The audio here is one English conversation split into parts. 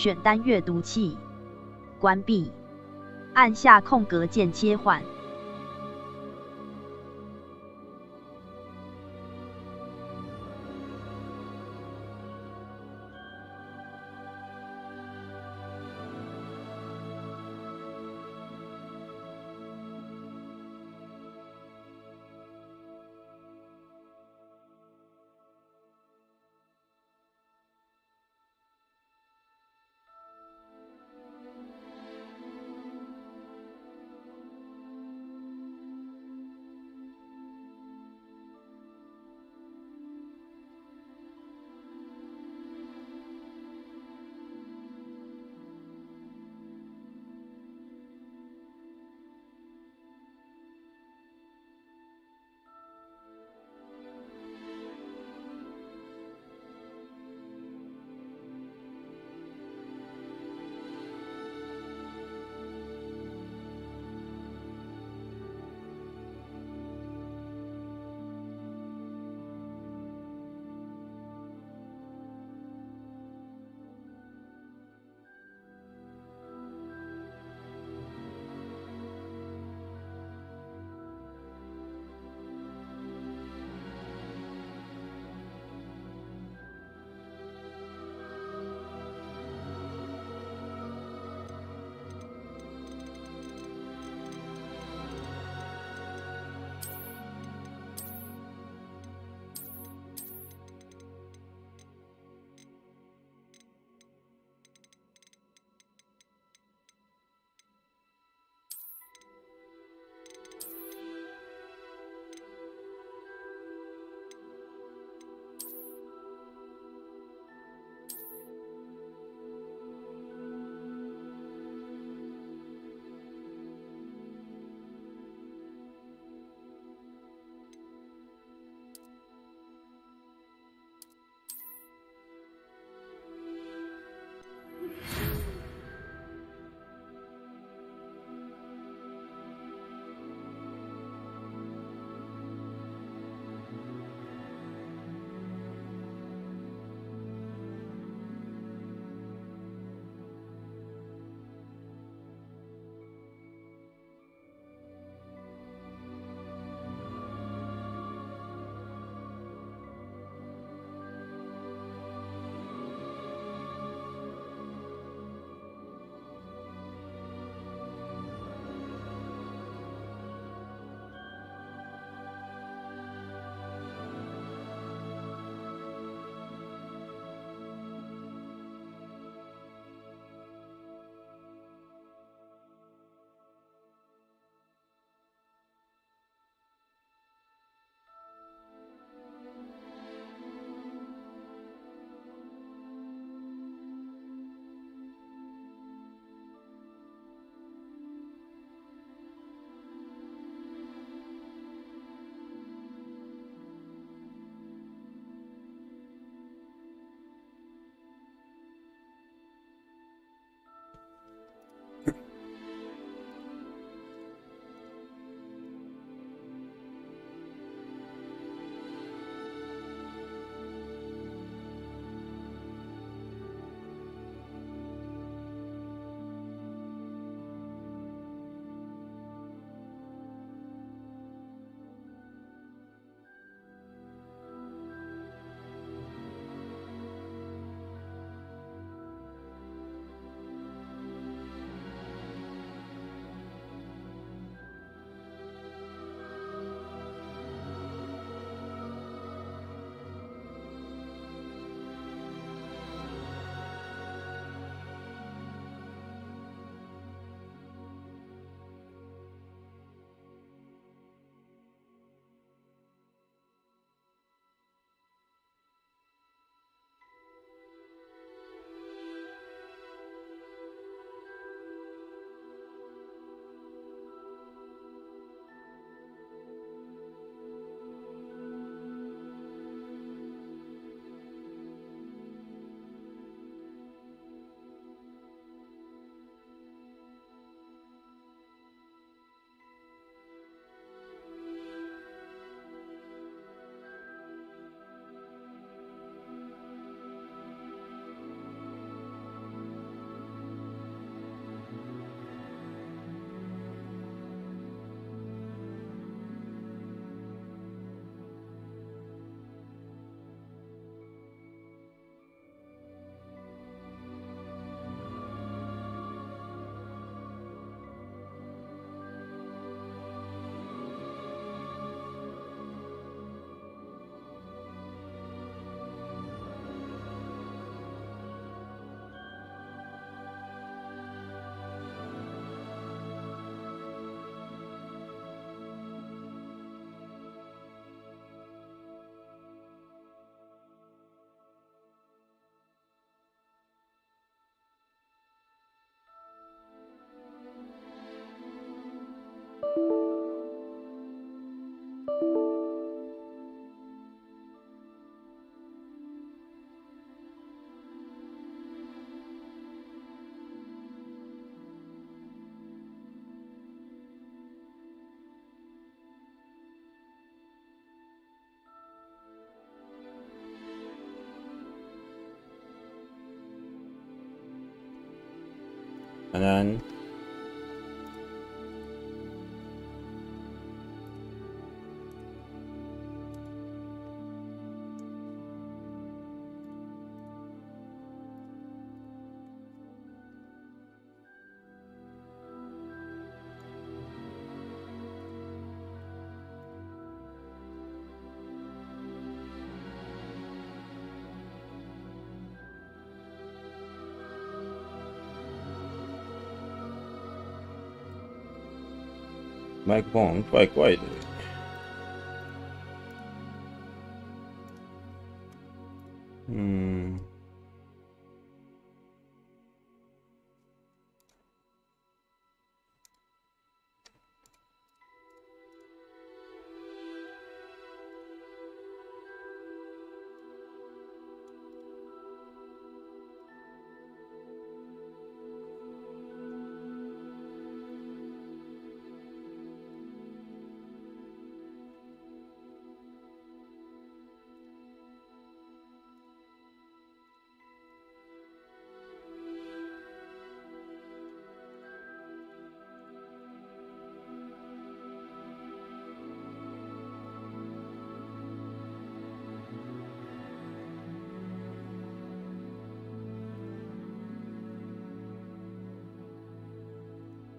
选单阅读器，关闭，按下空格键切换。安安，麦克风好像怪怪的。嗯。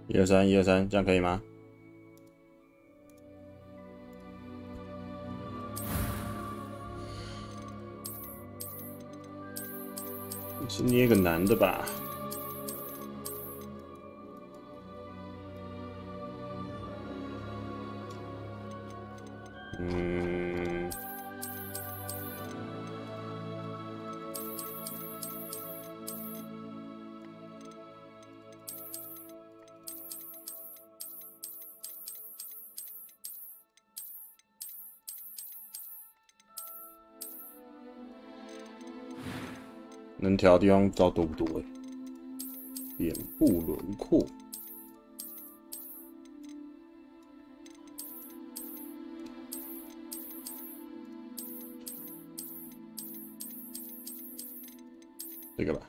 123，123，这样可以吗？是捏个男的吧？嗯，能调的地方不知道多不多脸部轮廓。这个吧。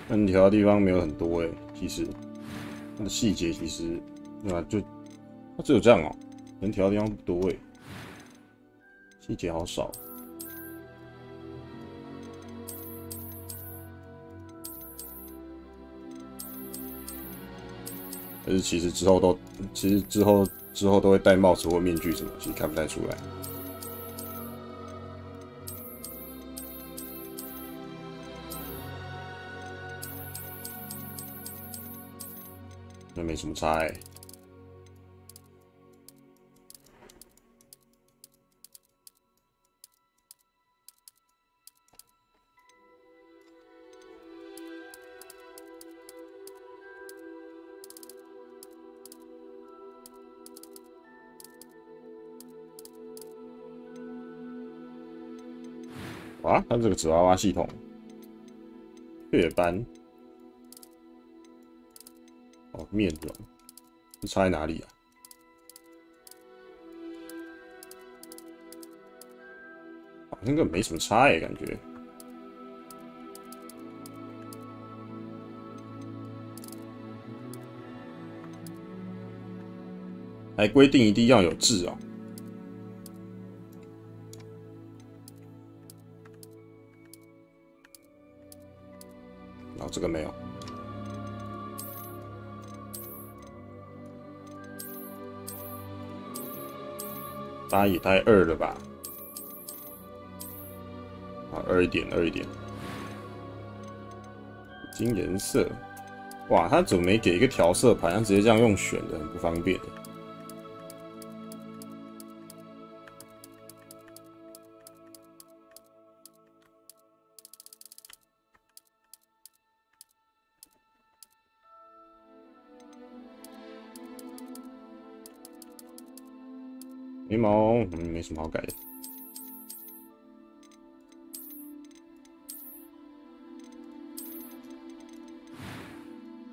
能调的地方没有很多其实它的细节其实，对吧？就它只有这样哦，能调的地方不多细节好少。但是其实之后都会戴帽子或面具什么，其实看不太出来。那没什么差哇，它这个纸娃娃系统，雀斑，哦，面软，这差在哪里啊？好像根本没什么差感觉。还规定一定要有痣哦。然后这个没有。大家也太2了吧？啊，2一点，2一点。金颜色，哇，他怎么没给一个调色盘？他直接这样用选的，很不方便。眉毛，没什么好改的。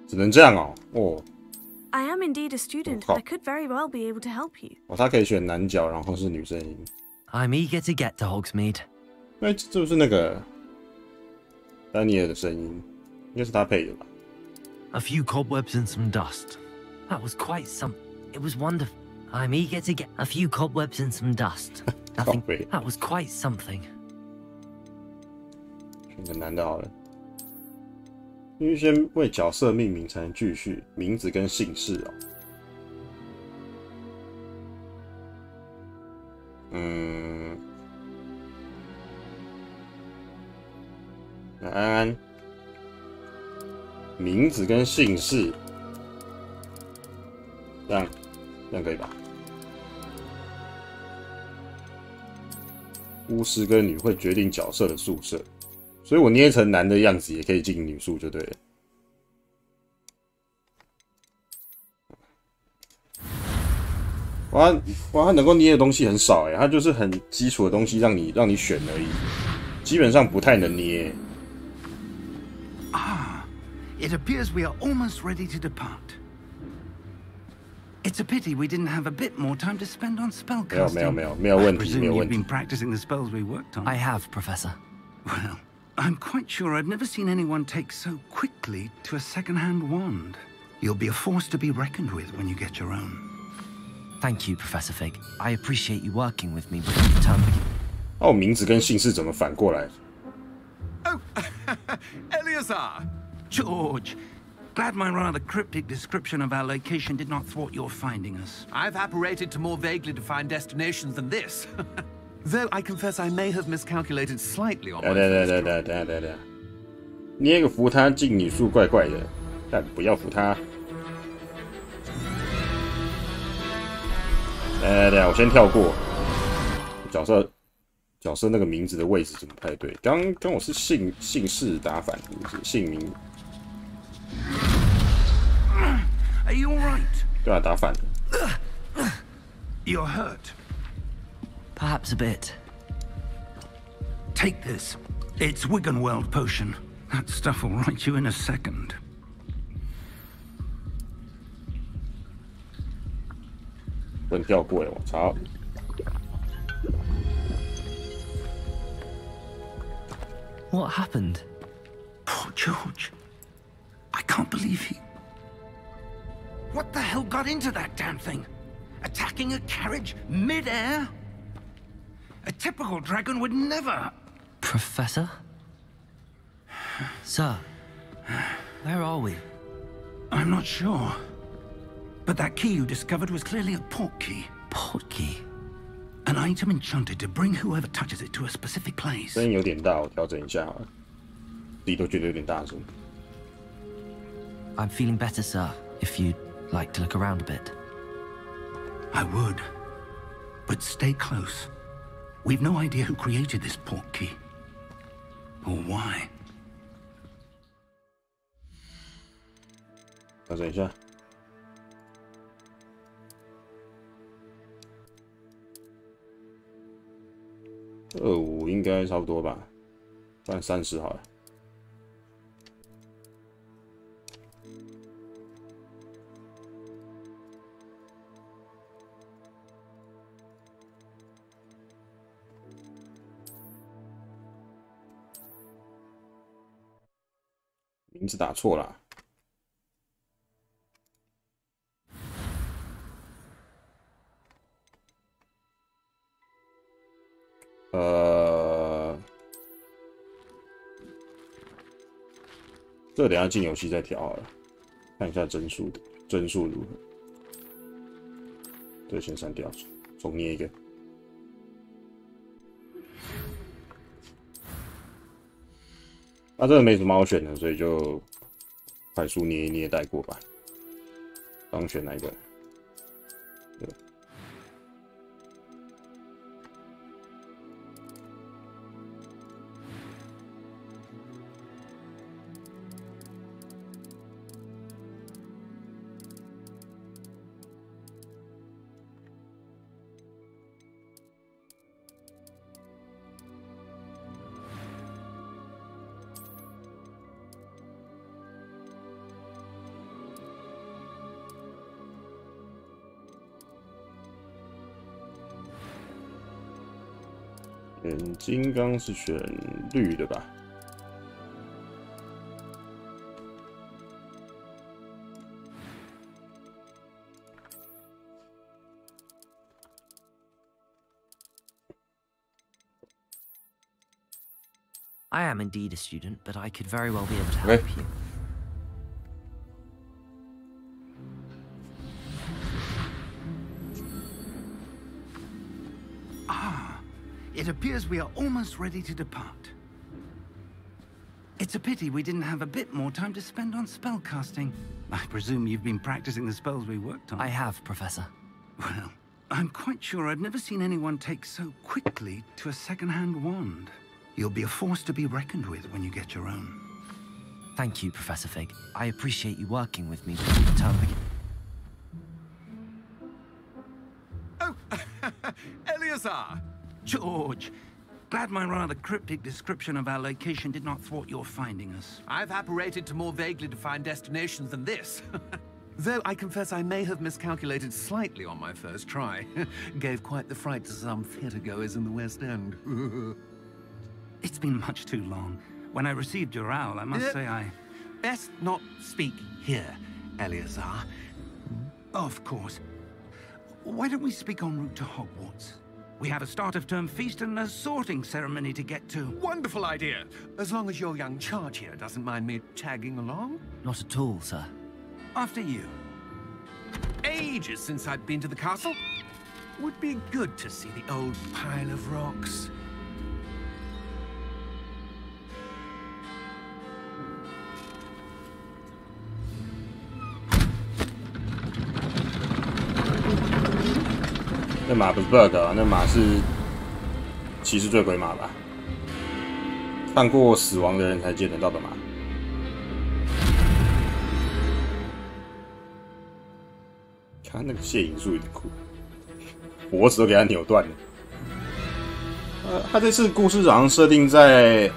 只能这样哦。哦， I am indeed a student, but I could very well be able to help you. 哦，他可以选男角，然后是女声音。I'm eager to get to Hogsmeade. 哎，这不是那个丹尼尔的声音，应该是他配的吧？ A few cobwebs and some dust. That was quite some. It was wonderful. I'm eager to get a few cobwebs and some dust. Nothing. That was quite something. 选个男的好了，因为先为角色命名才能继续名字跟姓氏哦。那安安，名字跟姓氏，这样可以吧？巫师跟女会决定角色的宿舍，所以我捏成男的样子也可以进女宿就对了。哇，它能够捏的东西很少哎，它就是很基础的东西让你选而已，基本上不太能捏。Ah, it appears we are almost ready to depart. It's a pity we didn't have a bit more time to spend on spellcasting. 没有问题， I 没有 presume 问 you've 题。 been practicing the spells we worked on. I have, Professor. Well, I'm quite sure I've never seen anyone take so quickly to a second-hand wand. You'll be a force to be reckoned with when you get your own. Thank you, Professor Fig. I appreciate you working with me before the term begins. 那我名字跟姓氏怎么反过来？ Oh, Eleazar! George, glad my rather cryptic description of our location did not thwart your finding us. I've apparated to more vaguely defined destinations than this. Though I confess I may have miscalculated slightly on my first draw. 等，捏个扶他进女宿怪怪的，但不要扶他。等，我先跳过。角色那个名字的位置怎么不太对？刚我是姓氏打反，是不是姓名？ Are you all right? 对啊，打反了。 You're hurt. Perhaps a bit. Take this. It's Wiggenweld potion. That stuff will right you in a second. 不能跳过了，我操！ What happened? Poor George. I can't believe he... What the hell got into that damn thing? Attacking a carriage mid-air? A typical dragon would never... Professor? Sir, where are we? I'm not sure. But that key you discovered was clearly a portkey. Portkey? An item enchanted to bring whoever touches it to a specific place. 声音有点大，我调整一下好了。自己都觉得有点大声。 I'm feeling better, sir, if you'd like to look around a bit. I would. But stay close. We've no idea who created this portkey. Or why. 调整一下。 25应该差不多吧，不然30好了。名字打错了。 这等一下进游戏再调好了，看一下帧数如何。这先删掉，重捏一个。这个没什么好选的，所以就快速捏一捏带过吧。刚选哪一个？对。选金刚是选绿的吧？ I am indeed a student, but I could very well be able to help you. Ah, it appears we are almost ready to depart. It's a pity we didn't have a bit more time to spend on spellcasting. I presume you've been practicing the spells we worked on. I have, Professor. Well, I'm quite sure I've never seen anyone take so quickly to a second-hand wand. You'll be a force to be reckoned with when you get your own. Thank you, Professor Fig. I appreciate you working with me before the term begins. Oh, Eleazar! George, glad my rather cryptic description of our location did not thwart your finding us. I've apparated to more vaguely defined destinations than this. Though I confess I may have miscalculated slightly on my first try. Gave quite the fright to some theatergoers in the West End. It's been much too long. When I received your owl, I must say I... Best not speak here, Eleazar. Of course. Why don't we speak en route to Hogwarts? We have a start-of-term feast and a sorting ceremony to get to. Wonderful idea! As long as your young charge here doesn't mind me tagging along. Not at all, sir. After you. Ages since I'd been to the castle. Would be good to see the old pile of rocks. 那马不是 bug 啊，那马是骑士醉鬼马吧？看过死亡的人才见得到的马。看那个谢影术有点酷，脖子都给他扭断了。他这次故事好像设定在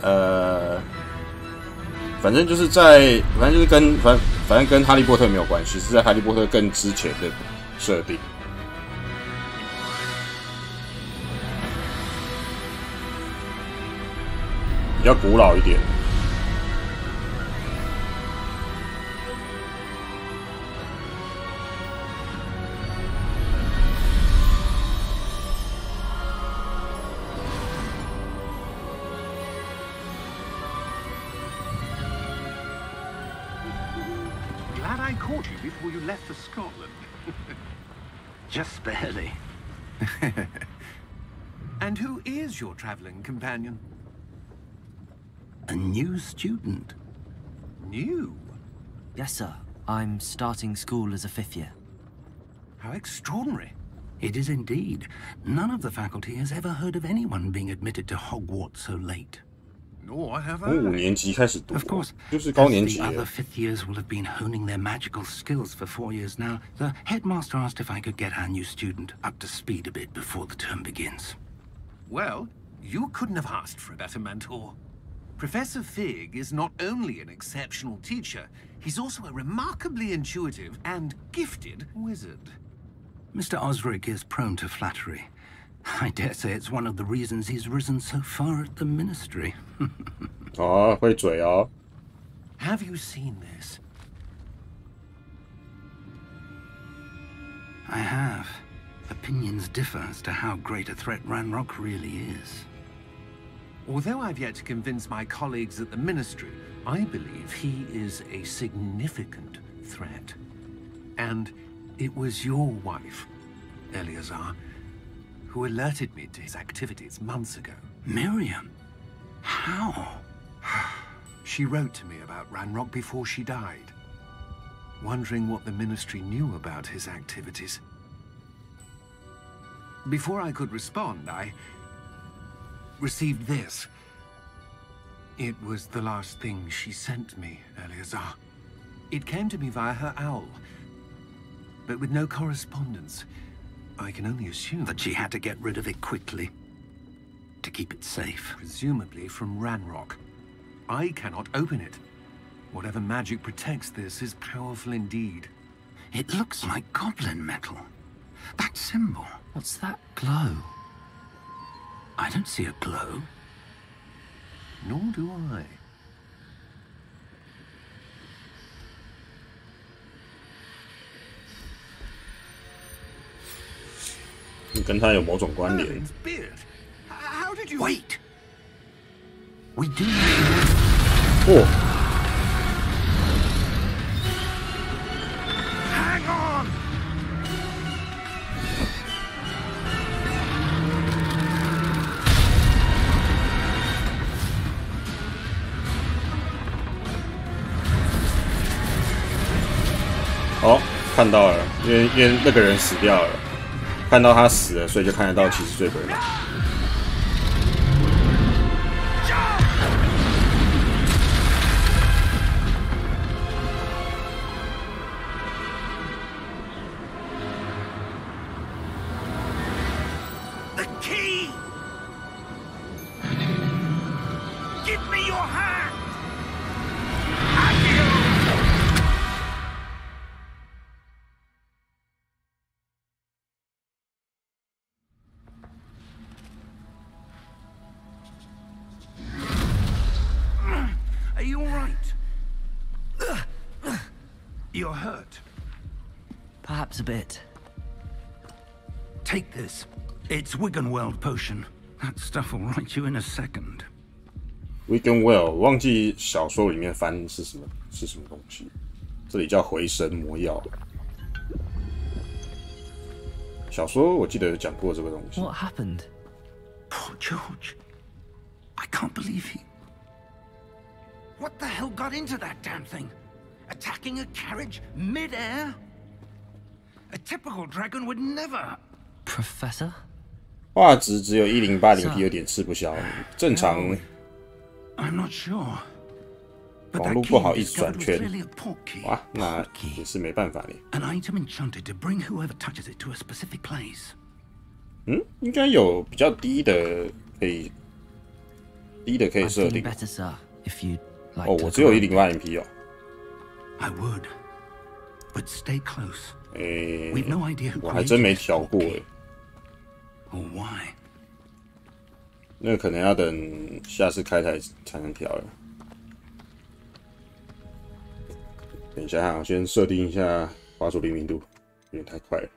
反正就是跟哈利波特没有关系，是在哈利波特更之前的设定。 比较古老一点。Glad I caught you before you left for Scotland. Just barely. And who is your traveling companion? A new student. New? Yes, sir. I'm starting school as a 5th year. How extraordinary. It is indeed. None of the faculty has ever heard of anyone being admitted to Hogwarts so late. Nor have 5 I. 年级开始读， Of course, 就是高年级 the 了。 other 5th years will have been honing their magical skills for 4 years now. The headmaster asked if I could get our new student up to speed a bit before the term begins. Well, you couldn't have asked for a better mentor. Professor Fig is not only an exceptional teacher, he's also a remarkably intuitive and gifted wizard. Mr. Osric is prone to flattery. I dare say it's one of the reasons he's risen so far at the Ministry. 哦，会嘴哦。 Have you seen this? I have. Opinions differ as to how great a threat Ranrock really is. Although I've yet to convince my colleagues at the Ministry, I believe he is a significant threat. And it was your wife, Eleazar, who alerted me to his activities months ago. Miriam? How? She wrote to me about Ranrock before she died, wondering what the Ministry knew about his activities. Before I could respond, I received this. It was the last thing she sent me, Eleazar. It came to me via her owl, but with no correspondence. I can only assume That she had to get rid of it quickly. To keep it safe. presumably from Ranrock. I cannot open it. Whatever magic protects this is powerful indeed. It looks like goblin metal. That symbol. What's that glow? I don't see a glow. Nor do I. 跟他有某种关联。 Merlin's beard. How did you wait? We do need 哦， hang on. 哦，看到了，因为那个人死掉了，看到他死了，所以就看得到骑士最鬼嘛。 The key. Give me your hand. Are you all right? You're hurt. Perhaps a bit. Take this. It's Wiggenweld potion. That stuff will right you in a second. Wiggenweld 忘记小说里面翻是什么东西，这里叫回神魔药。小说我记得有讲过这个东西。 What happened? Poor George. I can't believe he... What the hell got into that damn thing? Attacking a carriage mid-air? A typical dragon would never... Professor? 画质只有1080p， 有点吃不消。正常 I'm not sure. 网络不好一直转圈，哇，那也是没办法嘞。 An item enchanted to bring whoever touches it to a specific place. 应该有比较低的可以设定。 Better, sir, if you'd like 哦，我只有1080p 哦。 I would, but stay close. 诶， We've no idea who 我还真没 created this 调过 portkey. 诶。 Or why? 那个可能要等下次开台才能调了。等一下哈，我先设定一下滑鼠灵敏度，有点太快了。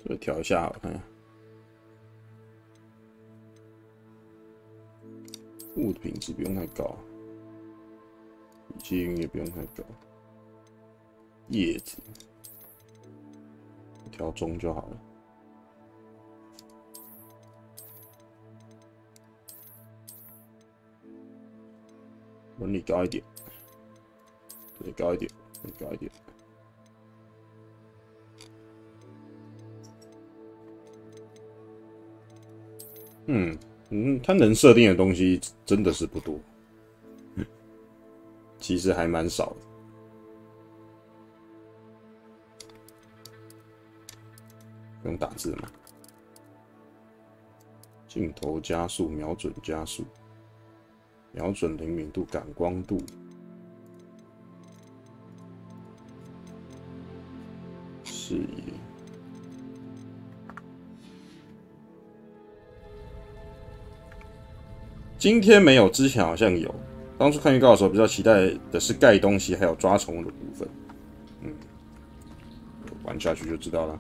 这个调一下，我看一下。雾的品质不用太高，语气音也不用太高。 叶子调中就好了。纹理高一点，对，高一点，高一点。它能设定的东西真的是不多，其实还蛮少的。 用打字嘛，镜头加速、瞄准加速、瞄准灵敏度、感光度、视野。今天没有，之前好像有。当初看预告的时候，比较期待的是盖东西还有抓宠物的部分。玩下去就知道了。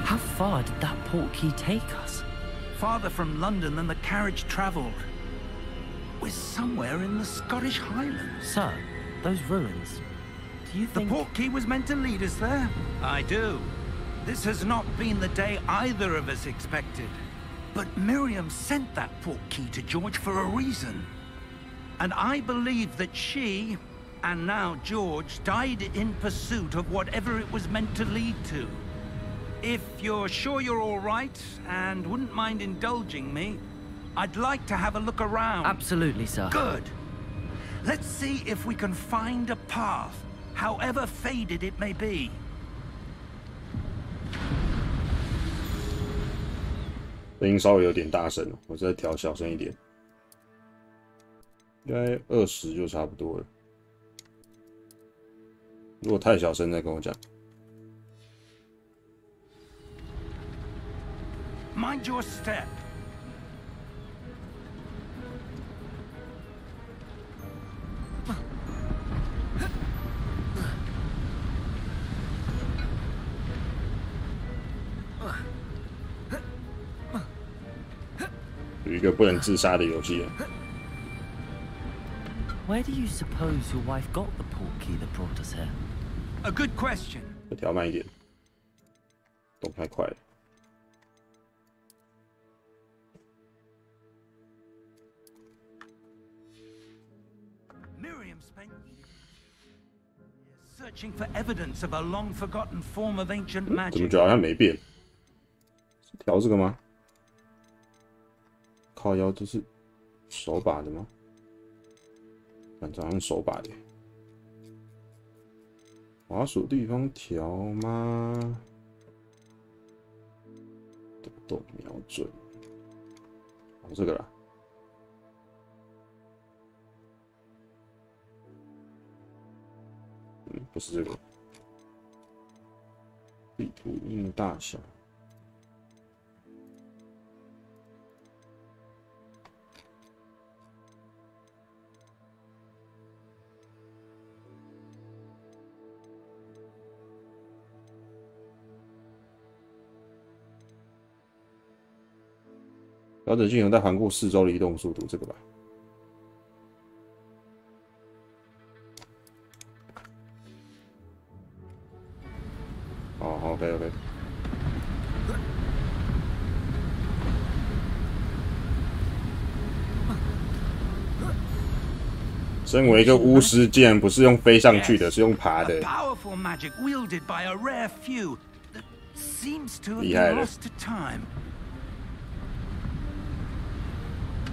How far did that portkey take us? Farther from London than the carriage travelled. We're somewhere in the Scottish Highlands. Sir, those ruins. Do you The think... portkey was meant to lead us there? I do. This has not been the day either of us expected. But Miriam sent that portkey to George for a reason. And I believe that she, and now George, died in pursuit of whatever it was meant to lead to. If you're sure you're all right, and wouldn't mind indulging me, I'd like to have a look around. Absolutely, sir. Good. Let's see if we can find a path, however faded it may be. 声音稍微有点大声了，我再调小声一点，应该20就差不多了。如果太小声，再跟我讲。 Mind your step. 有一个不能自杀的游戏。 Where do you suppose your wife got the portkey that brought us here? A good question. 再调慢一点，动太快了。 Miriam spent years searching for evidence of a long-forgotten form of ancient 怎么 magic. 觉得好像没变？是调这个吗？靠腰这是手把的吗？感觉好像手把的。滑鼠地方调吗？动动瞄准。哦，这个啦。 不是这个，地图印大小。调整镜头再环顾四周的移动速度，这个吧。 哦 ，OK。身为一个巫师，竟然不是用飞上去的，是用爬的。 Powerful magic wielded by a rare few that seems to have 厉害 been 了。 lost to time.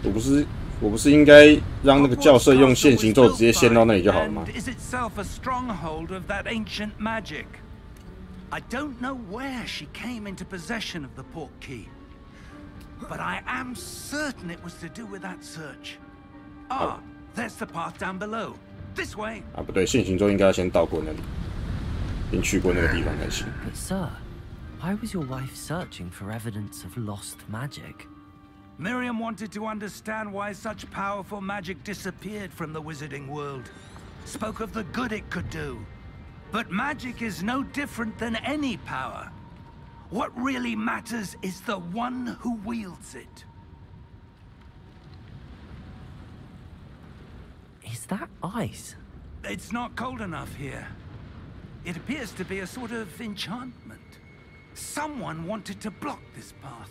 我不是应该让那个教授用现行咒直接陷到那里就好了吗？ Is itself a stronghold of that ancient magic. I don't know where she came into possession of the portkey, but I am certain it was to do with that search. Ah, there's the path down below. This way. 啊，不对，现行咒应该要先到过那里，先去过那个地方才行。 But sir, why was your wife searching for evidence of lost magic? Miriam wanted to understand why such powerful magic disappeared from the wizarding world. Spoke of the good it could do. But magic is no different than any power. What really matters is the one who wields it. Is that ice? It's not cold enough here. It appears to be a sort of enchantment. Someone wanted to block this path.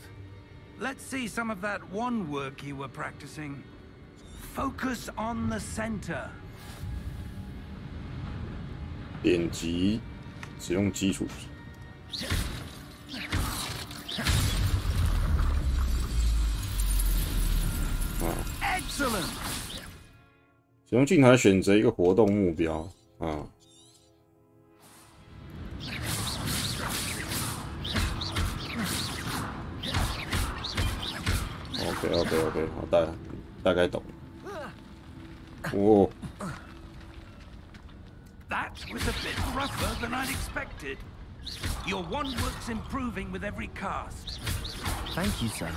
Let's see some of that wand work you were practicing. Focus on the center. 点击使用基础。Excellent. 使用镜头选择一个活动目标啊。OK， 好，大概懂。哦。 That was a bit rougher than I'd expected. Your wand work's improving with every cast. Thank you, sir.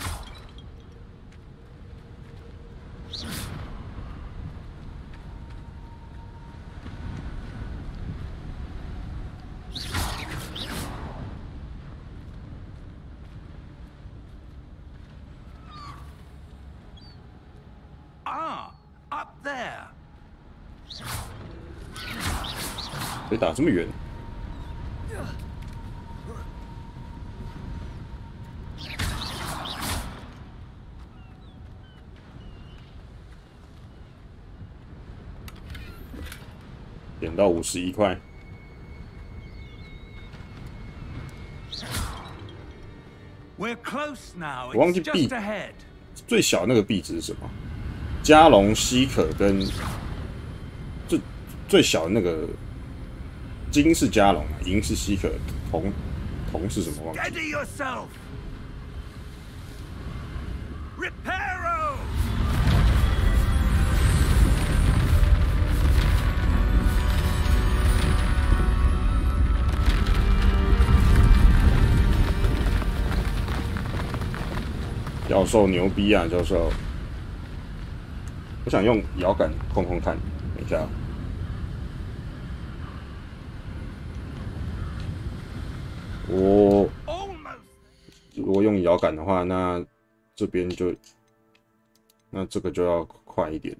Ah, up there. 可以打这么远？点到51块。We're close now. 我忘记 It's 币 just ahead. 最小那个币值是什么？加隆、稀可跟最小的那个金是加龙，银是稀可，铜是什么忘记。Steady yourself. Reparo. 教授牛逼啊，教授！我想用摇杆控看，等一下。如果用摇杆的话，那这边就，那这个就要快一点。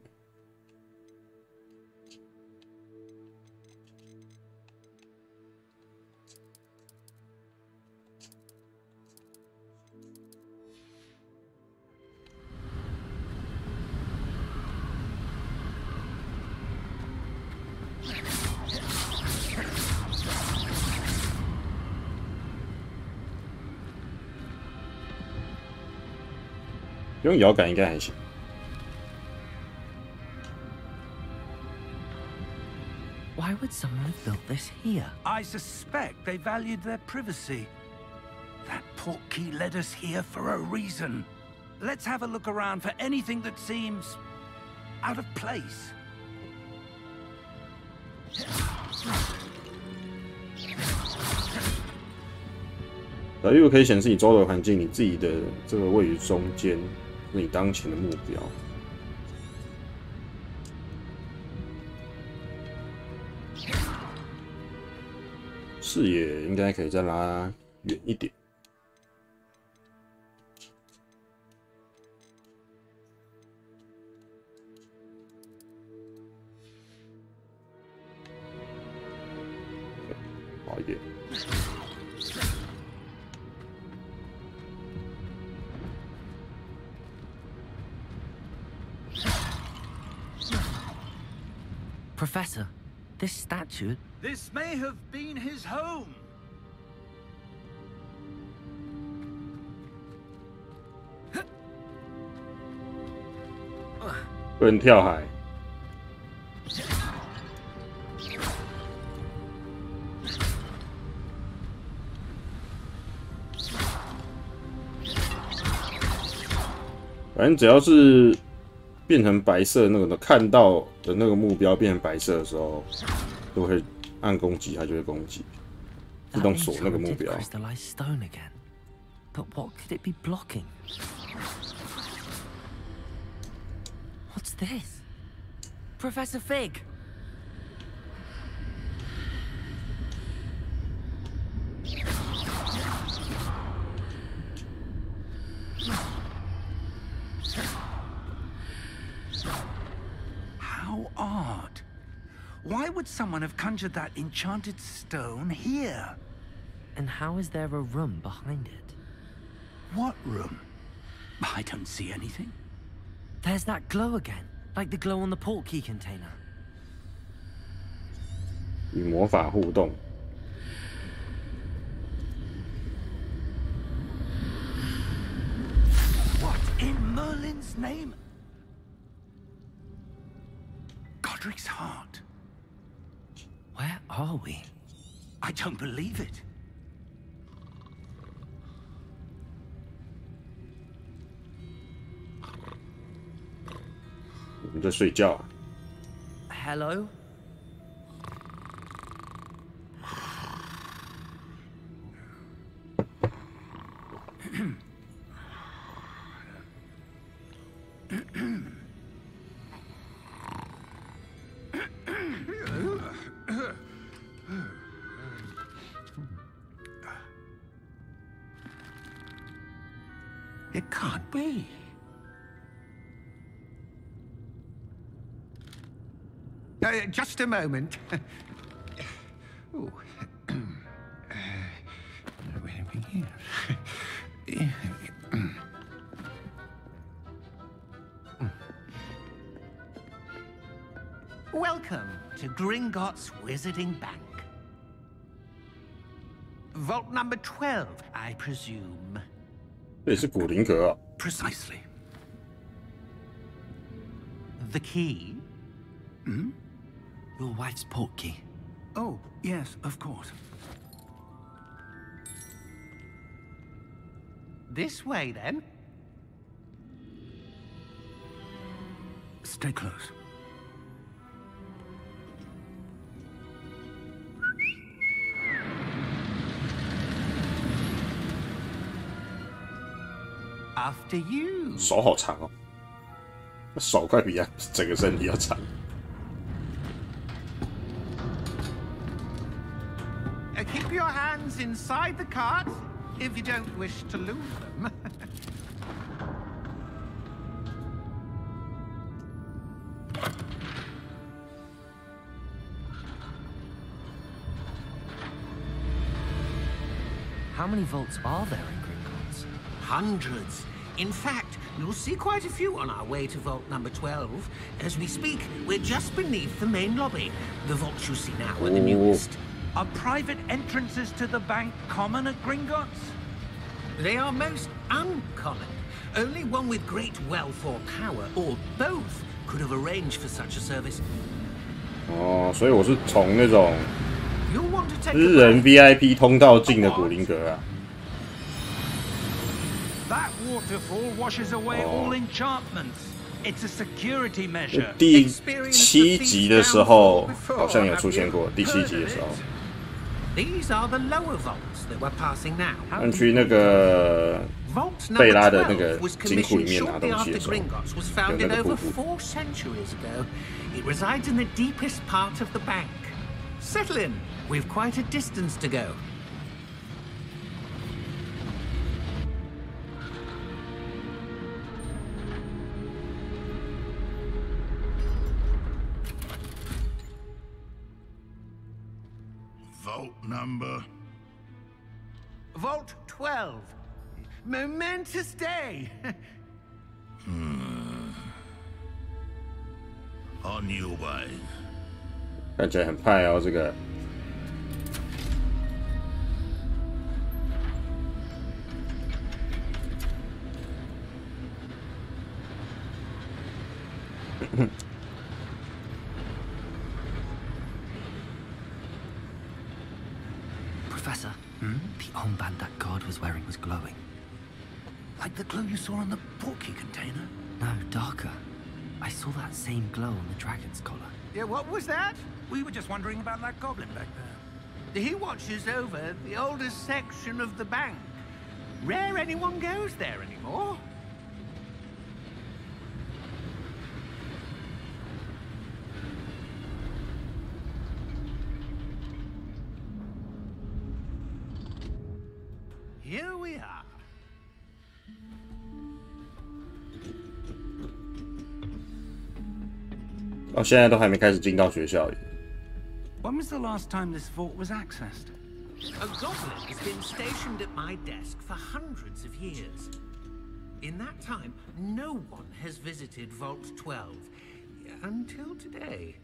用摇杆应该还行。Why would someone have built this here? I suspect they valued their privacy. That portkey led us here for a reason. Let's have a look around for anything that seems out of place. 小玉可以显示你周围环境，你自己的这个位于中间，是你当前的目标。视野应该可以再拉远一点。好一点。Professor, this statue... This may have been his home. 不能跳海。反正只要是变成白色那个的，看到的那个目标变成白色的时候，都会按攻击，它就会攻击，自动锁那个目标。But what could it be blocking? What's this? Professor Fig! How odd. Why would someone have conjured that enchanted stone here? And how is there a room behind it? What room? I don't see anything. There's that glow again, like the glow on the portkey container. 与魔法互动。What in Merlin's name? Godric's heart. Where are we? I don't believe it. 我们在睡觉。Hello? It can't be. Just a moment. Oh. Where are we here? Welcome to Gringotts Wizarding Bank. Vault number 12, I presume. 这也是古灵阁啊。Precisely. The key? Your wife's portkey. Oh, yes, of course. This way, then. Stay close. After you. 手好长哦，手快比他整个身体要长。Keep your hands inside the cart if you don't wish to lose them. How many vaults are there in Gringotts? Hundreds. In fact, you'll see quite a few on our way to vault number 12. As we speak, we're just beneath the main lobby. The vaults you see now are the newest. Are private entrances to the bank common at Gringotts? They are most uncommon. Only one with great wealth or power, or both, could have arranged for such a service. 哦，所以我是从那种 You'll want to take 私人 VIP 通道进的古灵阁啊。 That waterfall washes away all enchantments. It's a security measure. 第7集的时候好像有出现过，第7集的时候。 These are the lower vaults that we're passing now. 他们去那个 Vault 贝拉 number 的那个 12 was 金库里 commissioned 面拿 shortly 东西 after 的时候， Gringotts was 有 founded 那个 over 瀑布。 4 centuries ago. It resides in the deepest part of the bank. Settle in. We've quite a distance to go. Vault number. Vault 12. Momentous day. On your way. 看起来很派哦，这个。Professor, the armband that guard was wearing was glowing. Like the glow you saw on the portkey container? No, darker. I saw that same glow on the dragon's collar. Yeah, what was that? We were just wondering about that goblin back there. He watches over the oldest section of the bank. Rare anyone goes there anymore. Here we are. 到现在都还没开始进到学校里。 When was the last time this vault was accessed? A goblin has been stationed at my desk for hundreds of years. In that time, no one has visited Vault 12 until today.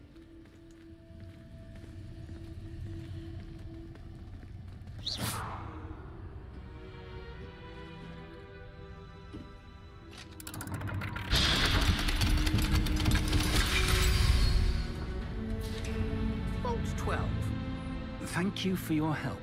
Vault 12. Thank you for your help.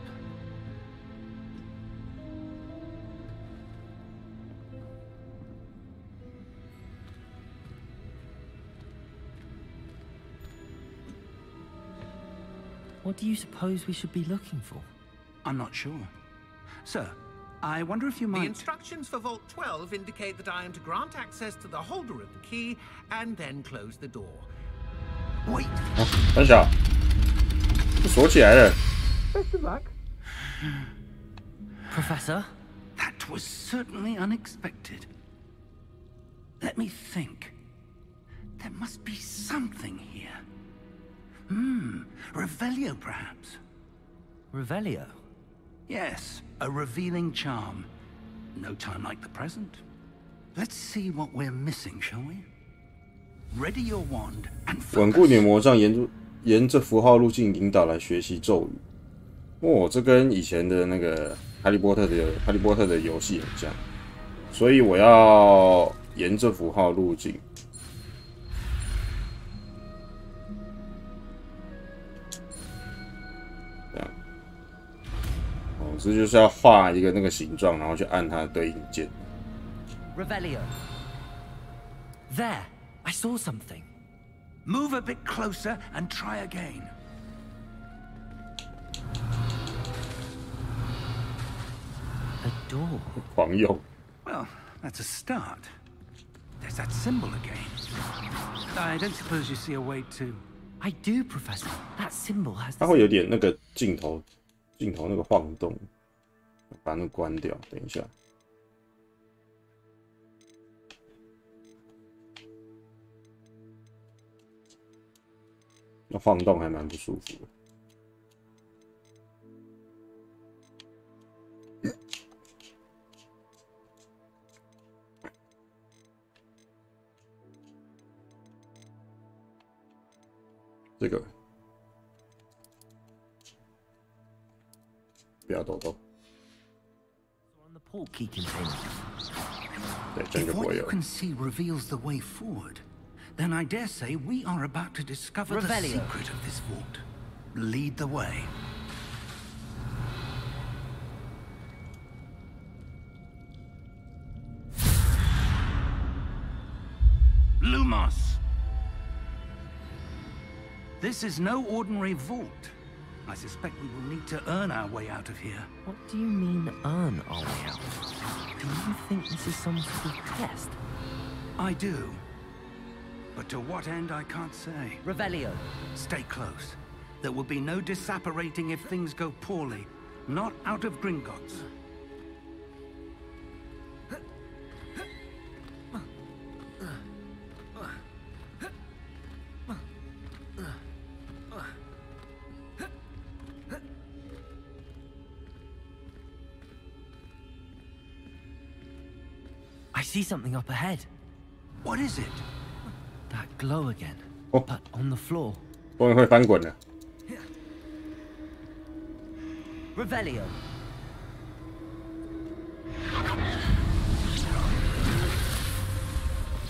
What do you suppose we should be looking for? I'm not sure. Sir, I wonder if you The might... instructions for Vault 12 indicate that I am to grant access to the holder of the key and then close the door. Wait! 很小，锁起来了。 Best of luck. Professor? That was certainly unexpected. Let me think. There must be something here. Revelio, perhaps? Revelio? Yes, a revealing charm. No time like the present. Let's see what we're missing, shall we? Ready your wand and 稳固你的 focus. 魔杖，沿着符号路径引导来学习咒语。哦，这跟以前的那个哈利波特的游戏很像，所以我要沿着符号路径。总之就是要画一个那个形状，然后去按它的对应键。Revelio. There, I saw something. Move a bit closer and try again. A door. 狂用。 Well, that's a start. There's that symbol again. I don't suppose you see a way to... I do, Professor. That symbol has... 它会有点那个镜头那个晃动，把那个关掉。等一下。那晃动还蛮不舒服的。这个不要抖动。On the portkey container. 对，这个 If 不 what 会 you 有。 can see reveals the way forward, then I dare say we are about to discover the Revelio. secret of this vault. Lead the way. Lumos! This is no ordinary vault. I suspect we will need to earn our way out of here. What do you mean, earn our way out? Do you think this is some sort of test? I do. But to what end, I can't say. Revelio. Stay close. There will be no disapparating if things go poorly. Not out of Gringotts. I see something up ahead. What is it? That glow again. Oh. But on the floor. 后面会翻滚的。 Revelio.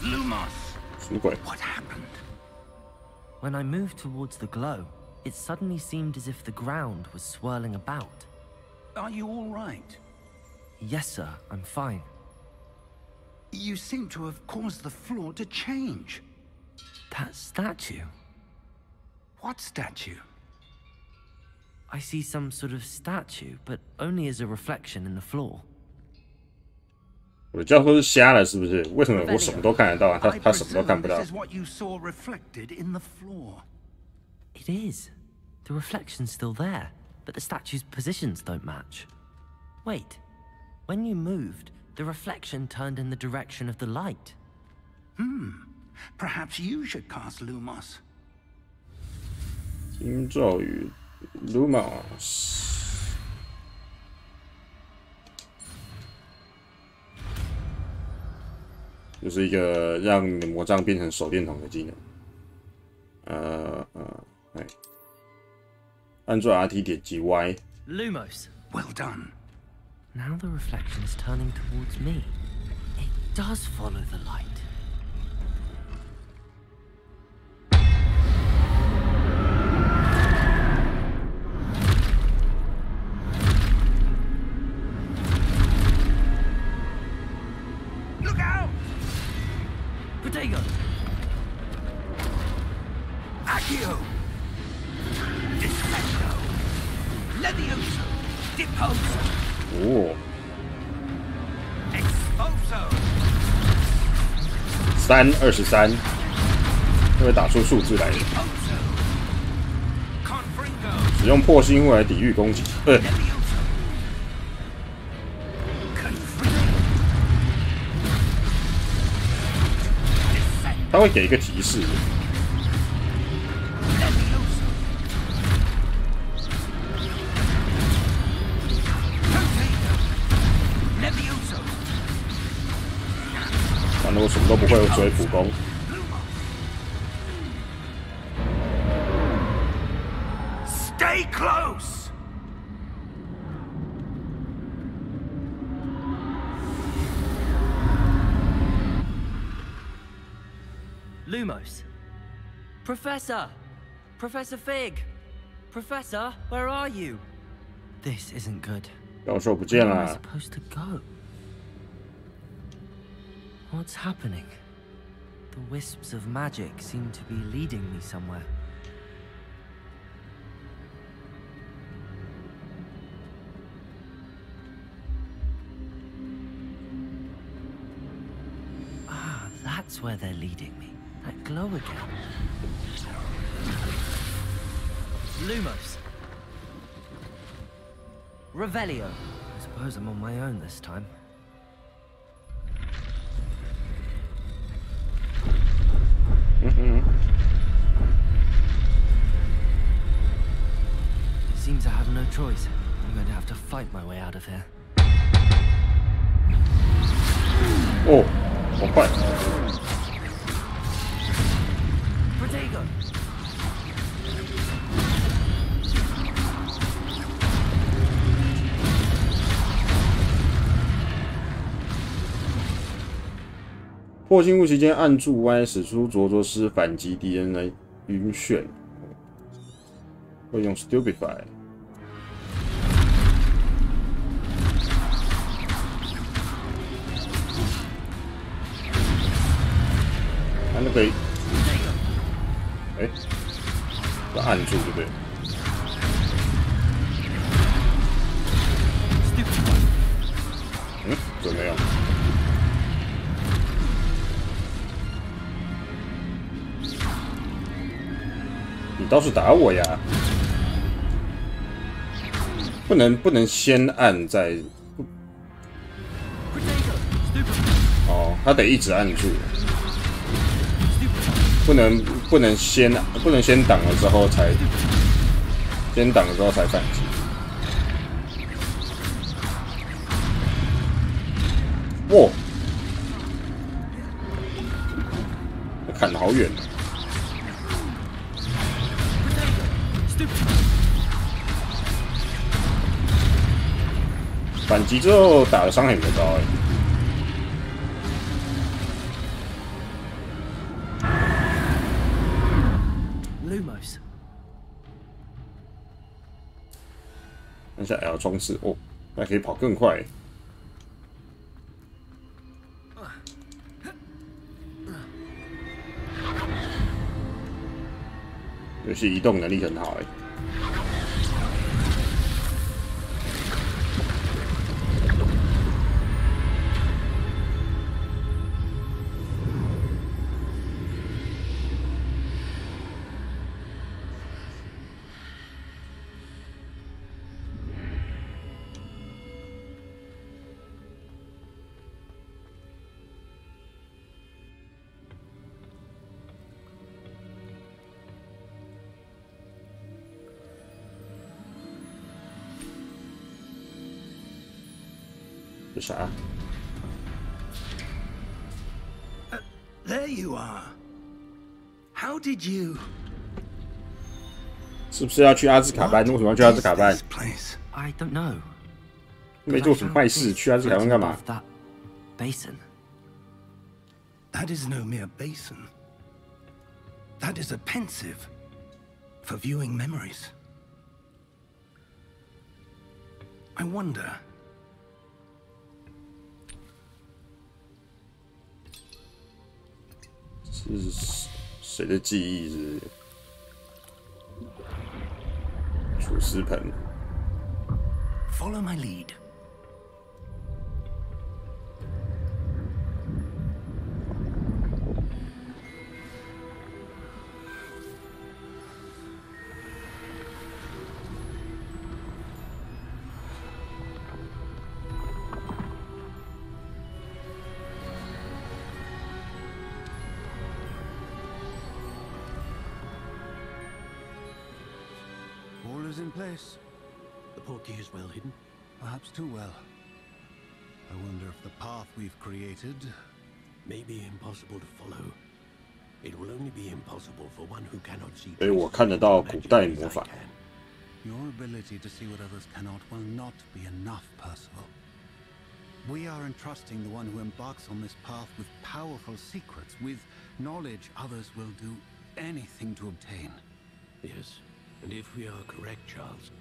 Lumos! 什么鬼？ What happened? When I moved towards the glow, it suddenly seemed as if the ground was swirling about. Are you all right? Yes, sir, I'm fine. You seem to have caused the floor to change. That statue. What statue? I see some sort of statue, but only as a reflection in the floor. 我的教授是瞎了是不是？为什么我什么都看得到啊？他 I 他什么都 presume 看不到 this is what you saw reflected in the floor. It is. The reflection's still there, but the statue's positions don't match. Wait. When you moved, the reflection turned in the direction of the light. Perhaps you should cast Lumos. 金咒语 Lumos。就是一个让你的魔杖变成手电筒的技能。按住 RT 点击 Y。 Lumos. Well done. Now the reflection is turning towards me. It does follow the light. Look out! Protego! Accio! Disfecto! Levioso! Deposo! 哦， Exposo! 323，就会打出数字来的。 Deposo! Confringo! 使用破心物来抵御攻击。 Levioso! Confringo! 它会给一个提示。 Levioso! Potato! Levioso! 反正我什么都不会，我只会普攻。 Stay close! Lumos. Professor! Professor Fig! Professor, where are you? This isn't good. 教授不见 Where am I 了。 supposed to go? What's happening? The wisps of magic seem to be leading me somewhere. Ah, that's where they're leading me. That glow again. Lumos. Revelio. I suppose I'm on my own this time. Seems I have no choice. I'm going to have to fight my way out of here. 哦，好快！ Protego! 破信物期间按住 Y 使出着作师反击敌人的晕眩，会用 Stupefy。他那个，哎，要按住对不对？嗯，怎么样？ 你倒是打我呀！不能先按再。哦，他得一直按住，不能先挡了之后才，先挡了之后才反击。哇！砍得好远。 反击之后打的伤害比较高Lumos. 按下 L 冲刺哦，那可以跑更快。游戏移动能力很好哎。 这啥？ There you are. How did you? 是不是要去阿兹卡班？为什么要去阿兹卡班？ I don't know. 没做什么坏事，去阿兹卡班干嘛？ That basin. That is no mere basin. That is a pensive for viewing memories. I wonder. 是谁的记忆是？储尸盆。 Follow my lead. All is in place. The portkey is well hidden. Perhaps too well. I wonder if the path we've created may be impossible to follow. It will only be impossible for one who cannot see. 所以我看得到古代魔法。 Your ability to see what others cannot will not be enough, Percival. We are entrusting the one who embarks on this path with powerful secrets, with knowledge others will do anything to obtain. Yes, and if we are correct, Charles,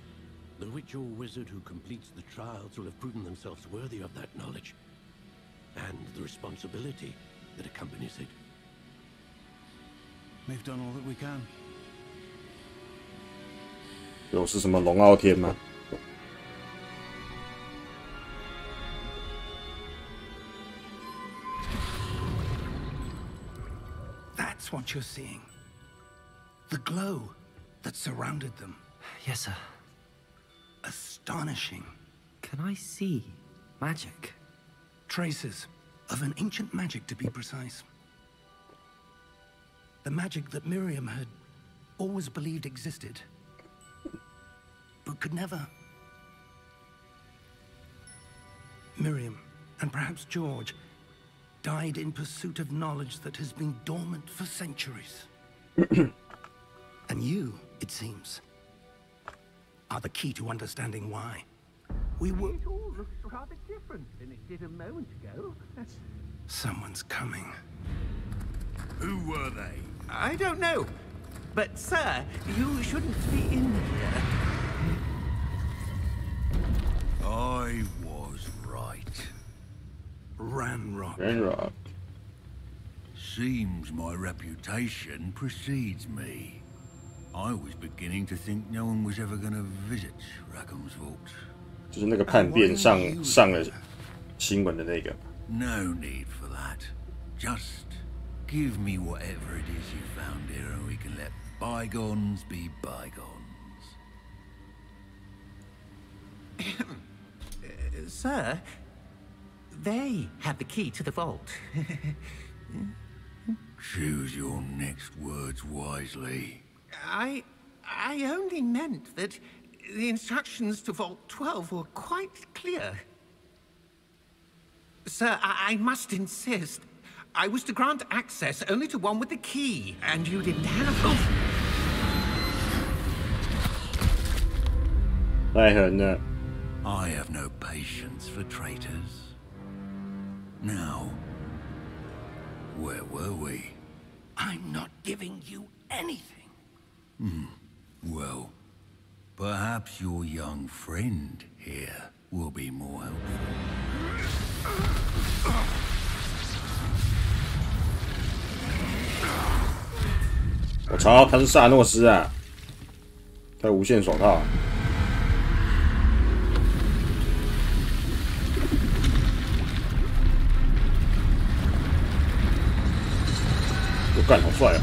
The witch or wizard who completes the trials will have proven themselves worthy of that knowledge, and the responsibility that accompanies it. We've done all that we can. 有是什么龙傲天吗？ That's what you're seeing. The glow that surrounded them. Yes, sir. Astonishing. Can I see magic? Traces of an ancient magic, to be precise. The magic that Miriam had always believed existed, but could never. Miriam, and perhaps George, died in pursuit of knowledge that has been dormant for centuries. And you, it seems, are the key to understanding why. We were... It all looks rather different than it did a moment ago. Someone's coming. Who were they? I don't know. But, sir, you shouldn't be in here. I was right. Ranrock. Ranrock. Seems my reputation precedes me. I was beginning to think no one was ever going to visit Rackham's vault. 就是那个叛变上了新闻的那个。 No need for that. Just give me whatever it is you found here, and we can let bygones be bygones. Sir, they have the key to the vault. Choose your next words wisely. I only meant that the instructions to Vault 12 were quite clear. Sir, I must insist. I was to grant access only to one with the key, and you didn't have...太狠了。 I have no patience for traitors. Now, where were we? I'm not giving you anything. Well, perhaps your young friend here will be more helpful. 我操，他是萨诺斯啊！开无限手套。我干，好帅啊！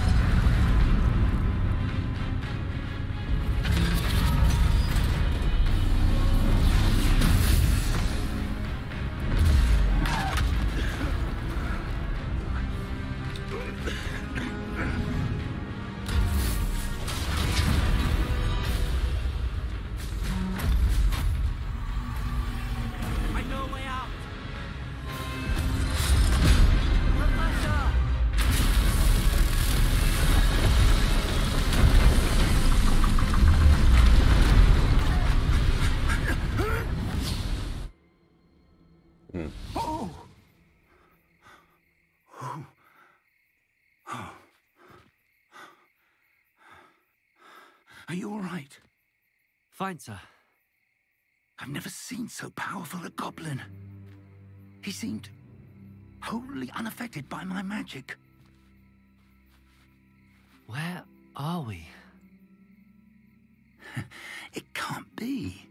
Are you all right? Fine, sir. I've never seen so powerful a goblin. He seemed wholly unaffected by my magic. Where are we? It can't be.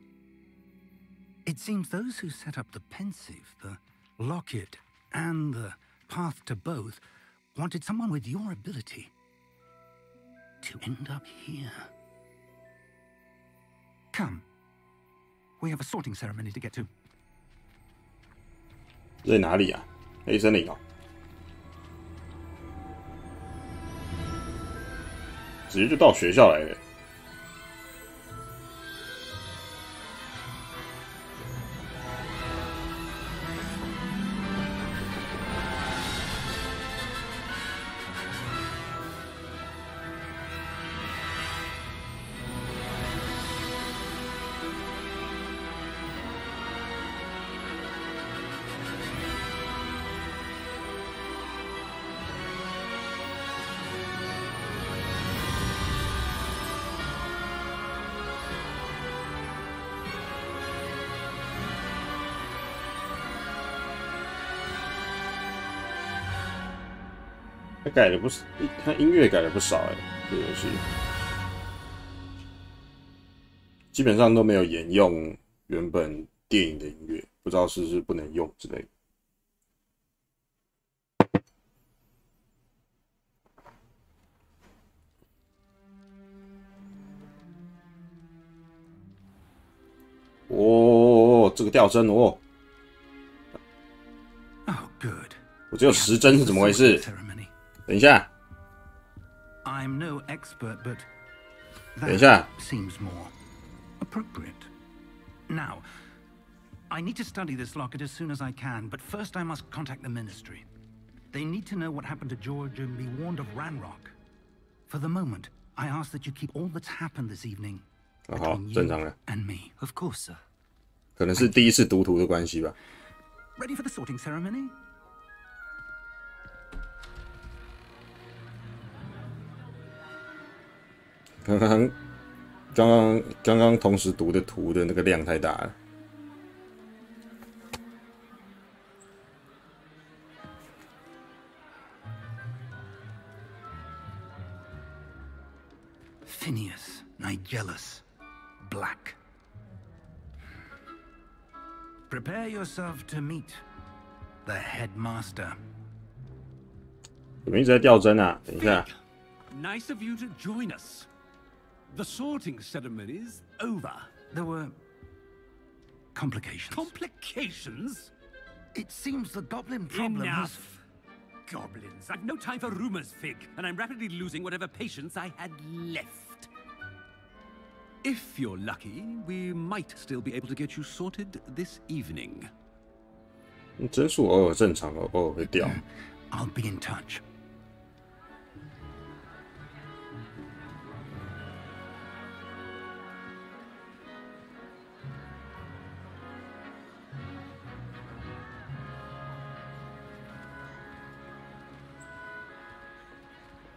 It seems those who set up the Pensieve, the Locket, and the Path to Both wanted someone with your ability to end up here. Come. We have a sorting ceremony to get to. 这在哪里啊？黑森林哦，直接就到学校来了。改了不少，他音乐改了不少哎，这个游戏基本上都没有沿用原本电影的音乐，不知道是不是不能用之类的。哦，这个吊针哦。 我只有10帧是怎么回事？等一下，等一下。Now, I need to study this locket as soon as I can, but first I must contact the Ministry. They need to know what happened to George and be warned of Ranrock. For the moment, I ask that you keep all that's happened this evening between you and me. Of course, sir. 可能是第一次读图的关系吧。Ready for the sorting ceremony? 刚刚同时读的图的那个量太大了。Phineas, Nigellus, Black. Prepare yourself to meet the headmaster. 我们一直在掉帧啊，等一下。Nice of you to join us. The sorting ceremony's over. There were complications. Complications? It seems the goblin problem Enough. Goblins. I've no time for rumors, Fig, and I'm rapidly losing whatever patience I had left. If you're lucky, we might still be able to get you sorted this evening. 帧数偶尔正常，偶尔会掉。I'll be in touch.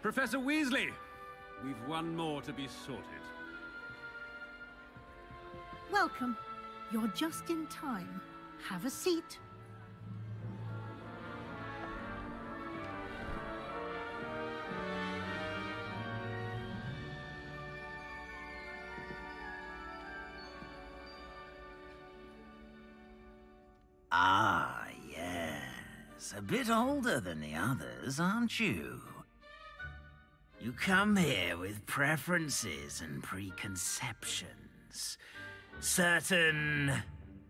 Professor Weasley, we've one more to be sorted. Welcome. You're just in time. Have a seat. Ah, yes. A bit older than the others, aren't you? You come here with preferences and preconceptions. Certain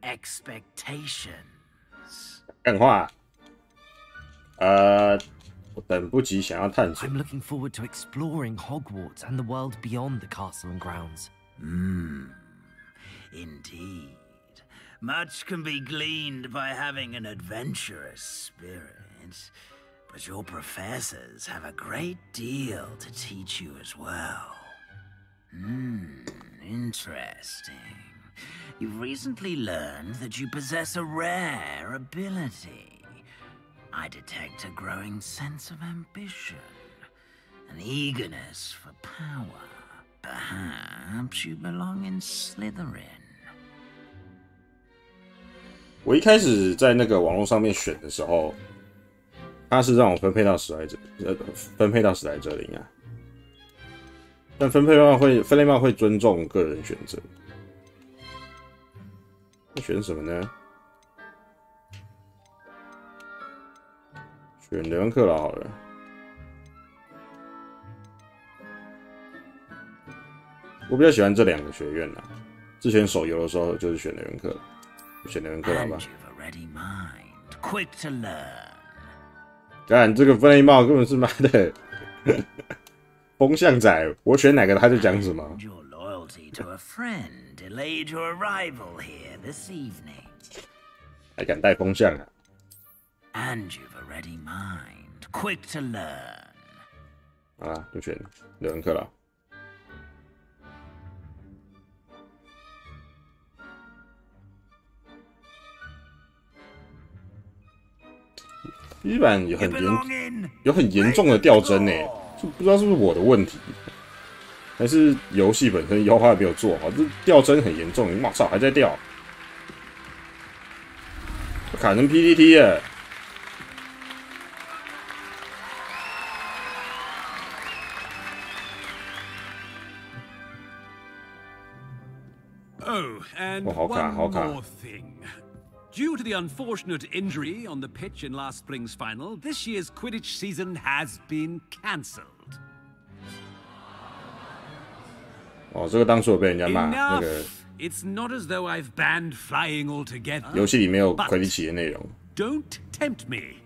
expectations. 干话。我等不及想要探索。 I'm looking forward to exploring Hogwarts and the world beyond the castle and grounds. Indeed. Much can be gleaned by having an adventurous spirit. But your professors have a great deal to teach you as well. Interesting. You've recently learned that you possess a rare ability. I detect a growing sense of ambition, an eagerness for power. Perhaps you belong in Slytherin. 我一开始在那个网络上面选的时候，它是让我分配到史莱哲林啊，但分类帽会尊重个人选择。那选什么呢？选雷文克劳好了。我比较喜欢这2个学院啊。之前手游的时候就是选雷文克，选雷文克劳吧。Quick to learn. 干这个分类帽根本是妈的风向仔，我选哪个他就讲什么。Your loyalty to a friend delayed your arrival here this evening. 还敢带风向啊 And you've a ready mind, quick to learn. 好啦，就选雷文克劳。第1版有很严重的掉帧欸，就不知道是不是我的问题，还是游戏本身优化没有做好，这掉帧很严重，我操还在掉，卡成 PPT 耶！ and Oh, one okay. more thing. Due to the unfortunate injury on the pitch in last spring's final, this year's Quidditch season has been cancelled. 哦，这个当初有被人家骂，那 Enough! 个 It's not as though I've banned flying altogether. 游戏里没有 But 魁地奇的内容。 don't tempt me.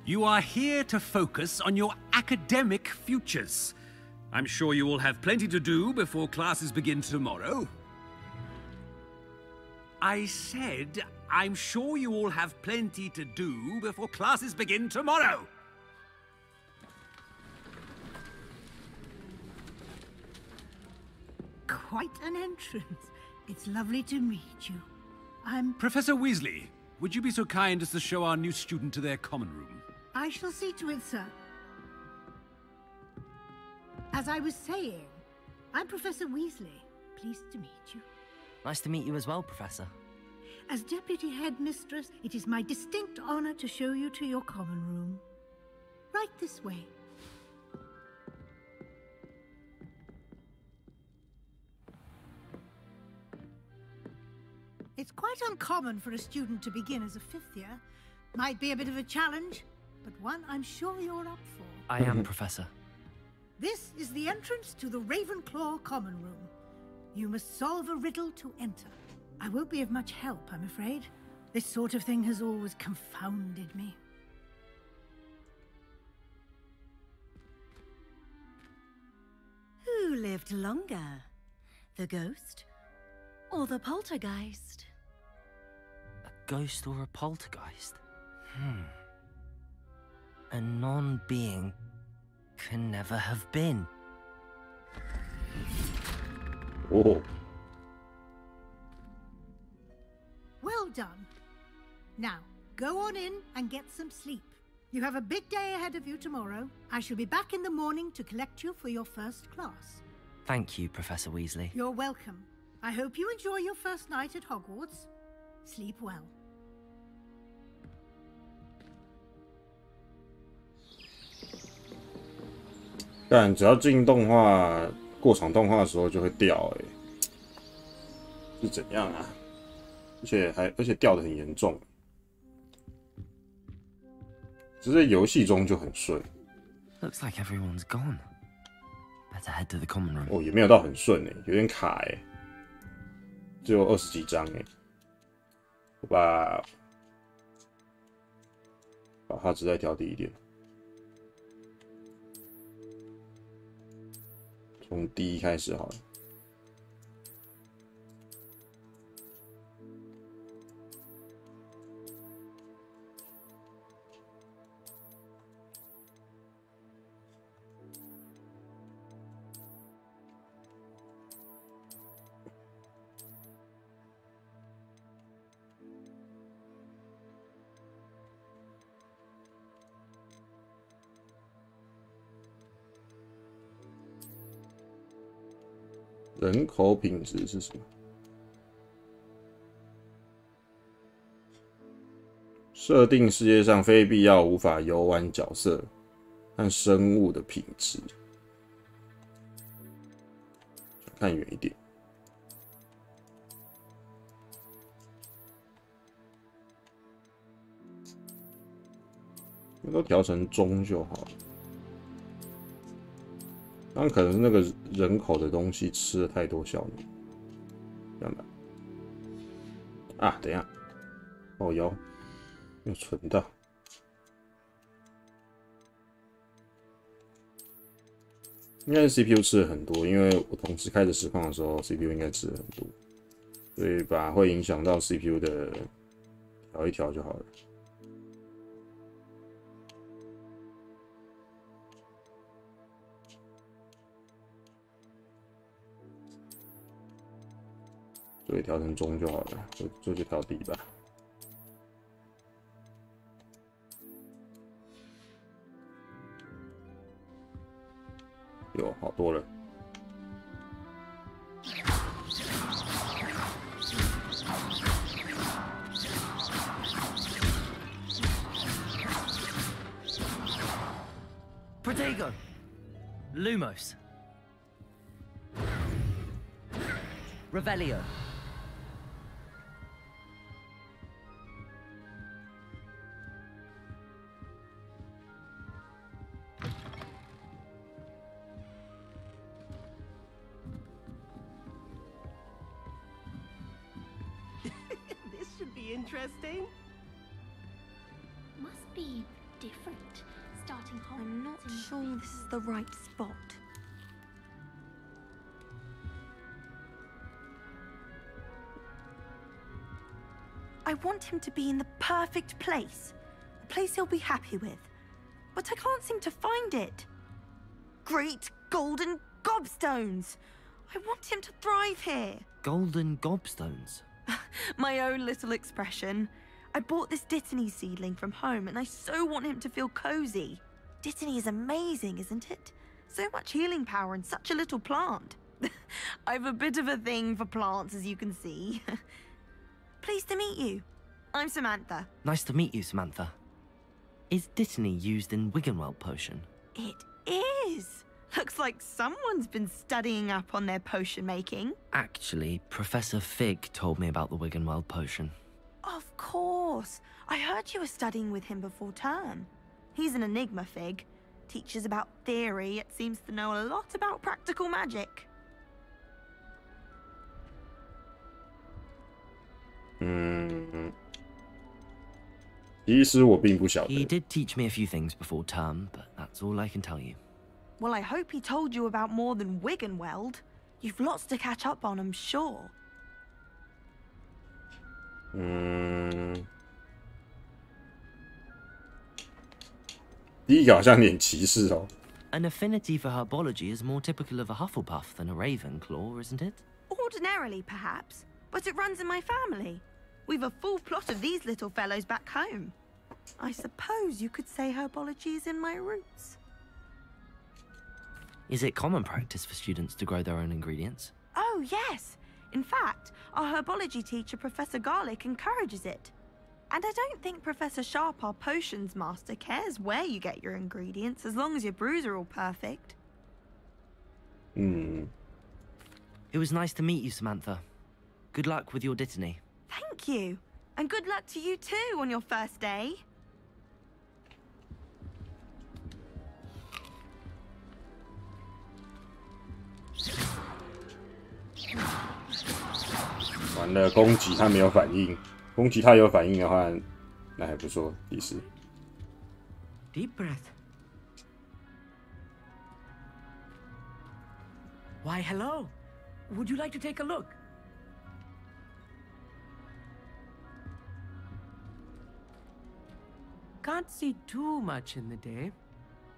You are here to focus on your academic futures. I'm sure you will have plenty to do before classes begin tomorrow. I said, I'm sure you all have plenty to do before classes begin tomorrow. Quite an entrance. It's lovely to meet you. I'm... Professor Weasley, would you be so kind as to show our new student to their common room? I shall see to it, sir. As I was saying, I'm Professor Weasley. Pleased to meet you. Nice to meet you as well, Professor. As Deputy Headmistress, it is my distinct honor to show you to your common room. Right this way. It's quite uncommon for a student to begin as a fifth year. Might be a bit of a challenge, but one I'm sure you're up for. I am, Professor. This is the entrance to the Ravenclaw Common Room. You must solve a riddle to enter. I won't be of much help, I'm afraid. This sort of thing has always confounded me. Who lived longer? The ghost or the poltergeist? A ghost or a poltergeist? A non-being can never have been. Oh. Well done. Now, go on in and get some sleep. You have a big day ahead of you tomorrow. I shall be back in the morning to collect you for your first class. Thank you, Professor Weasley. You're welcome. I hope you enjoy your first night at Hogwarts. Sleep well. 但只要进动画、过场动画的时候就会掉，是怎样啊？而且掉的很严重，只是在游戏中就很顺。Looks like everyone's gone. Better head to the common room. 哦，也没有到很顺有点卡只有20几张我把画质再调低一点。 从第一开始好了。人口品质是什么？设定世界上非必要无法游玩角色和生物的品质。看远一点。都调成中就好了。当然可能是那个人口的东西吃了太多效能，这样吧。啊，等一下，哦有，没有存到。应该是 CPU 吃了很多，因为我同时开着实况的时候 ，CPU 应该吃了很多，所以把会影响到 CPU 的调一调就好了。 所以调成中就好了，就调低吧。有好多了。Protego, Lumos, Revelio. be interesting. Must be different. Starting home. I'm not sure this is the right spot. I want him to be in the perfect place. A place he'll be happy with. But I can't seem to find it. Great golden gobstones! I want him to thrive here. Golden gobstones? My own little expression. I bought this Dittany seedling from home and I so want him to feel cozy. Dittany is amazing, isn't it? So much healing power in such a little plant. I've a bit of a thing for plants, as you can see. Pleased to meet you. I'm Samantha. Nice to meet you, Samantha. Is Dittany used in Wiggenweld potion? It is. Looks like someone's been studying up on their potion making. Actually, Professor Fig told me about the Wiggenweld potion. Of course. I heard you were studying with him before term. He's an enigma, Fig. Teaches about theory, yet seems to know a lot about practical magic.其实我并不晓得。 He did teach me a few things before term, but that's all I can tell you. Well, I hope he told you about more than Wiggenweld. You've lots to catch up on, I'm sure. 第一个好像有点歧视哦。 An affinity for herbology is more typical of a Hufflepuff than a Ravenclaw, isn't it? Ordinarily, perhaps, but it runs in my family. We've a full plot of these little fellows back home. I suppose you could say herbology is in my roots. Is it common practice for students to grow their own ingredients? Oh, yes. In fact, our herbology teacher, Professor Garlick, encourages it. And I don't think Professor Sharp, our potions master, cares where you get your ingredients, as long as your brews are all perfect. It was nice to meet you, Samantha. Good luck with your Dittany. Thank you. And good luck to you too on your first day. 完了，攻击他没有反应，攻击他有反应的话，那还不错。第四 Deep breath. Why, hello. Would you like to take a look? Can't see too much in the day.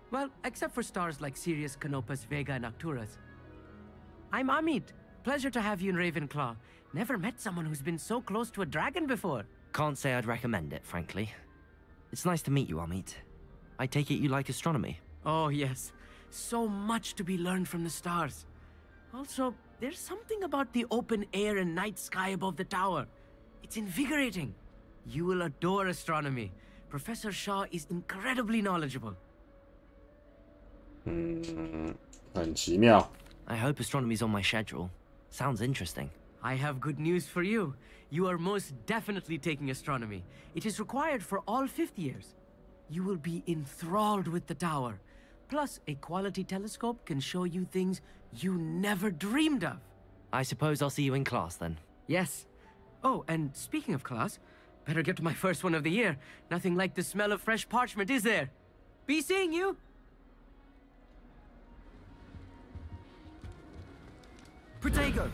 Well, except for stars like Sirius, Canopus, Vega, and Arcturus. I'm Amit. Pleasure to have you in Ravenclaw. Never met someone who's been so close to a dragon before. Can't say I'd recommend it, frankly. It's nice to meet you, Amit. I take it you like astronomy? Oh, yes. So much to be learned from the stars. Also, there's something about the open air and night sky above the tower. It's invigorating. You will adore astronomy. Professor Shaw is incredibly knowledgeable. 很奇妙。 I hope astronomy's on my schedule. Sounds interesting. I have good news for you. You are most definitely taking astronomy. It is required for all 5th years. You will be enthralled with the tower. Plus, a quality telescope can show you things you never dreamed of. I suppose I'll see you in class then. Yes. Oh, and speaking of class, better get to my first one of the year. Nothing like the smell of fresh parchment, is there? Be seeing you! Protego!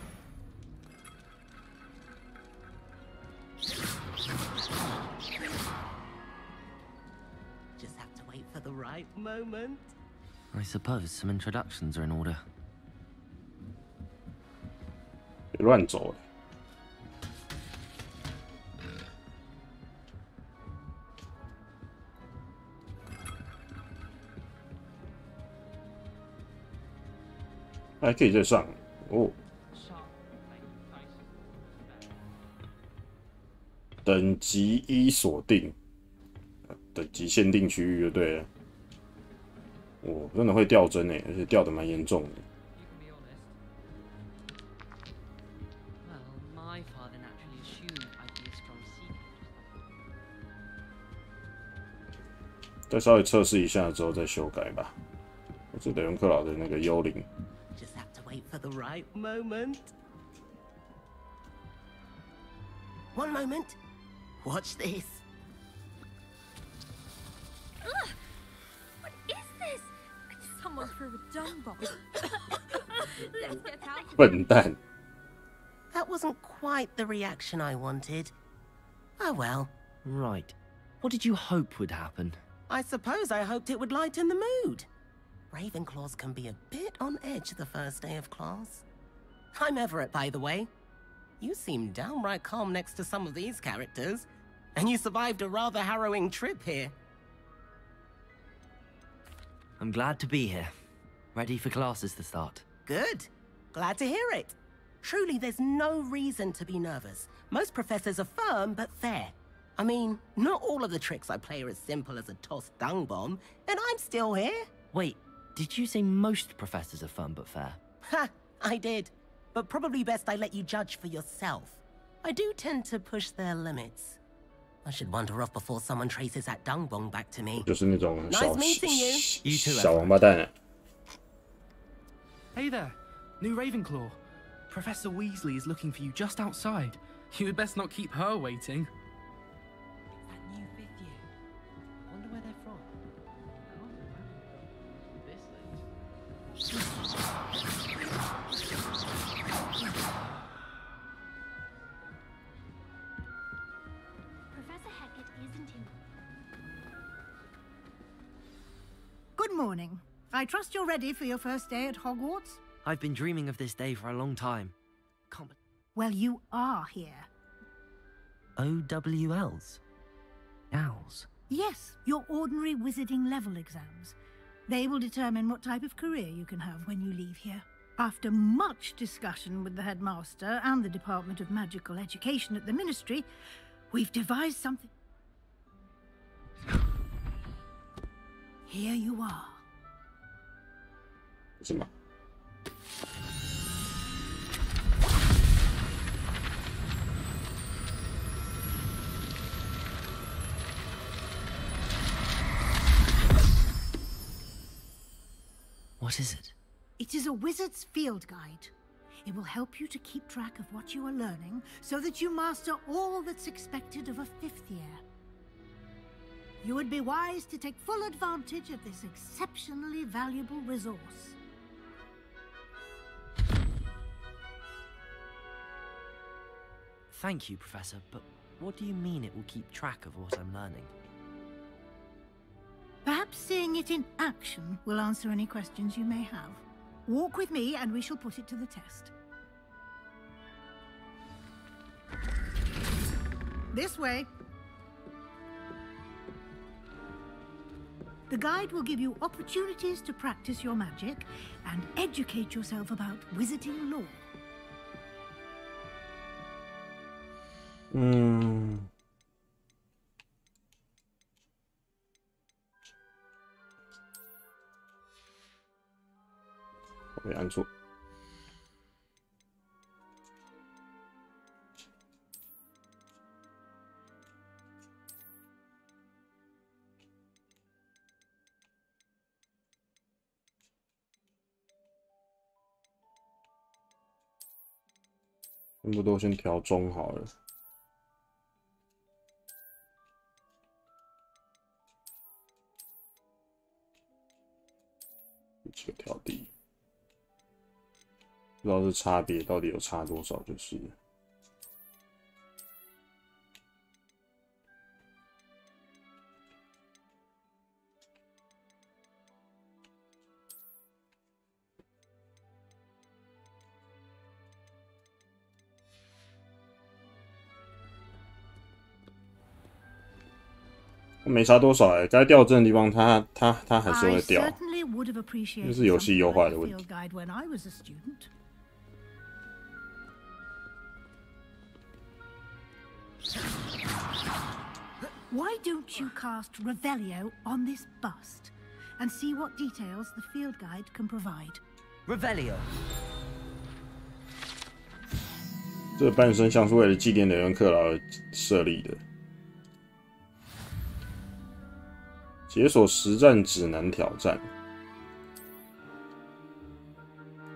Just have to wait for the right moment. I suppose some introductions are in order. 别乱走。还可以再上哦。等级1锁定，等级限定区域就对了。我真的会掉帧诶，而且掉的蛮严重的。再稍微测试一下之后再修改吧。我是德伦克劳的那个幽灵。 Just have to wait for the right moment. One moment. Watch this. Ugh! What is this? Someone threw a dung bomb. Let's get out. 笨蛋。 That wasn't quite the reaction I wanted. Oh well. Right. What did you hope would happen? I suppose I hoped it would lighten the mood. Ravenclaws can be a bit on edge the first day of class. I'm Everett, by the way. You seem downright calm next to some of these characters. And you survived a rather harrowing trip here. I'm glad to be here. Ready for classes to start. Good. Glad to hear it. Truly, there's no reason to be nervous. Most professors are firm but fair. I mean, not all of the tricks I play are as simple as a tossed dung bomb, and I'm still here. Wait, did you say most professors are fun but fair? Ha! I did. But probably best I let you judge for yourself. I do tend to push their limits. I should wander off before someone traces that dung bomb back to me. 就是那种小 Nice meeting you. 小王八蛋。 Hey there, new Ravenclaw. Professor Weasley is looking for you just outside. You had best not keep her waiting. That new fifth year. Wonder where they're from. This Professor Hecat isn't in. Good morning. I trust you're ready for your first day at Hogwarts? I've been dreaming of this day for a long time. Well, you are here. OWLs? Owls? Yes, your ordinary wizarding level exams. They will determine what type of career you can have when you leave here. After much discussion with the headmaster and the Department of Magical Education at the Ministry, we've devised something. Here you are. 什么？ What is it? It is a wizard's field guide. It will help you to keep track of what you are learning so that you master all that's expected of a fifth year. You would be wise to take full advantage of this exceptionally valuable resource. Thank you, Professor, but what do you mean it will keep track of what I'm learning? Perhaps seeing it in action will answer any questions you may have. Walk with me and we shall put it to the test. This way. The guide will give you opportunities to practice your magic and educate yourself about wizarding lore. Hmm. 我没按错。全部都先调中好了。几个调低。 不知道是差别到底有差多少，就是了。没差多少哎、欸，该掉帧的地方它还是会掉，这是游戏优化的问题。 Why don't you cast Revelio on this bust and see what details the field guide can provide? Revelio. 这个半身像是为了纪念雷文克劳而设立的。解锁实战指南挑战。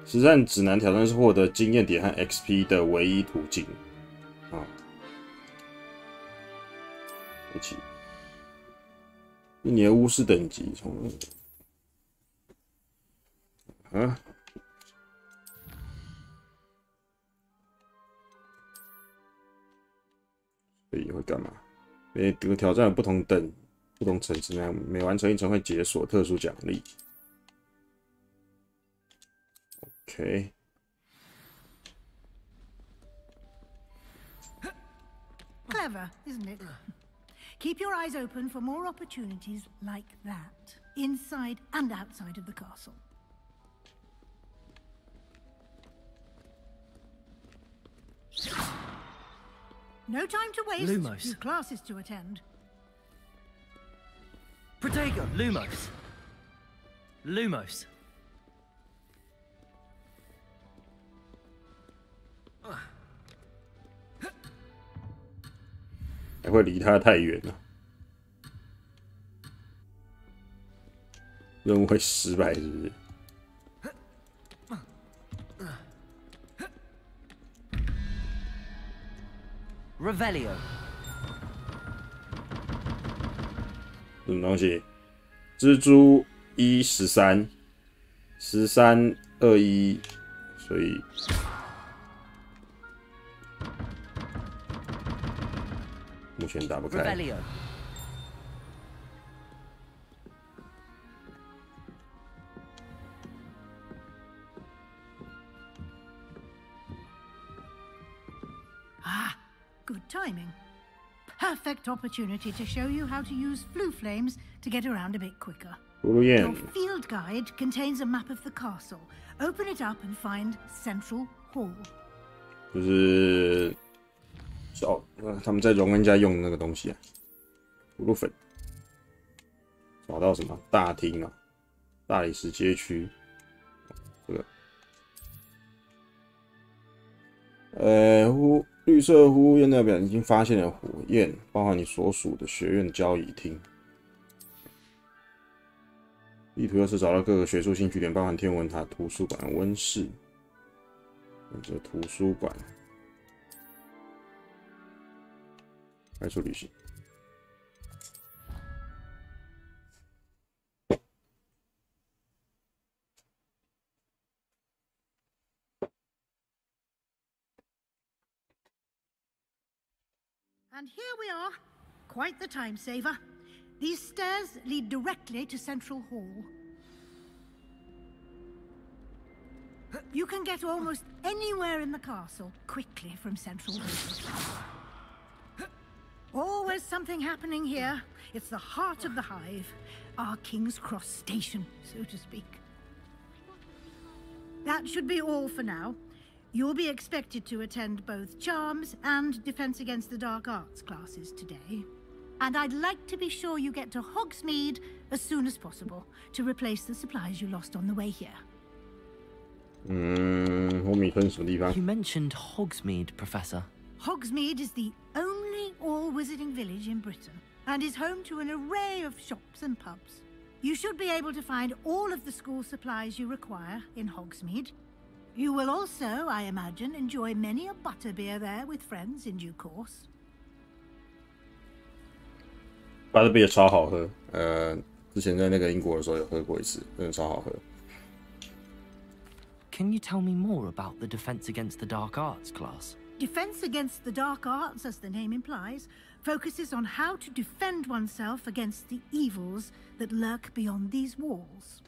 实战指南挑战是获得经验点和 XP 的唯一途径。啊。一起。一年巫师等级从啊。所以会干嘛？每个挑战有不同层次，每完成一层会解锁特殊奖励。OK。Clever, isn't it? Keep your eyes open for more opportunities like that, inside and outside of the castle. No time to waste. Lumos. Few classes to attend. Protego, Lumos. Lumos. 还会离他太远了，任务会失败，是不是？ Revelio。什么东西？蜘蛛113，1321，所以目前打不开。Revelio。 Good timing. Perfect opportunity to show you how to use flue flames to get around a bit quicker. Your field guide contains a map of the castle. Open it up and find Central Hall. 就是他们在荣恩家用的那个东西啊，葫芦粉。找到什么大厅啊？大理石街区。这个。绿色呼雾焰代表已经发现了火焰，包含你所属的学院交易厅。意图又是找到各个学术兴趣点，包含天文塔、图书馆、温室。这图书馆，外出旅行。 And here we are. Quite the time saver. These stairs lead directly to Central Hall. You can get almost anywhere in the castle quickly from Central Hall. Always something happening here. It's the heart of the hive. Our King's Cross station, so to speak. That should be all for now. You'll be expected to attend both Charms and Defense Against the Dark Arts classes today. And I'd like to be sure you get to Hogsmeade as soon as possible to replace the supplies you lost on the way here. You mentioned Hogsmeade, Professor. Hogsmeade is the only all-wizarding village in Britain and is home to an array of shops and pubs. You should be able to find all of the school supplies you require in Hogsmeade. You will also, I imagine, enjoy many a butterbeer there with friends in due course. Butterbeer 超好喝，之前在那个英国的时候有喝过一次，真的超好喝。Can you tell me more about the Defense Against the Dark Arts class? Defense Against the Dark Arts, as the name implies, focuses on how to defend oneself against the evils that lurk beyond these walls.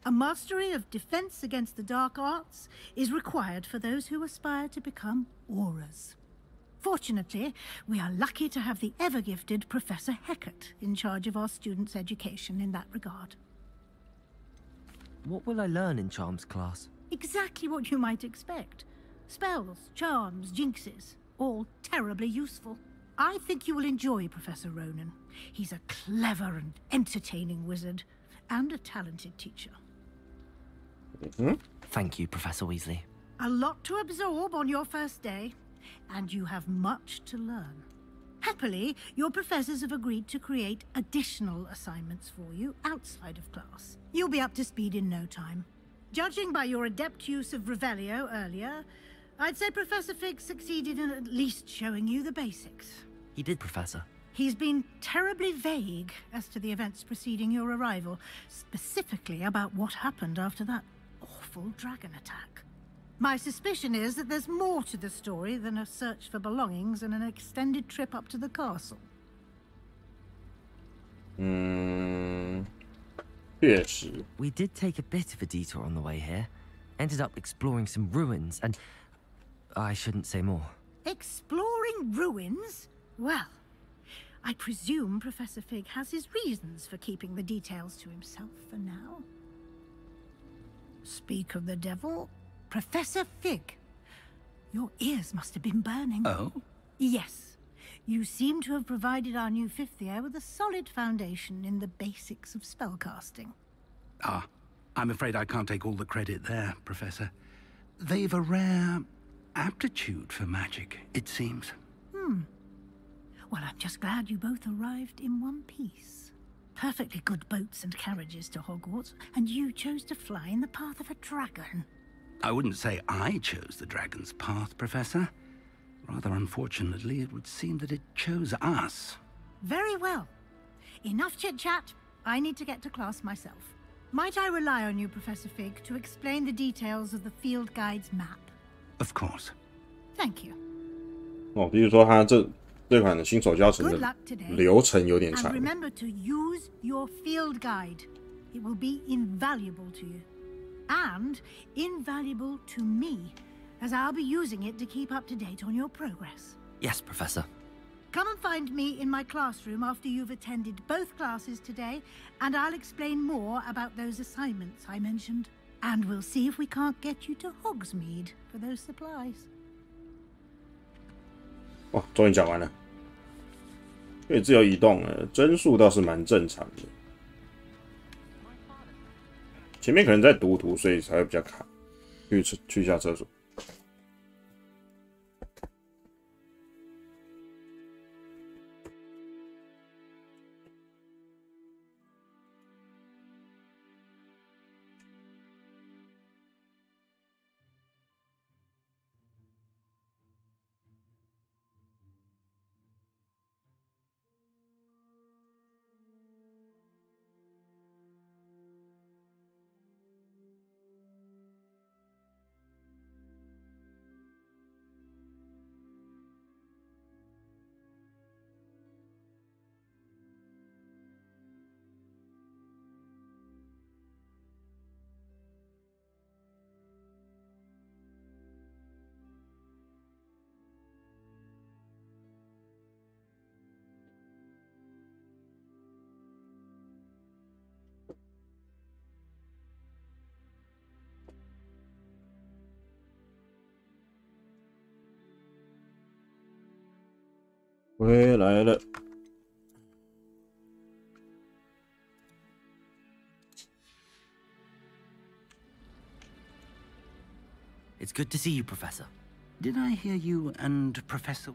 A mastery of Defense Against the Dark Arts is required for those who aspire to become Aurors. Fortunately, we are lucky to have the ever-gifted Professor Hecat in charge of our students' education in that regard. What will I learn in Charms class? Exactly what you might expect. Spells, charms, jinxes, all terribly useful. I think you will enjoy Professor Ronan. He's a clever and entertaining wizard, and a talented teacher. Thank you, Professor Weasley. A lot to absorb on your first day, and you have much to learn. Happily, your professors have agreed to create additional assignments for you outside of class. You'll be up to speed in no time. Judging by your adept use of Revelio earlier, I'd say Professor Fig succeeded in at least showing you the basics. He did, Professor. He's been terribly vague as to the events preceding your arrival, specifically about what happened after that awful dragon attack. My suspicion is that there's more to the story than a search for belongings and an extended trip up to the castle. 确实。 We did take a bit of a detour on the way here. Ended up exploring some ruins and... I shouldn't say more. Exploring ruins? Well, I presume Professor Fig has his reasons for keeping the details to himself for now. Speak of the devil, Professor Fig. Your ears must have been burning. Oh? Yes. You seem to have provided our new fifth year with a solid foundation in the basics of spellcasting. Ah, I'm afraid I can't take all the credit there, Professor. They've a rare aptitude for magic, it seems. Well, I'm just glad you both arrived in one piece. Perfectly good boats and carriages to Hogwarts, and you chose to fly in the path of a dragon. I wouldn't say I chose the dragon's path, Professor. Rather unfortunately, it would seem that it chose us. Very well. Enough chit-chat. I need to get to class myself. Might I rely on you, Professor Fig, to explain the details of the field guide's map? Of course. Thank you. 比如说它这款的新手教程的流程有点长。And remember to use your field guide. It will be invaluable to you. And invaluable to me, as I'll be using it to keep up to date on your progress. Yes, Professor. Come and find me in my classroom after you've attended both classes today, and I'll explain more about those assignments I mentioned. And we'll see if we can't get you to Hogsmeade for those supplies. 哇，终于讲完了。可以自由移动了，帧数倒是蛮正常的。前面可能在读图，所以才会比较卡。去一下厕所。回来了。It's good to see you, Professor. Did I hear you and Professor...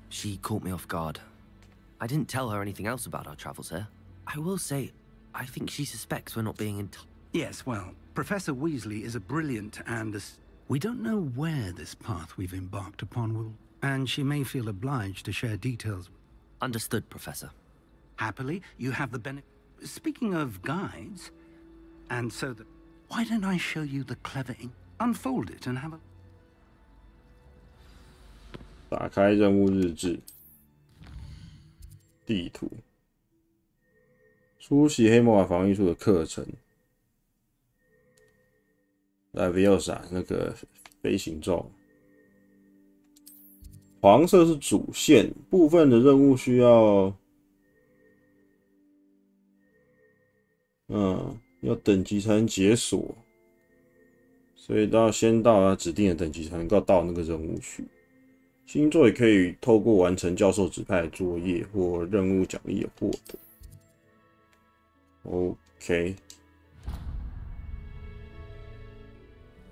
She caught me off guard. I didn't tell her anything else about our travels here. I will say, I think she suspects we're not being in touch. Yes, well, Professor Weasley is a brilliant and... We don't know where this path we've embarked upon will... And she may feel obliged to share details. Understood, Professor. Happily, you have the benefit... Speaking of guides... And so that... Why don't I show you the clever ink? Unfold it and have a... 打开任务日志，地图，出席黑魔法防御术的课程。Leviosa 那个飞行咒，黄色是主线，部分的任务需要，要等级才能解锁，所以先到指定的等级才能够到那个任务区。星座也可以透过完成教授指派的作业或任务奖励获得。OK。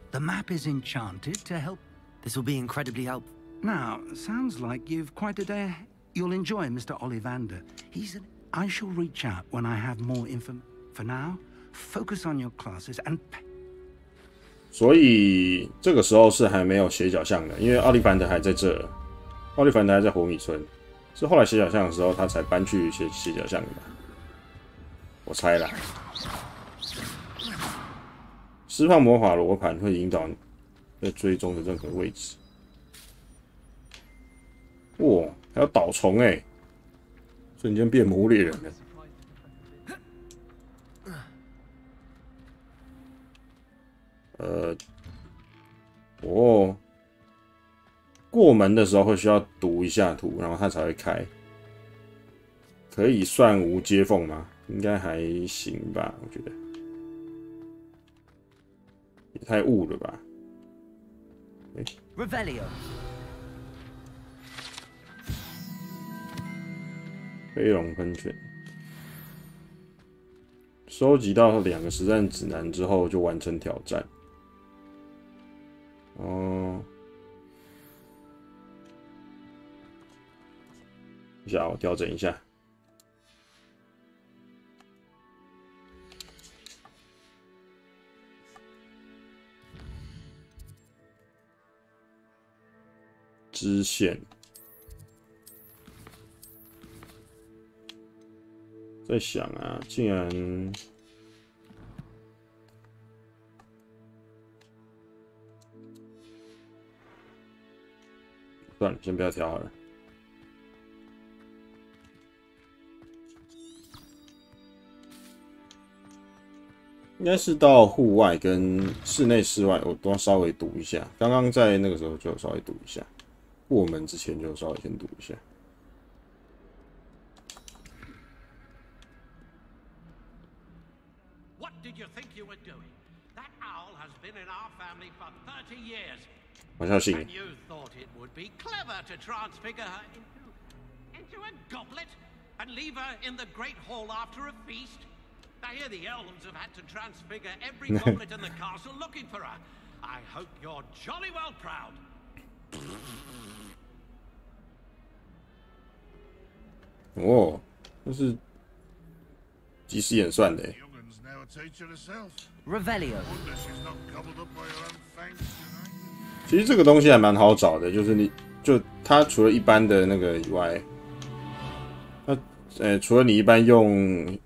The map is enchanted to help. This will be incredibly helpful. Now, sounds like you've quite a day. You'll enjoy Mr. Ollivander. I shall reach out when I have more information. For now, focus on your classes and. 所以这个时候是还没有斜角巷的，因为奥利凡德还在这。奥利凡达在火米村，是后来斜角巷的时候，他才搬去斜角巷的吧？我猜啦。释放魔法罗盘会引导你在追踪的任何位置。哇，还有导虫哎！瞬间变魔物猎人了。过门的时候会需要读一下图，然后它才会开。可以算无接缝吗？应该还行吧，我觉得。也太雾了吧！Revelio。飞龙喷泉。收集到2个实战指南之后，就完成挑战。哦。一下，我调整一下。支线。在想啊，竟然算了，先不要调好了。应该是到户外跟室内、室外，我都要稍微读一下。刚刚在那个时候就有稍微读一下，过门之前就稍微先读一下。What did you think you were doing? That owl has been in our family for 30 years. 玩笑性。 And you thought it would be clever to transfigure her into a goblet and leave her in the great hall after a feast? I hear the elves have had to transfigure every goblet in the castle looking for her. I hope you're jolly well proud. 哦，那是即时演算的。Revelio。其实这个东西还蛮好找的，就是它除了一般的那个以外，除了你一般用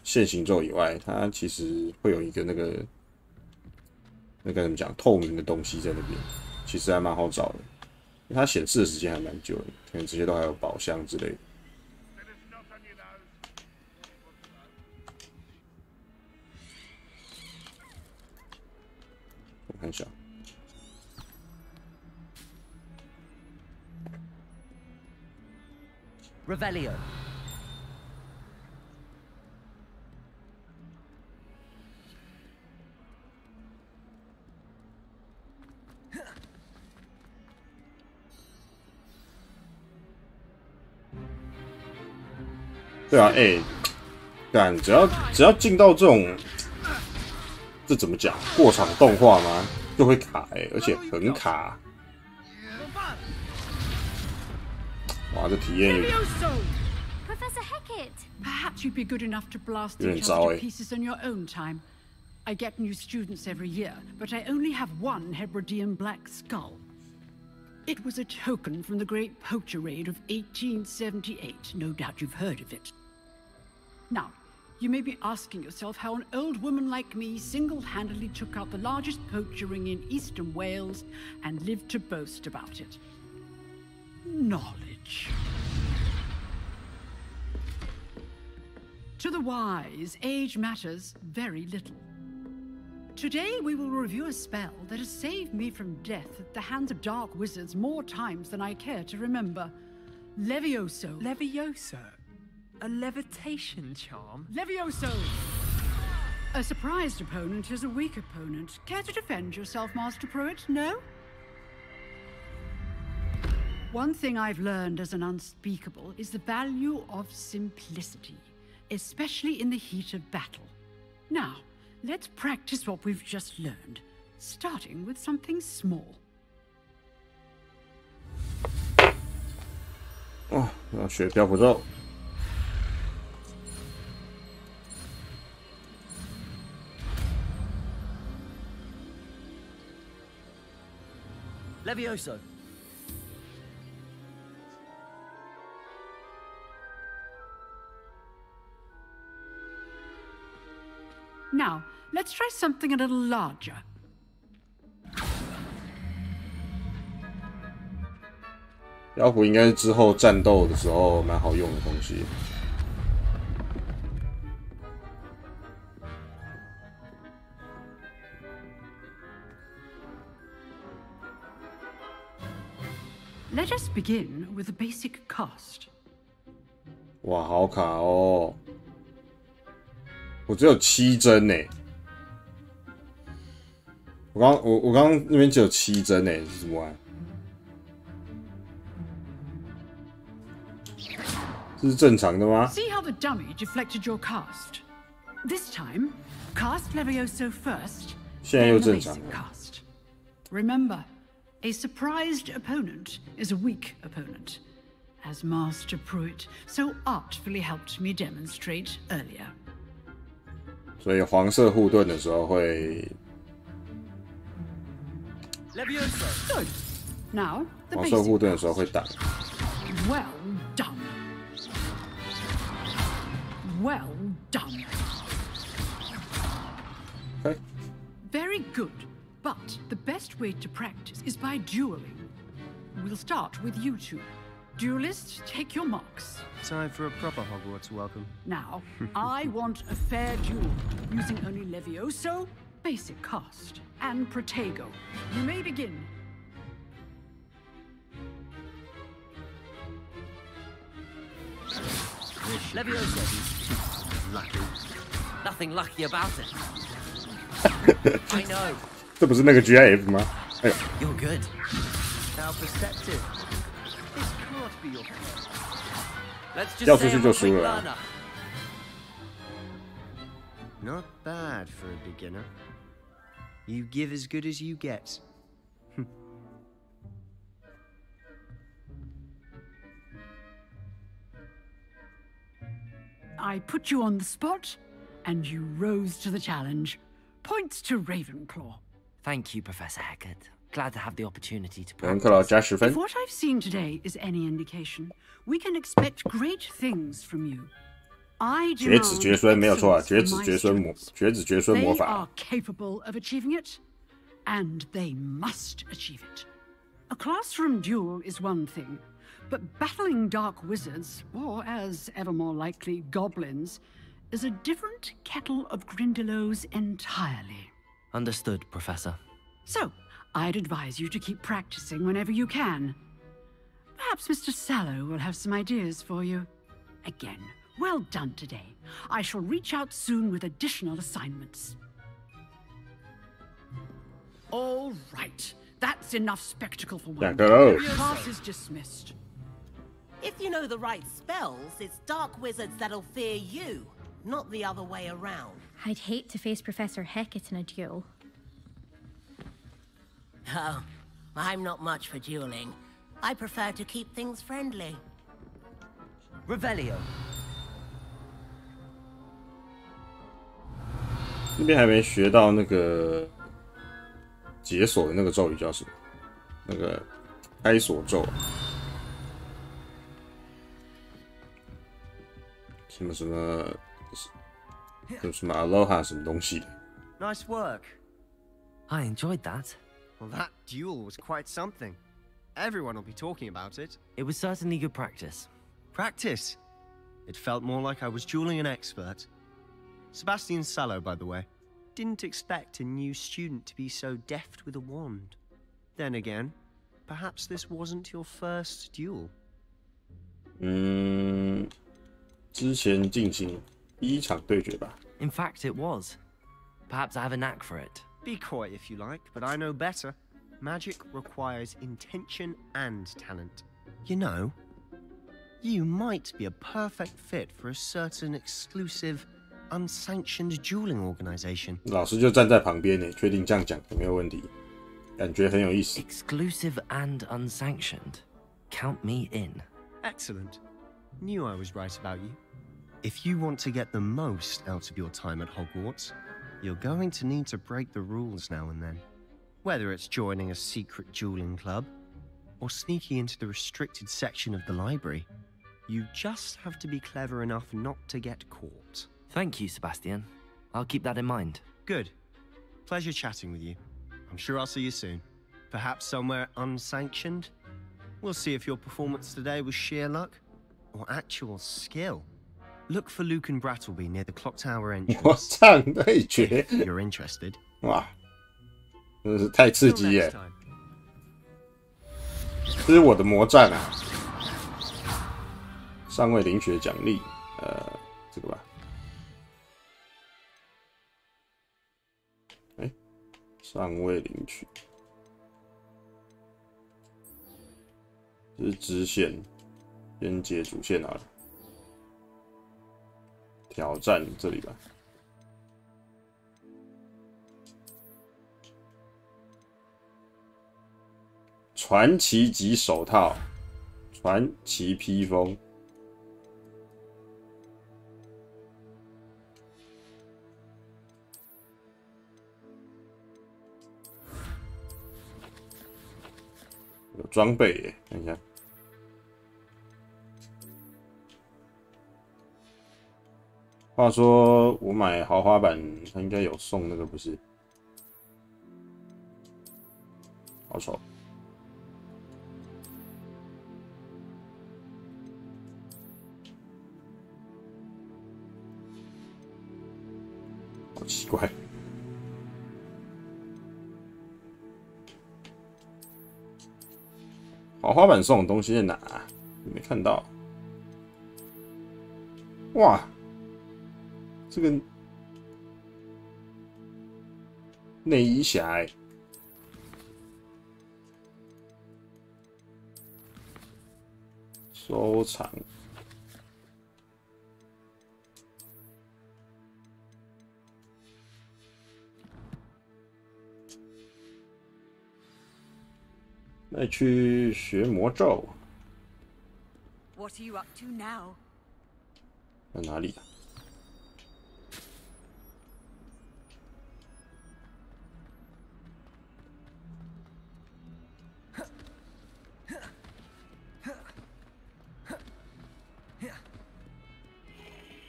线形咒以外，它其实会有一个那个怎么讲透明的东西在那边，其实还蛮好找的。因为它显示的时间还蛮久的，可能这些都还有宝箱之类的。我看一下。Revelio。对啊，干只要进到这种，这怎么讲？过场动画吗？就会卡而且很卡。哇，这体验有点。 Professor Hecat! Perhaps you'd be good enough to blast each other to pieces in your own time. I get new students every year, but I only have one Hebridean black skull. It was a token from the Great Poacher Raid of 1878. No doubt you've heard of it. Now, you may be asking yourself how an old woman like me single-handedly took out the largest poacher ring in eastern Wales and lived to boast about it. Knowledge. To the wise, age matters very little. Today we will review a spell that has saved me from death at the hands of dark wizards more times than I care to remember. Levioso. Levioso? A levitation charm? Levioso! A surprised opponent is a weak opponent. Care to defend yourself, Master Pruitt? No? One thing I've learned as an unspeakable is the value of simplicity, especially in the heat of battle. Now, let's practice what we've just learned, starting with something small. 哦，要学漂浮咒。Levioso. Now, let's try something a little larger. 妖狐应该是之后战斗的时候蛮好用的东西。Let us begin with a basic cast. 哇，好卡哦！我只有7帧呢。我刚那边只有7帧呢，是什么玩意？这是正常的吗？ See how the dummy deflected your cast. This time, cast Levioso first. 现在又 then the 正常 basic 了。 cast. Remember, a surprised opponent is a weak opponent, as Master Pruitt so artfully helped me demonstrate earlier. 所以黄色护盾的时候会。 Good. Now, the 黄色 basic 护盾的时候会挡。 Well done. Well done. Okay. Very good. But the best way to practice is by dueling. We'll start with you two. Duelists, take your marks. Time for a proper Hogwarts welcome. Now, I want a fair duel, using only Levioso, basic cast, and Protego. You may begin. Levioso. Lucky. Nothing lucky about it. I know. 这不是那个 GIF 吗？哎呦 You're good. How perceptive. This can't be your fault. Let's 掉 just 出 say 去 I'm 就 a 输 quick 了啊。 learner. Not bad for a beginner. You give as good as you get. I put you on the spot, and you rose to the challenge. Points to Ravenclaw. Thank you, Professor Hecat. Glad to have the opportunity to 人克劳加10 If 分。 what I've seen today is any indication, we can expect great things from you. I 绝子绝孙没有错啊，绝 excellence 子 from 绝 my 孙 students. 绝子绝孙魔 They 法 are。capable of achieving it, and they must achieve it. A classroom duel is one thing, but battling dark wizards, or as ever more likely, goblins, is a different kettle of Grindylows entirely. Understood, Professor. So, I'd advise you to keep practicing whenever you can. Perhaps Mr. Sallow will have some ideas for you. Again, well done today. I shall reach out soon with additional assignments. All right. That's enough spectacle for one. go. Class is dismissed. If you know the right spells, it's dark wizards that'll fear you, not the other way around. I'd hate to face Professor Hecat in a duel. Oh, I'm not much for dueling. I prefer to keep things friendly. Revelio. 这边还没学到那个解锁的那个咒语叫什么？那个开锁咒，什么什么，有什么 Aloha 什么东西的？ Nice work. I enjoyed that. Well, that duel was quite something. Everyone will be talking about it. It was certainly good practice. Practice? It felt more like I was dueling an expert. Sebastian Sallow, by the way. Didn't expect a new student to be so deft with a wand. Then again, perhaps this wasn't your first duel. 之前进行第一场对决吧。 In fact, it was. Perhaps I have a knack for it. Be coy if you like, but I know better. Magic requires intention and talent. You know, you might be a perfect fit for a certain exclusive, unsanctioned dueling organization. 老师就站在旁边呢，确定这样讲有没有问题？感觉很有意思。 Exclusive and unsanctioned. Count me in. Excellent. Knew I was right about you. If you want to get the most out of your time at Hogwarts, you're going to need to break the rules now and then. Whether it's joining a secret dueling club, or sneaking into the restricted section of the library, you just have to be clever enough not to get caught. Thank you, Sebastian. I'll keep that in mind. Good. Pleasure chatting with you. I'm sure I'll see you soon. Perhaps somewhere unsanctioned? We'll see if your performance today was sheer luck or actual skill. Look for Lucan Brattleby near the Clock Tower entrance. 我上对决 You're interested? 哇，真的是太刺激耶！这是我的魔杖啊！尚未领取的奖励，这个吧。哎，尚未领取，这是支线，先解主线好了。挑战这里吧。传奇级手套，传奇披风。有装备耶，看一下。话说我买豪华版，它应该有送那个不是？好丑。好奇怪。豪华版送的东西在哪？没看到。哇！这个内衣侠哎，收藏。那去学魔咒。What are you up to now? 在哪里啊？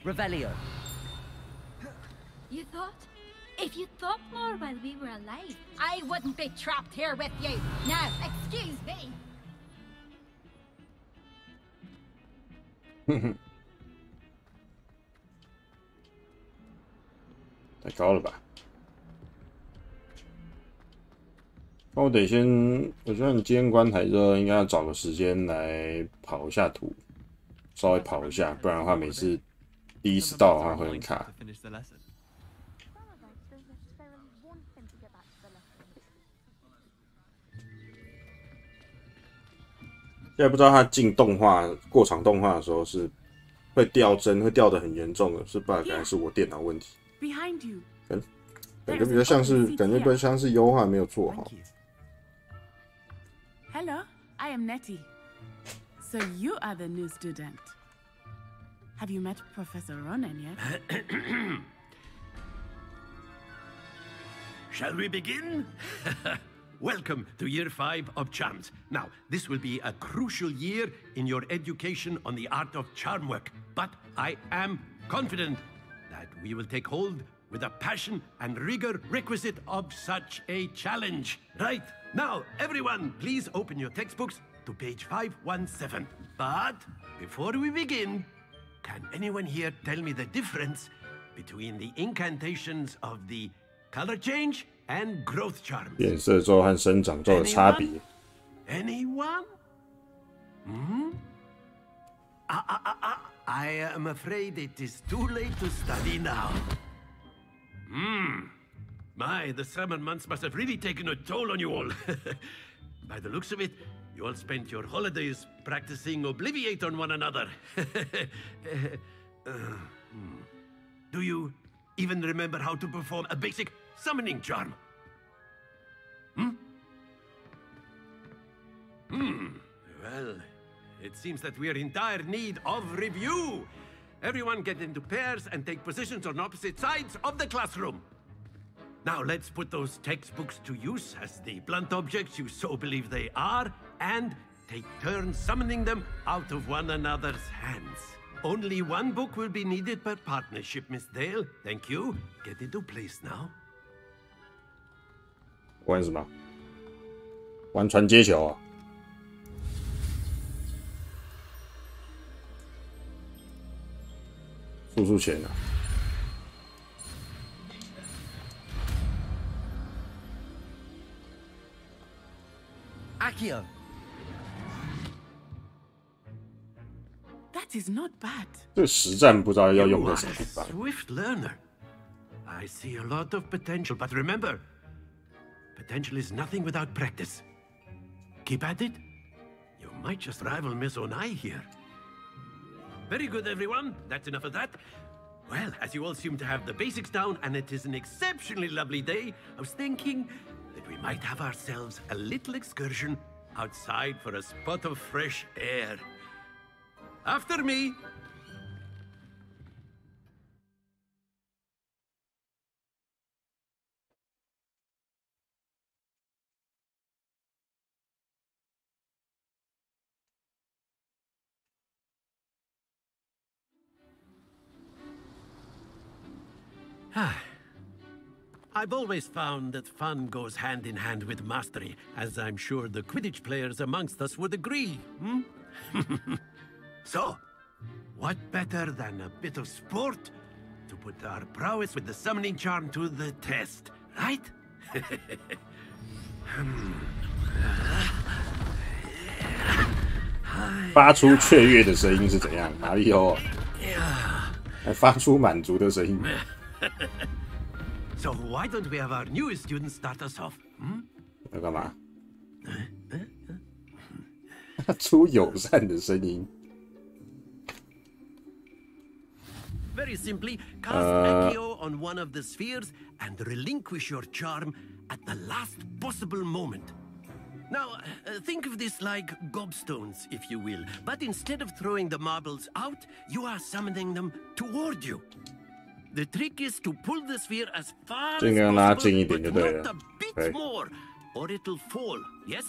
Revelio. You thought? If you thought more while we were alive, I wouldn't be trapped here with you. Now, excuse me. 太高了吧？那我得先，我觉得你今天关台之后，应该要找个时间来跑一下图，稍微跑一下，不然的话每次第一次到的话会很卡。现在不知道他进动画过场动画的时候是会掉帧，会掉得很严重的，是不然可能是我电脑问题。感觉比较像是优化没有做好。Hello, I am Nettie. So you are the new student. Have you met Professor Ronan yet? Shall we begin? Welcome to Year 5 of Charms. Now, this will be a crucial year in your education on the art of charm work, but I am confident that we will take hold with the passion and rigor requisite of such a challenge. Right, now, everyone, please open your textbooks to page 517. But before we begin, can anyone here tell me the difference between the incantations of the color change and growth charms? 变色咒和生长咒的差别。Anyone? I am afraid it is too late to study now. My, the summer months must have really taken a toll on you all. By the looks of it, you all spent your holidays practicing Obliviate on one another. Do you even remember how to perform a basic summoning charm? Well, it seems that we are in dire need of review. Everyone get into pairs and take positions on opposite sides of the classroom. Now let's put those textbooks to use as the blunt objects you so believe they are, and take turns summoning them out of one another's hands. Only one book will be needed per partnership, Miss Dale. Thank you. Get into place now. 玩什么？玩传接球啊？付钱啊！ Accio. That is not bad. 这实战不知道要用在什么地方。 Swift learner. I see a lot of potential, but remember, potential is nothing without practice. Keep at it. You might just rival Miss Onai here. Very good, everyone. That's enough of that. Well, as you all seem to have the basics down, and it is an exceptionally lovely day, I was thinking that we might have ourselves a little excursion outside for a spot of fresh air. After me. I've always found that fun goes hand in hand with mastery, as I'm sure the Quidditch players amongst us would agree, hmm? So, what better than a bit of sport to put our prowess with the summoning charm to the test, right? 发出雀跃的声音是怎样？马里奥还发出满足的声音。So why don't we have our newest student start us off? 要干嘛？发出友善的声音。 Very simply, cast Accio on one of the spheres and relinquish your charm at the last possible moment. Now, think of this like gobstones, if you will, but instead of throwing the marbles out, you are summoning them toward you. The trick is to pull the sphere as far as possible, but not a bit more, or it'll fall, yes?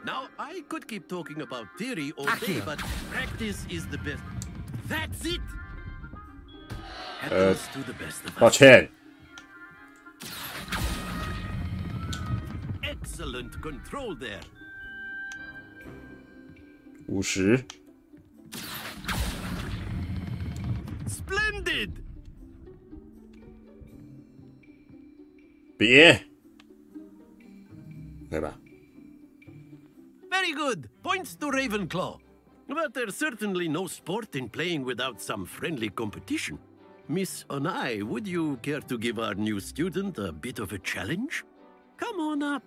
Now, I could keep talking about theory all day, but practice is the best. That's it! 抱歉。 Excellent control there. 50。Splendid. 别，可以吧？ Very good. Points to Ravenclaw. But there's certainly no sport in playing without some friendly competition. Miss Onai, would you care to give our new student a bit of a challenge? Come on up.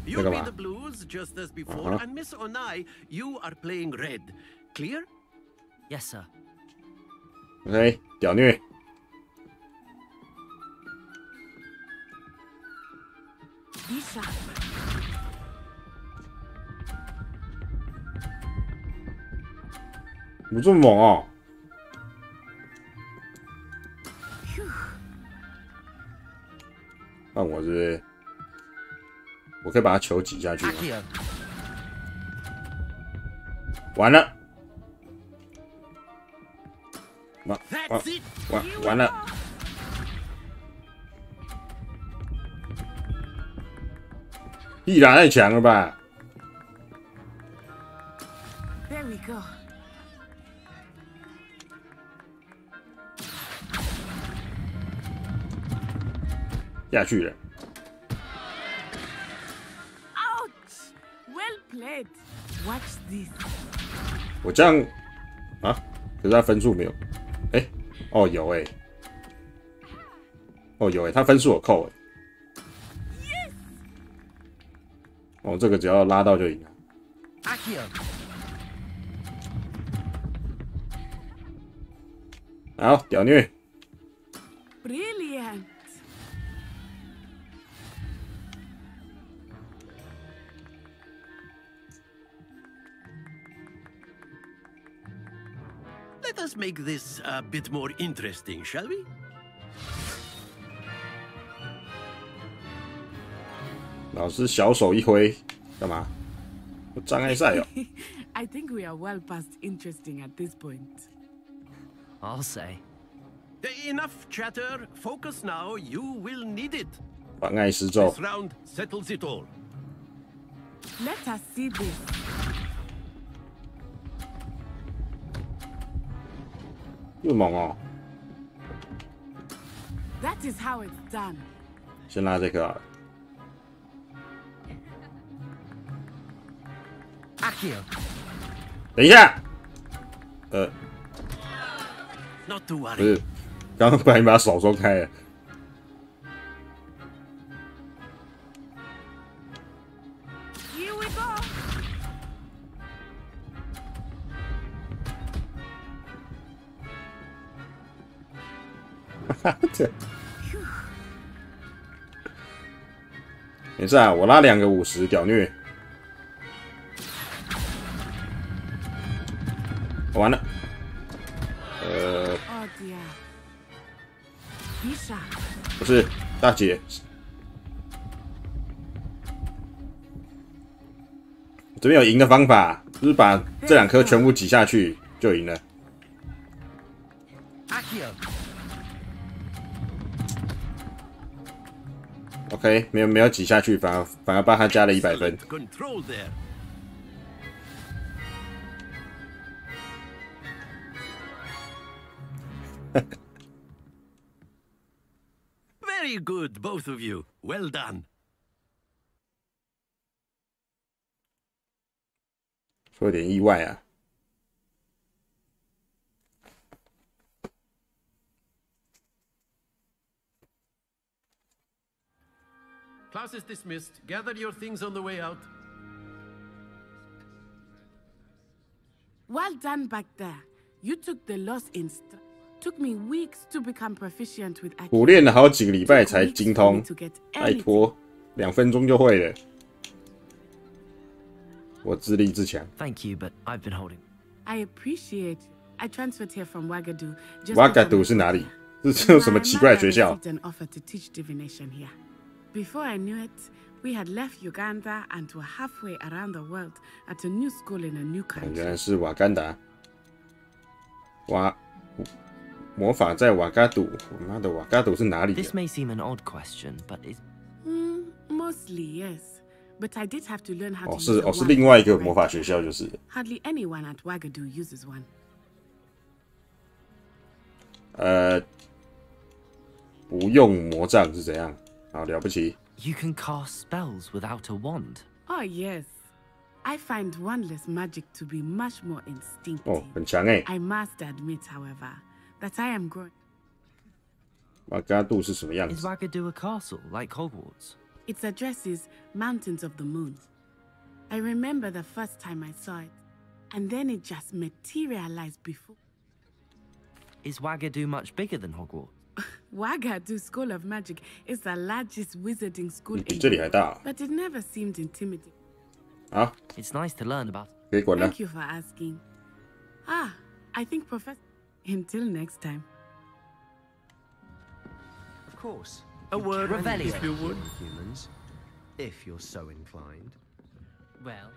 You'll be the blues, just as before, and Miss Onai, you are playing red. Clear? Yes, sir. OK， 屌虐。 Lisa. 不这么猛哦！看我是不是？我可以把他球挤下去吗？完了！完了！依然太强了吧！ There we go. 下去了。 Ouch! Well played. Watch this. 我这样啊？可是他分数没有。哎，哦有哎，哦有哎，他分数有扣哎。哦，这个只要拉到就赢了。好，屌虐。 Brilliant. Let us make this a bit more interesting, shall we? 老师小手一挥，干嘛？障碍赛哦。I think we are well past interesting at this point. I'll say. Enough chatter. Focus now. You will need it. 妨碍施咒。 This round settles it all. Let us see this. 又猛哦！ That is how it's done. 先拉这个好了。 Accio. 等一下， Not to 不 worry. 是，刚刚不小心把手松开了。 Here we go. 哈哈，没事啊，我拉2个50，屌虐。完了。 Oh dear. Bisha. 不是大姐，这边有赢的方法，就是把这2颗全部挤下去就赢了。 Accio. OK， 没有挤下去，反而帮他加了100分。 Control there. Very good, both of you. Well done. 说有点意外啊。 Class is dismissed. Gather your things on the way out. Well done back there. You took the loss in Took me weeks to become proficient with 苦练了好几个礼拜才精通，拜托，2分钟就会了。我自立自强。 Thank you, but I've been holding. I appreciate. I transferred here from Wagadu. Wagadu 是哪里？这有什么奇怪的学校？ An offer to teach divination here. Before I knew it, we had left Uganda and were halfway around the world at a new school in a new country. 原来是瓦干达。魔法在瓦嘎杜，我妈的，瓦嘎杜是哪里？ This may seem an odd question, but is mostly yes. But I did have to learn how to 是另外一个魔法学校就是。 Hardly anyone at Wagadu uses one. 不用魔杖是怎样？好了不起。 You can cast spells without a wand. Oh yes. I find wandless magic to be much more instinctive. 哦，很强哎。 I must admit, however, that I am growing. 瓦嘎杜是什么样子 Is Wagadu a castle like Hogwarts? Its address is Mountains of the Moon. I remember the first time I saw it, and then it just materialized before. Is Wagadu much bigger than Hogwarts? Wagadu School of Magic is the largest wizarding school in 比这里还大。 but it never seemed intimidating. 啊 It's nice to learn about. 可以滚了。 Thank you for asking. I think Professor. Until next time. Of course. A word, Revelio. if you would. Humans, if you're so inclined. Well,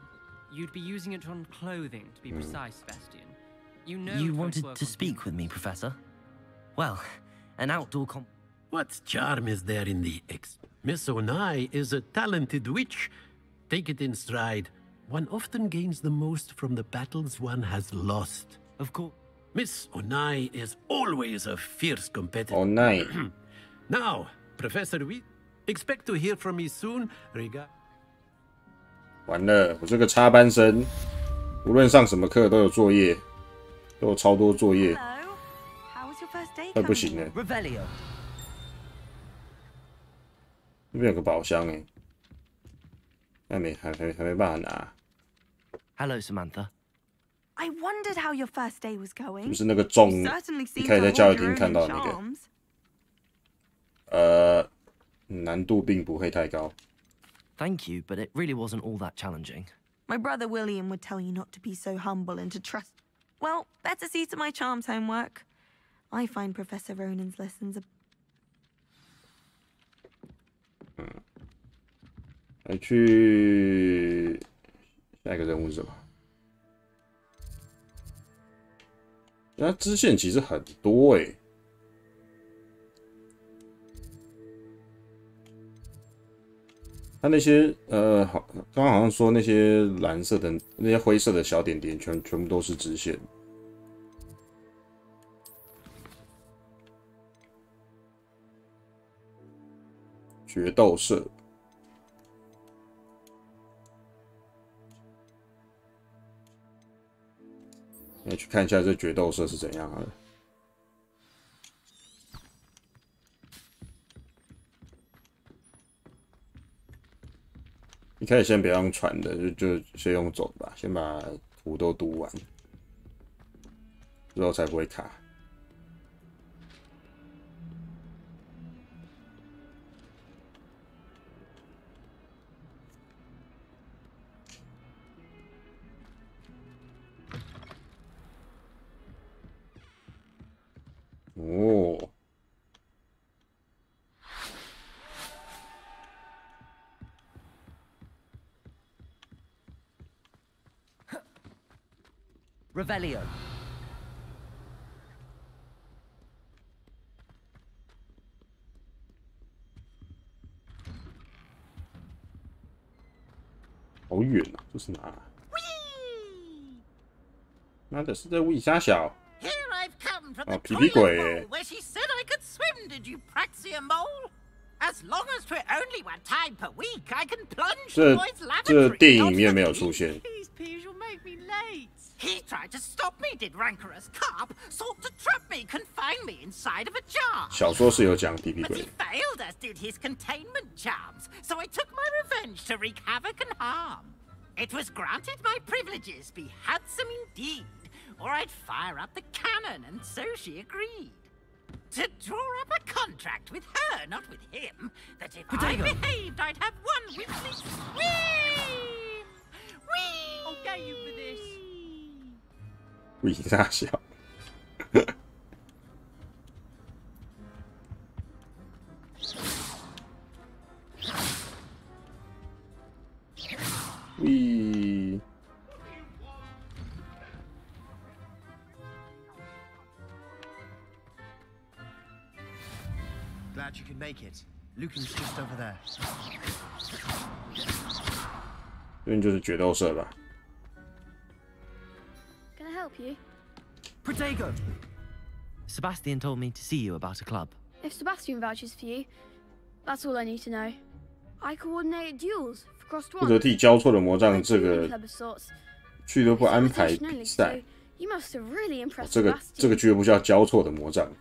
you'd be using it on clothing, to be precise, Sebastian. You know. You wanted to speak with me, Professor? Well, an outdoor What charm is there in the Miss Onai is a talented witch. Take it in stride. One often gains the most from the battles one has lost. Of course. Miss Onai is always a fierce competitor. Onai. Now, Professor Wheat, expect to hear from me soon. Regard. 完了，我这个插班生，无论上什么课都有作业，都有超多作业。 How was your first day? 快不行了。 Revelio. 这边有个宝箱哎，还没办法拿。 Hello, Samantha. I wondered how your first day was going. 就是那个钟， You certainly 一 seem 开始 to 在教育 hold 厅 your 看 own 到 in 那个， charms. 难度并不会太高。 Thank you, but it really wasn't all that challenging. My brother William would tell you not to be so humble and to trust. Well, better see to my charms homework. I find Professor Ronan's lessons a 来去下一个任务是什么？但它支线其实很多哎。它那些刚刚好像说那些蓝色的、那些灰色的小点点全部都是支线。决斗社。来去看一下这决斗社是怎样的。一开始先不要用传的，就先用走吧，先把图都读完，之后才不会卡。哦。Revelio. « 好远啊！这是哪？妈的，是在喂虾小。 Oh, 皮皮鬼 where she said I could swim, did you praxia mole? As long as 'twere only one time per week, I can plunge the boy's lavatory. 这电影里面没有出现。 These peas will make me late. He tried to stop me, did rancorous carp, sought to trap me, confine me inside of a jar. 小说是有讲皮皮 But 鬼 he。failed, as did his containment charms, so I took my revenge to wreak havoc and harm. It was granted my privileges be handsome indeed, or I'd fire up the cannon, and so she agreed. To draw up a contract with her, not with him, that if I behaved, I'd have one weekly swim! Whee! I'll get you for this. 喂虾小。喂。 Glad you could make it. Lucan's just over there. 这边就是决斗社吧。 Can I help you? Protego! Sebastian told me to see you about a club. If Sebastian vouches for you, that's all I need to know. I coordinate duels for Crossed 负责 One. 替交错的魔杖这个 Club of sorts. 俱乐部安排比赛。 You must have really impressed 这个 Sebastian. 俱乐部叫交错的魔杖。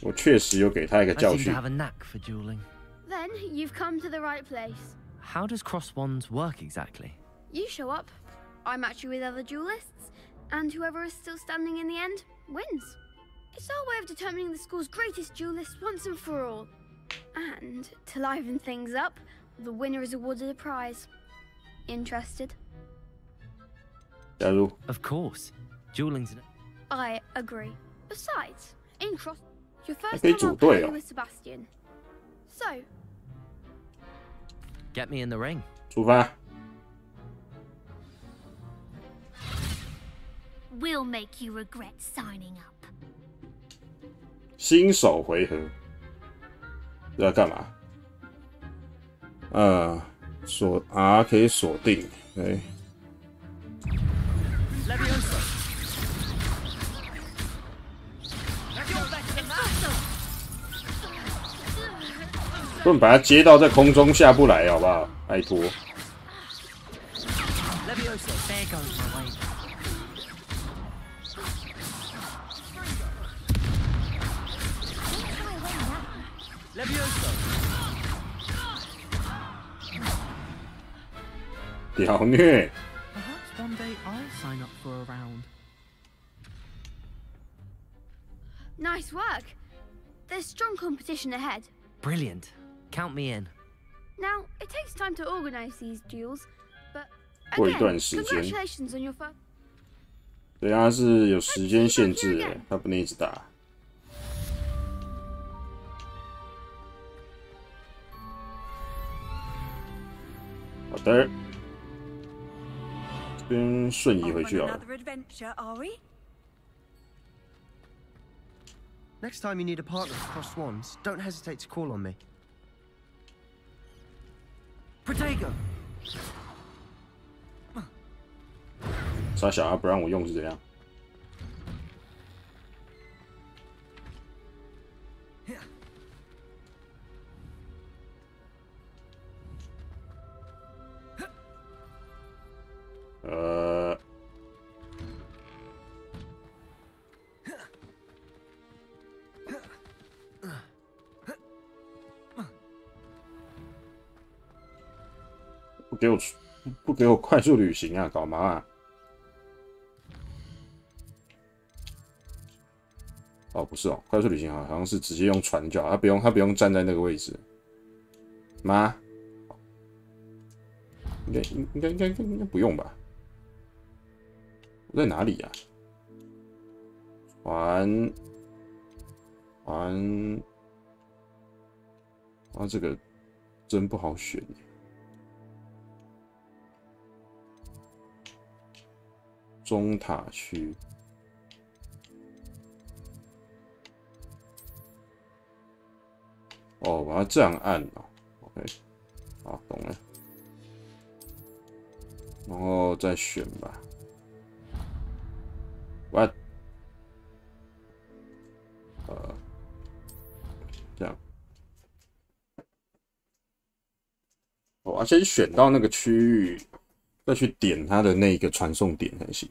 我确实有给他一个 I 教 seem to 训。 have a knack for dueling. Then you've come to the right place. How does cross wands work exactly? You show up, I match you with other duelists, and whoever is still standing in the end wins. It's our way of determining the school's greatest duelists once and for all. And to liven things up, the winner is awarded a prize. Interested? 加入。 Of course. Dueling's an... I agree. Besides, in cross, your first 可以 time 组 I'll 队 pair 哦 you with Sebastian. So, Get me in the ring. 出发。 We'll make you regret signing up. 新手回合。这要干嘛？锁 R 可以锁定。对。 Levioso. 不能把它接到在空中下不来，好不好？拜托。 Levioso. There goes my way. Levioso. 屌虐！ Perhaps one day I'll sign up for a round. nice work. There's strong competition ahead. Brilliant. Count me in. Now, it takes time to organize these duels, but 过一 again, 段时间。 congratulations on your first. 对，它是有时间限制的，它不能一直打。好的，这边瞬移回去好了。 Another adventure, are we? Next time you need a partner to cross wands, don't hesitate to call on me. Protego! 傻小啊，不让我用是怎样？不给我快速旅行啊，搞嘛啊？哦，不是哦，快速旅行好像是直接用船就好，他不用站在那个位置。妈，应该不用吧？我在哪里呀？船，啊，这个真不好选。中塔区，哦，我要这样按哦 ，OK， 好，懂了，然后再选吧。What？ 这样，我要先选到那个区域。再去点它的那个传送点才行。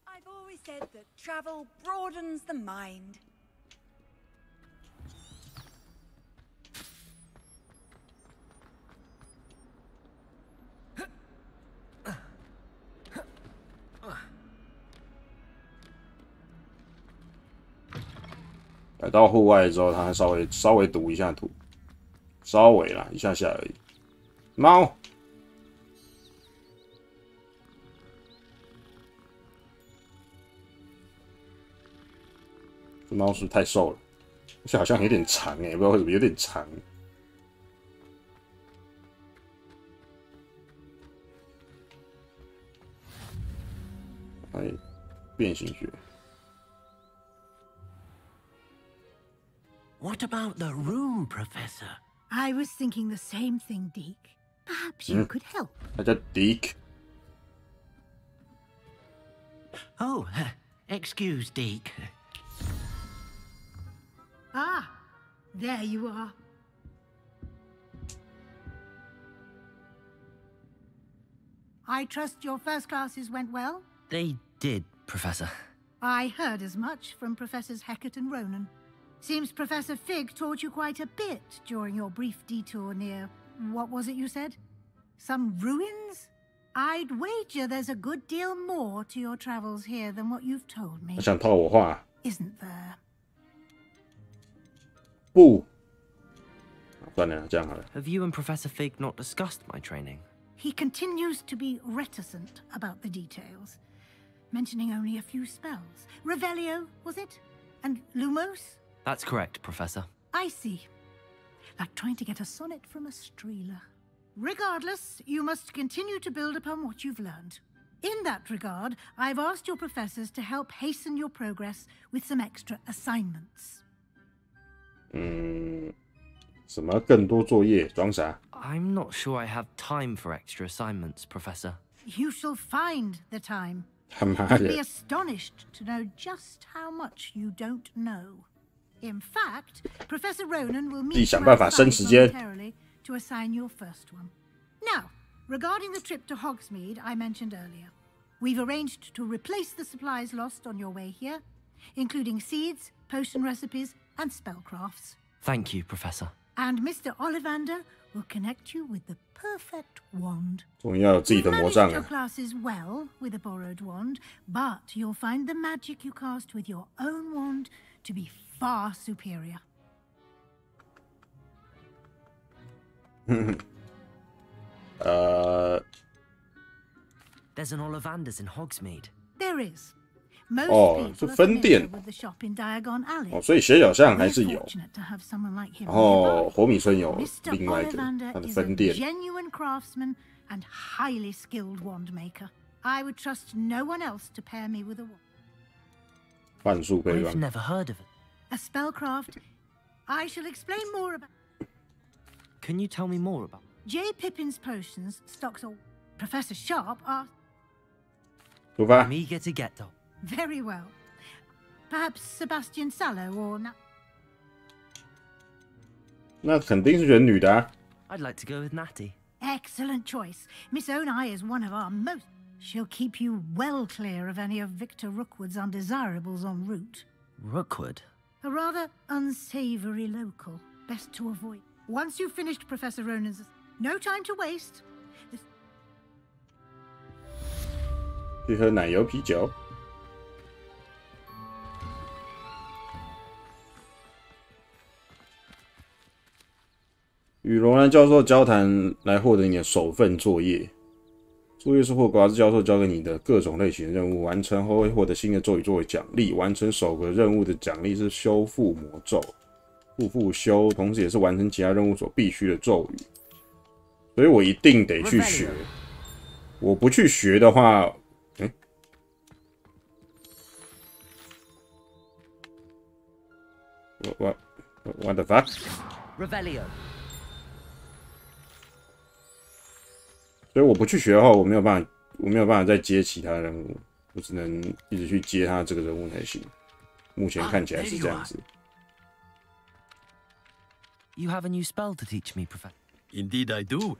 I've always said that travel broadens the mind. 来到户外之后，它稍微读一下图，稍微啦，一下下而已。猫，这猫是不是太瘦了？而且好像有点长不知道为什么有点长。哎，变形学。What about the room, Professor? I was thinking the same thing, Deke. Perhaps you could help. 他叫 Deke. Oh, excuse, Deke. Ah, there you are. I trust your first classes went well? They did, Professor. I heard as much from Professors Hecat and Ronan. Seems Professor Fig taught you quite a bit during your brief detour near... what was it you said? Some ruins? I'd wager there's a good deal more to your travels here than what you've told me. 他想套我话。 Isn't there? 不。算了，这样好了。 Have you and Professor Fig not discussed my training? He continues to be reticent about the details, mentioning only a few spells. Revelio, was it? And Lumos? That's correct, Professor. I see. Like trying to get a sonnet from a Streeler. Regardless, you must continue to build upon what you've learned. In that regard, I've asked your professors to help hasten your progress with some extra assignments. 什么更多作业？装傻？ I'm not sure I have time for extra assignments, Professor. You shall find the time. 他妈 You'll be 的！ astonished to know just how much you don't know. In fact, Professor Ronan will 自己 meet 想 you 办法生 outside 时间。 momentarily to assign your first one. Now, regarding the trip to Hogsmeade I mentioned earlier, we've arranged to replace the supplies lost on your way here, including seeds, potion recipes, and spellcrafts. Thank you, Professor. And Mr. Ollivander will connect you with the perfect wand. 终于要有自己的 You've 魔 managed 杖 your 了。 classes well with a borrowed wand, but you'll find the magic you cast with your own wand to be far superior. There's an Ollivander's in Hogsmeade. There is. Most 哦， people 是 are 分 familiar 店 with the shop in Diagon Alley. 哦，所以斜角巷还 We're 是有。 fortunate to have someone like him 然后 nearby. 火米村有 Mr. 另外一个 Ollivander 它的 is 分 a 店。 genuine craftsman and highly skilled wand maker. I would trust no one else to pair me with a wand. 幻术配 I've 方。 never heard of it. A spellcraft. I shall explain more about. Can you tell me more about? J. Pippin's potions stocks all. Professor Sharp are 出发。 I'm eager to get them. very well. Perhaps Sebastian Sallow or not. 那肯定是选女的啊。 I'd like to go with Natty. Excellent choice. Miss Onai is one of our most. She'll keep you well clear of any of Victor Rookwood's undesirables en route. Rookwood? A rather unsavory local. Best to avoid. Once you've finished Professor Ronan's... No time to waste. 去喝奶油啤酒。与罗兰教授交谈来获得你的首份作业。作业是霍格华兹教授交给你的各种类型的任务，完成后会获得新的咒语作为奖励。完成首个任务的奖励是修复魔咒，复修，同时也是完成其他任务所必须的咒语。所以我一定得去学。我不去学的话，What the fuck? Revelio. 所以我不去学的话，我没有办法再接其他任务，我只能一直去接他这个任务才行。目前看起来是这样子。You have a new spell to teach me, Professor. Indeed, I do.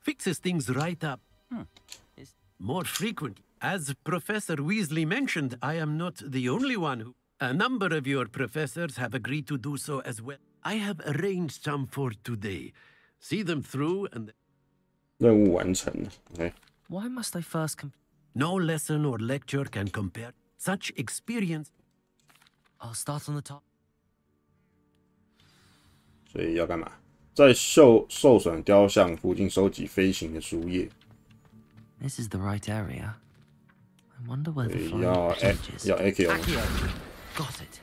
Fixes things right up. More frequent. As Professor Weasley mentioned, I am not the only one who. A number of your professors have agreed to do so as well. I have arranged some for today. See them through and. 任务完成了 ，OK。 Why must I first No lesson or lecture can compare such experience. I'll start on the top. 所以要干嘛？在受损雕像附近收集飞行的书页。 This is the right area. I wonder where the 所以 flying 要 Accio。 Got it.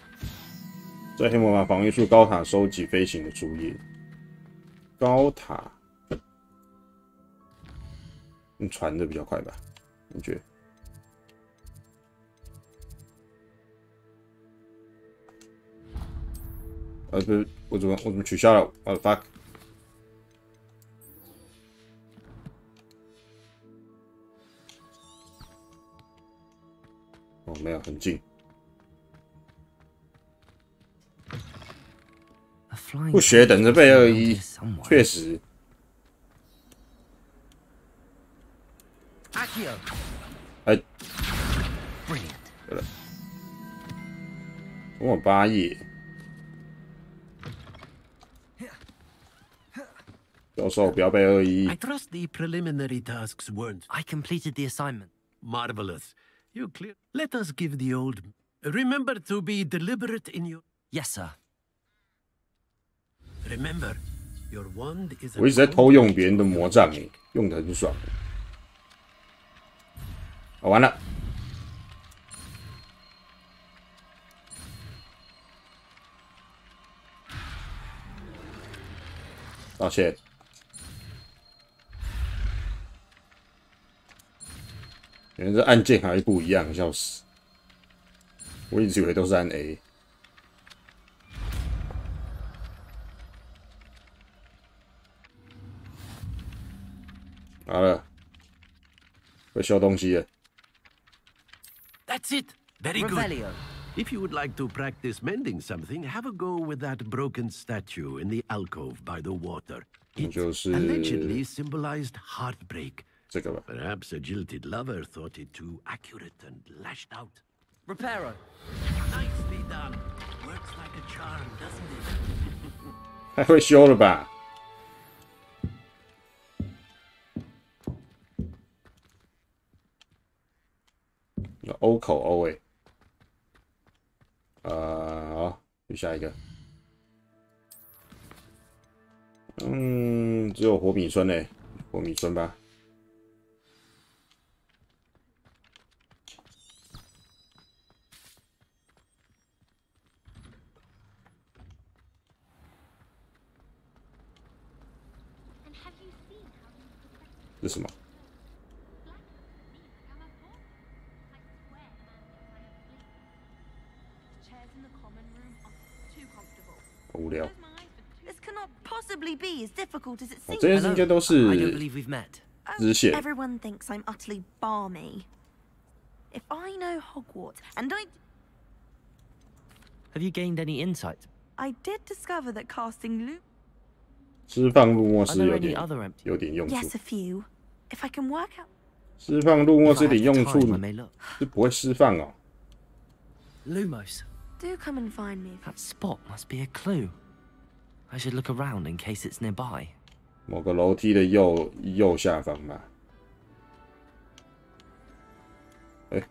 在黑魔法防御术高塔收集飞行的书页。高塔。 用传的比较快吧？你觉得？不是，我怎么取消了？我的 fuck！ 哦，没有，很近。不学等着背21，确实。 哎，对了，总共8页。教授，不要背21。 I trust the preliminary tasks weren't. I completed the assignment. Marvelous. You clear. Let us give the old. Remember to be deliberate in your. Yes, sir. Remember, your wand is. 我一直在偷用别人的魔杖，用的很爽。 哦，完了！道歉。原来这按键还不一样，笑死！我一直以为都是按 A。好了，会修东西了。 That's it. Very good. If you would like to practice mending something, have a go with that broken statue in the alcove by the water. It allegedly symbolized heartbreak. Perhaps a jilted lover thought it too accurate and lashed out. Reparo. Nicely done. Works like a charm, doesn't it? 太会修了吧！ O 口 O 好，去下一个。只有火米村嘞，火米村吧。这是什么？ Why be as difficult as it 哦 seems. 这些应该都是 I don't believe we've met. 支线。 Everyone thinks I'm utterly balmy. If I know Hogwarts, and Have you gained any insight? I did discover that casting loop. 释放入墨 Are 是 there 有 any 点 other empty? 有点用处 Yes,，a few. If I can work out. 释放入墨这点用处 If I have the time, I may look. 是不会释放哦。 Lumos. Do come and find me. That spot must be a clue. I should look around in case it's nearby. 某个楼梯的右下方吧。哎，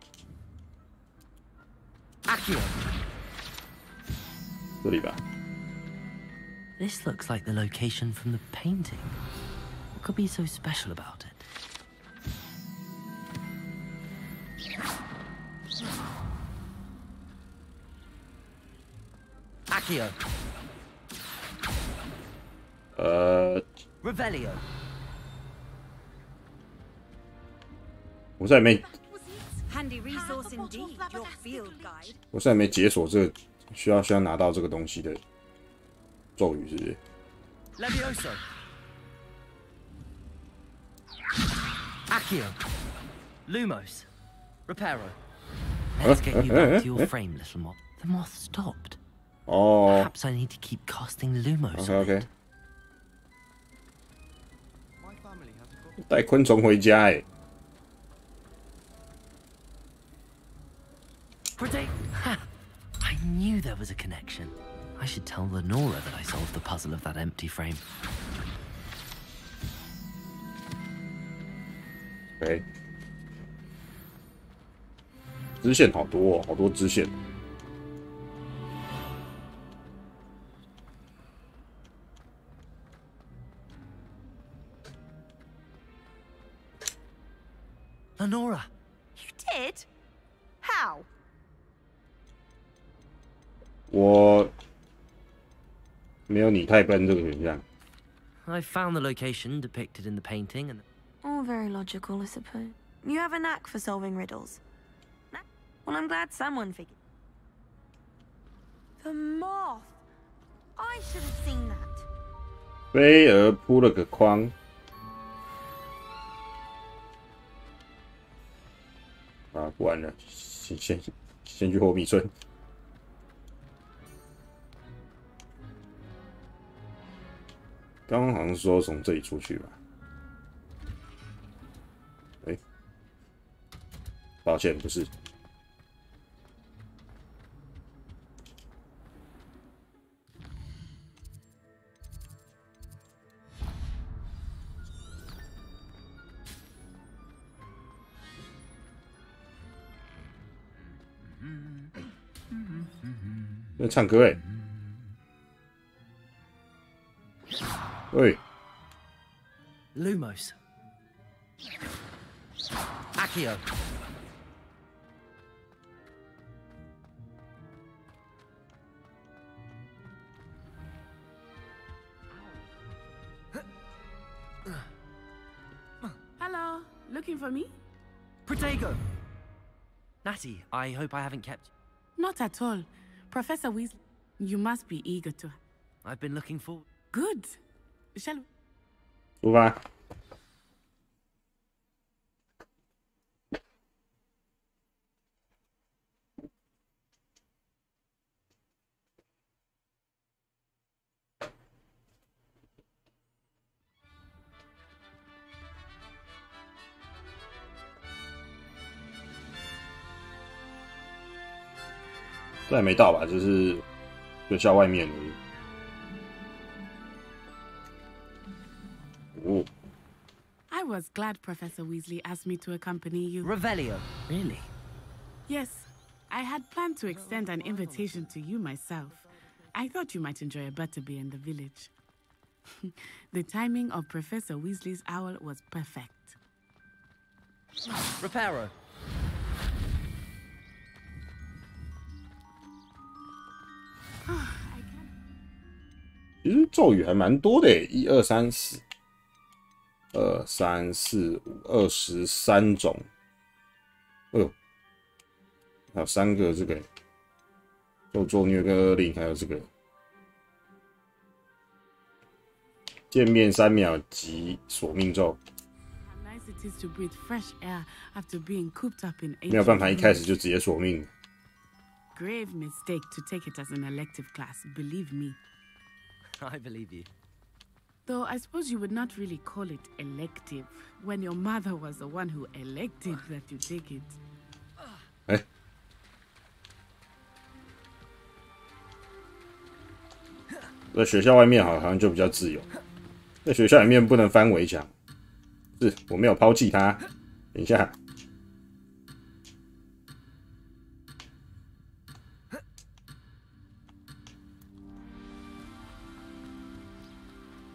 Accio. 这里吧。 This looks like the location from the painting. What could be so special about it? Accio. Revelio. 我现在没， Handy resource indeed, your field guide. 我现在没解锁这个需要拿到这个东西的咒语，是不是？ Levioso. Accio. Lumos. Reparo. Let's get you back to your frame, little moth. The moth stopped. 哦 Perhaps I need to keep casting Lumos. ，OK OK。带昆虫回家哎。 Ha! I knew there was a connection. I should tell Lenora that I solved the puzzle of that empty frame. OK。支线好多哦，好多支线。 Lenora! You did? How? 我没有你太笨这个选项。 I found the location depicted in the painting and... All very logical, I suppose. You have a knack for solving riddles. Well, I'm glad someone figured. The moth! I should have seen that. 飞蛾铺了个框。啊，不玩了，先去火米村。刚刚好像说从这里出去吧？哎，抱歉，不是。在唱歌哎，喂 Lumos. Accio. Hello, looking for me? Protego! Natty, I hope I haven't kept... Not at all. Professor Weasley, you must be eager to... I've been looking forward... Good. Shall we? 出发。这还没到吧？就是学校外面而已。哦， I was glad Professor Weasley asked me to accompany you. Revelio. Really? Yes, I had planned to extend an invitation to you myself. I thought you might enjoy a butterbeer in the village. The timing of Professor Weasley's owl was perfect. Reparo. 其实咒语还蛮多的诶，1、2、3、4、2、3、4、5、23种。哎呦，还有3个这个咒作虐跟恶灵，还有这个。见面3秒即索命咒， How nice it is to breathe fresh air after being cooped up in 没有办 ancient 法一开始 rooms. 就直接索命。 Grave mistake to take it as an elective class, believe me. I believe you. Though I suppose you would not really call it elective when your mother was the one who elected that you take it. 哎，在学校外面好像就比较自由，在学校里面不能翻围墙。是我没有抛弃他。等一下，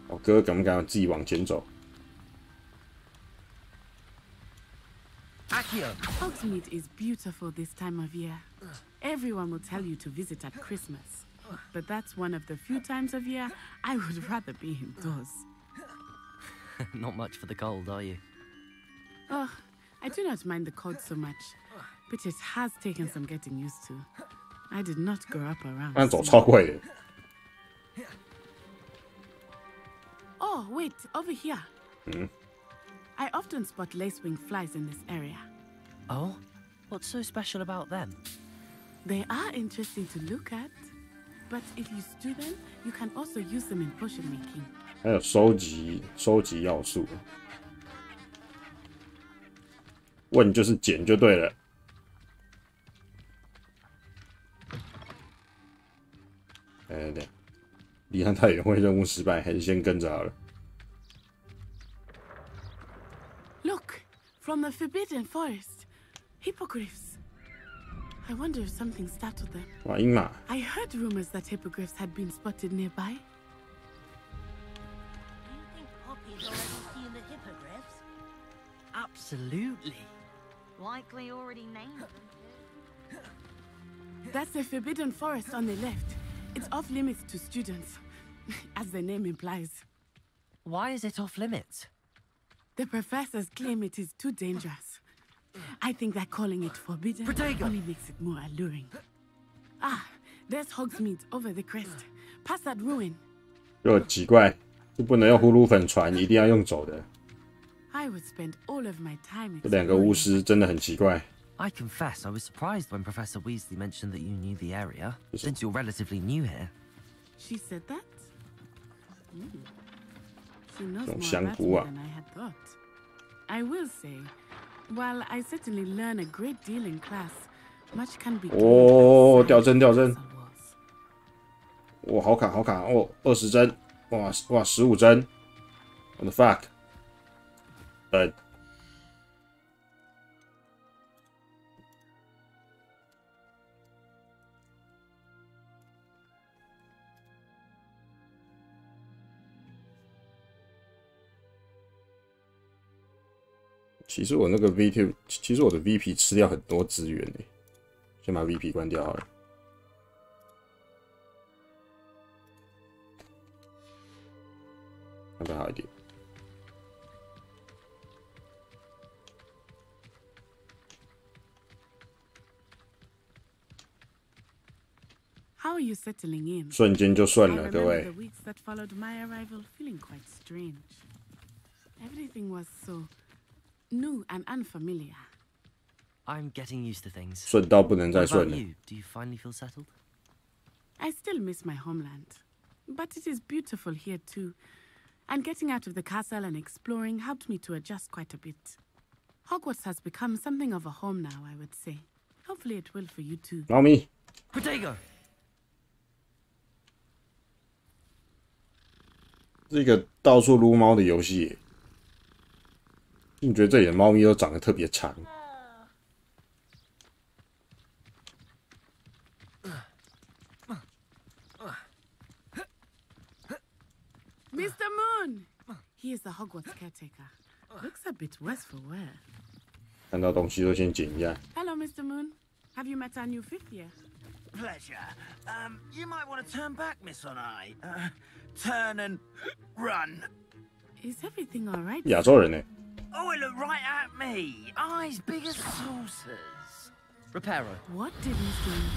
我哥敢不敢自己往前走？ Akio, Hogsmeade is beautiful this time of year. Everyone will tell you to visit at Christmas. But that's one of the few times of year I would rather be indoors. Not much for the cold, are you? Oh, I do not mind the cold so much, but it has taken some getting used to. I did not grow up around. 那走超快的。 Oh, wait, over here. 嗯， I often spot lacewing flies in this area. Oh? What's so special about them? They are interesting to look at, but if you stew them, you can also use them in potion making. 还有收集要素。问就是捡就对了。对，离他太远会任务失败，还是先跟着好了。 Look, from the Forbidden Forest, hippogriffs. I wonder if something startled them. 哇，鹰马。 I heard rumors that hippogriffs had been spotted nearby. Poppy's already seen the hippogriffs. Absolutely. Likely already named them. That's the Forbidden Forest on the left. It's off limits to students, as the name implies. Why is it off limits? The professors claim it is too dangerous. I think that calling it forbidden only makes it more alluring. Ah, there's Hogsmeade over the crest. Past that ruin. 就奇怪，就不能用葫芦粉船，一定要用走的。 I would spend all of my time 这两个巫师真的很奇怪。 I confess, I was surprised when Professor Weasley mentioned that you knew the area, since you're relatively new here. She said that? She knows 这种 more 香 about 菇 me 啊， than I had thought. I will say, while I certainly learn a great deal in class, much can be 哦，掉帧掉帧，哇，好卡好卡哦，20帧，哇15帧，what the fuck？ 其实我那个 VP， 其实我的 VP 吃掉很多资源诶，先把 VP 关掉好了。要不要好一点？ How are you settling in? 瞬间就顺了， I 各 remember 位 the。weeks that followed my arrival feeling quite strange. Everything was so new and unfamiliar. I'm getting used to things. 顺到不能再 What 顺 about 了。 you? Do you finally feel settled? I still miss my homeland, but it is beautiful here too. And getting out of the castle and exploring helped me to adjust quite a bit. Hogwarts has become something of a home now, I would say. Hopefully it will for you too. 猫咪， Protego! 是一个到处撸猫的游戏耶。你觉得这里的猫咪都长得特别长？ Mr. Moon! He is the Hogwarts caretaker. Looks a bit worse for wear. 看到东西都先捡一下。 Hello, Mr. Moon. Have you met our new fifth year? Pleasure. You might want to turn back, Miss Onai. Turn and run. Is everything all right? 亚洲人呢？ Oh, it looked right at me. Eyes big as saucers. Reparo. What did Mr. Moon?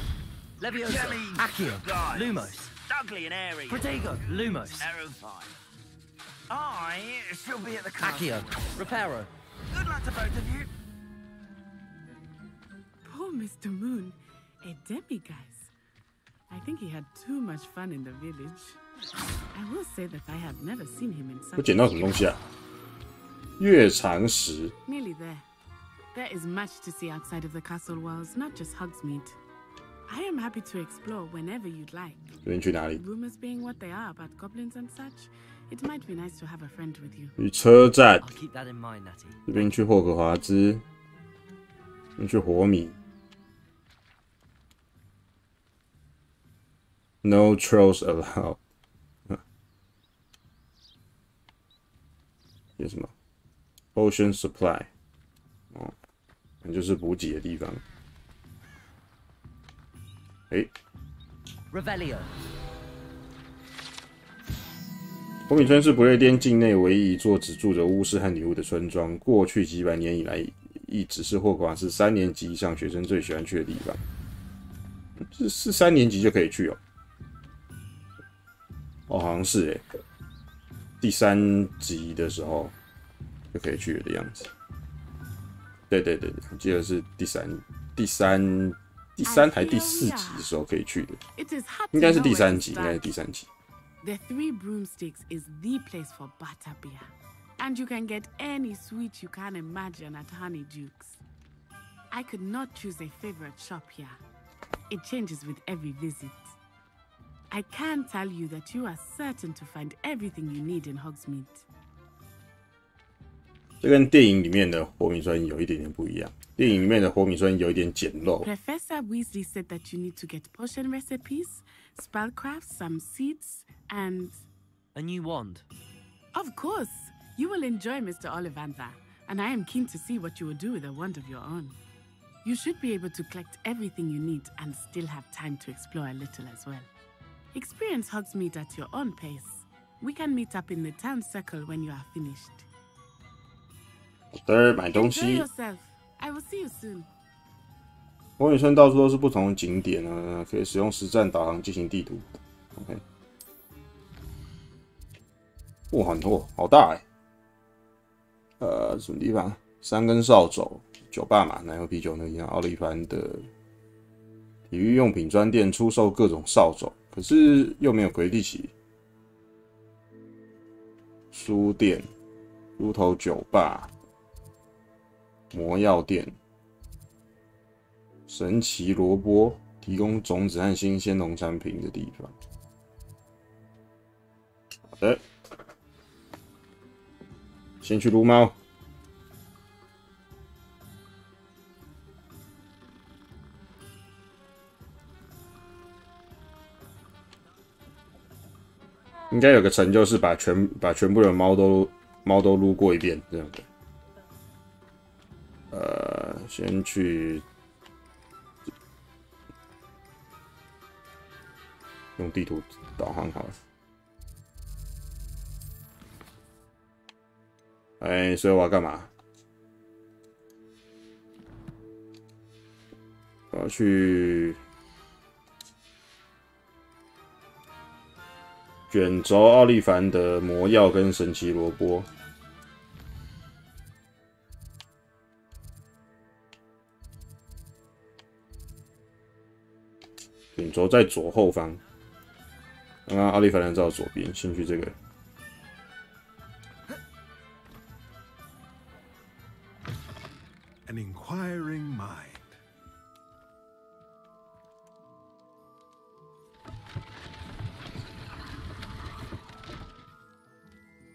Leviosa. Jelly Accio. guys. Lumos. Ugly and airy. Protego. Lumos. Terrifying. she'll be at the castle. Accio, Reparo. Good luck to both of you. Poor Mr. Moon, a demiguise. I think he had too much fun in the village. I will say that I have never seen him in such. 我捡到什么东西啊？月长石。 Nearly there. There is much to see outside of the castle walls, not just Hogsmeade. I am happy to explore whenever you'd like. 这边去哪里？ Rumors being what they are about goblins and such, it might be nice to have a friend with you. 去车站。 I'll keep that in mind, Natty. 这边去霍格华兹。这边去火米。No trolls allowed 有什么 ？Potion supply 哦，那就是补给的地方。诶 Revelio。火米村是不列颠境内唯一一座只住着巫师和女巫的村庄。过去几百年以来，一直是霍格华兹3年级以上学生最喜欢去的地方。是3年级就可以去哦。哦，好像是诶，第3集的时候就可以去的样子。对，我记得是第三还第4集的时候可以去的，应该是第3集，应该是第3集。The Three Broomsticks is the place for butterbeer, and you can get any sweet you can imagine at Honeydukes. I could not choose a favorite shop here. It changes with every visit. I can tell you that you are certain to find everything you need in Hogsmeade. 这跟电影里面的火米村有一点点不一样。电影里面的火米村有一点简陋。Professor Weasley said that you need to get potion recipes, spellcraft, some seeds, and a new wand. Of course, you will enjoy Mr. Ollivander, and I am keen to see what you will do with a wand of your own. You should be able to collect everything you need and still have time to explore a little as well. Experience Hogsmeade at your own pace. We can meet up in the town circle when you are finished. 好的，买东 Enjoy 西。 yourself. I will see you soon. 火米村到处都是不同的景点呢，可以使用实战导航进行地图。OK。哇，很多，好大哎。什么地方？3根扫帚，酒吧嘛，奶油啤酒那个地方，奥利凡的体育用品专店出售各种扫帚，可是又没有魁地奇。书店、猪头酒吧、魔药店、神奇萝卜提供种子和新鲜农产品的地方。好的，先去撸猫。应该有个成就，是把全部的猫都撸过一遍，这样的。先去用地图导航好了。所以我要干嘛？我要去卷轴奥利凡的魔药跟神奇萝卜。卷轴在左后方，刚刚奥利凡人在我左边，先去这个。An inquiring mind.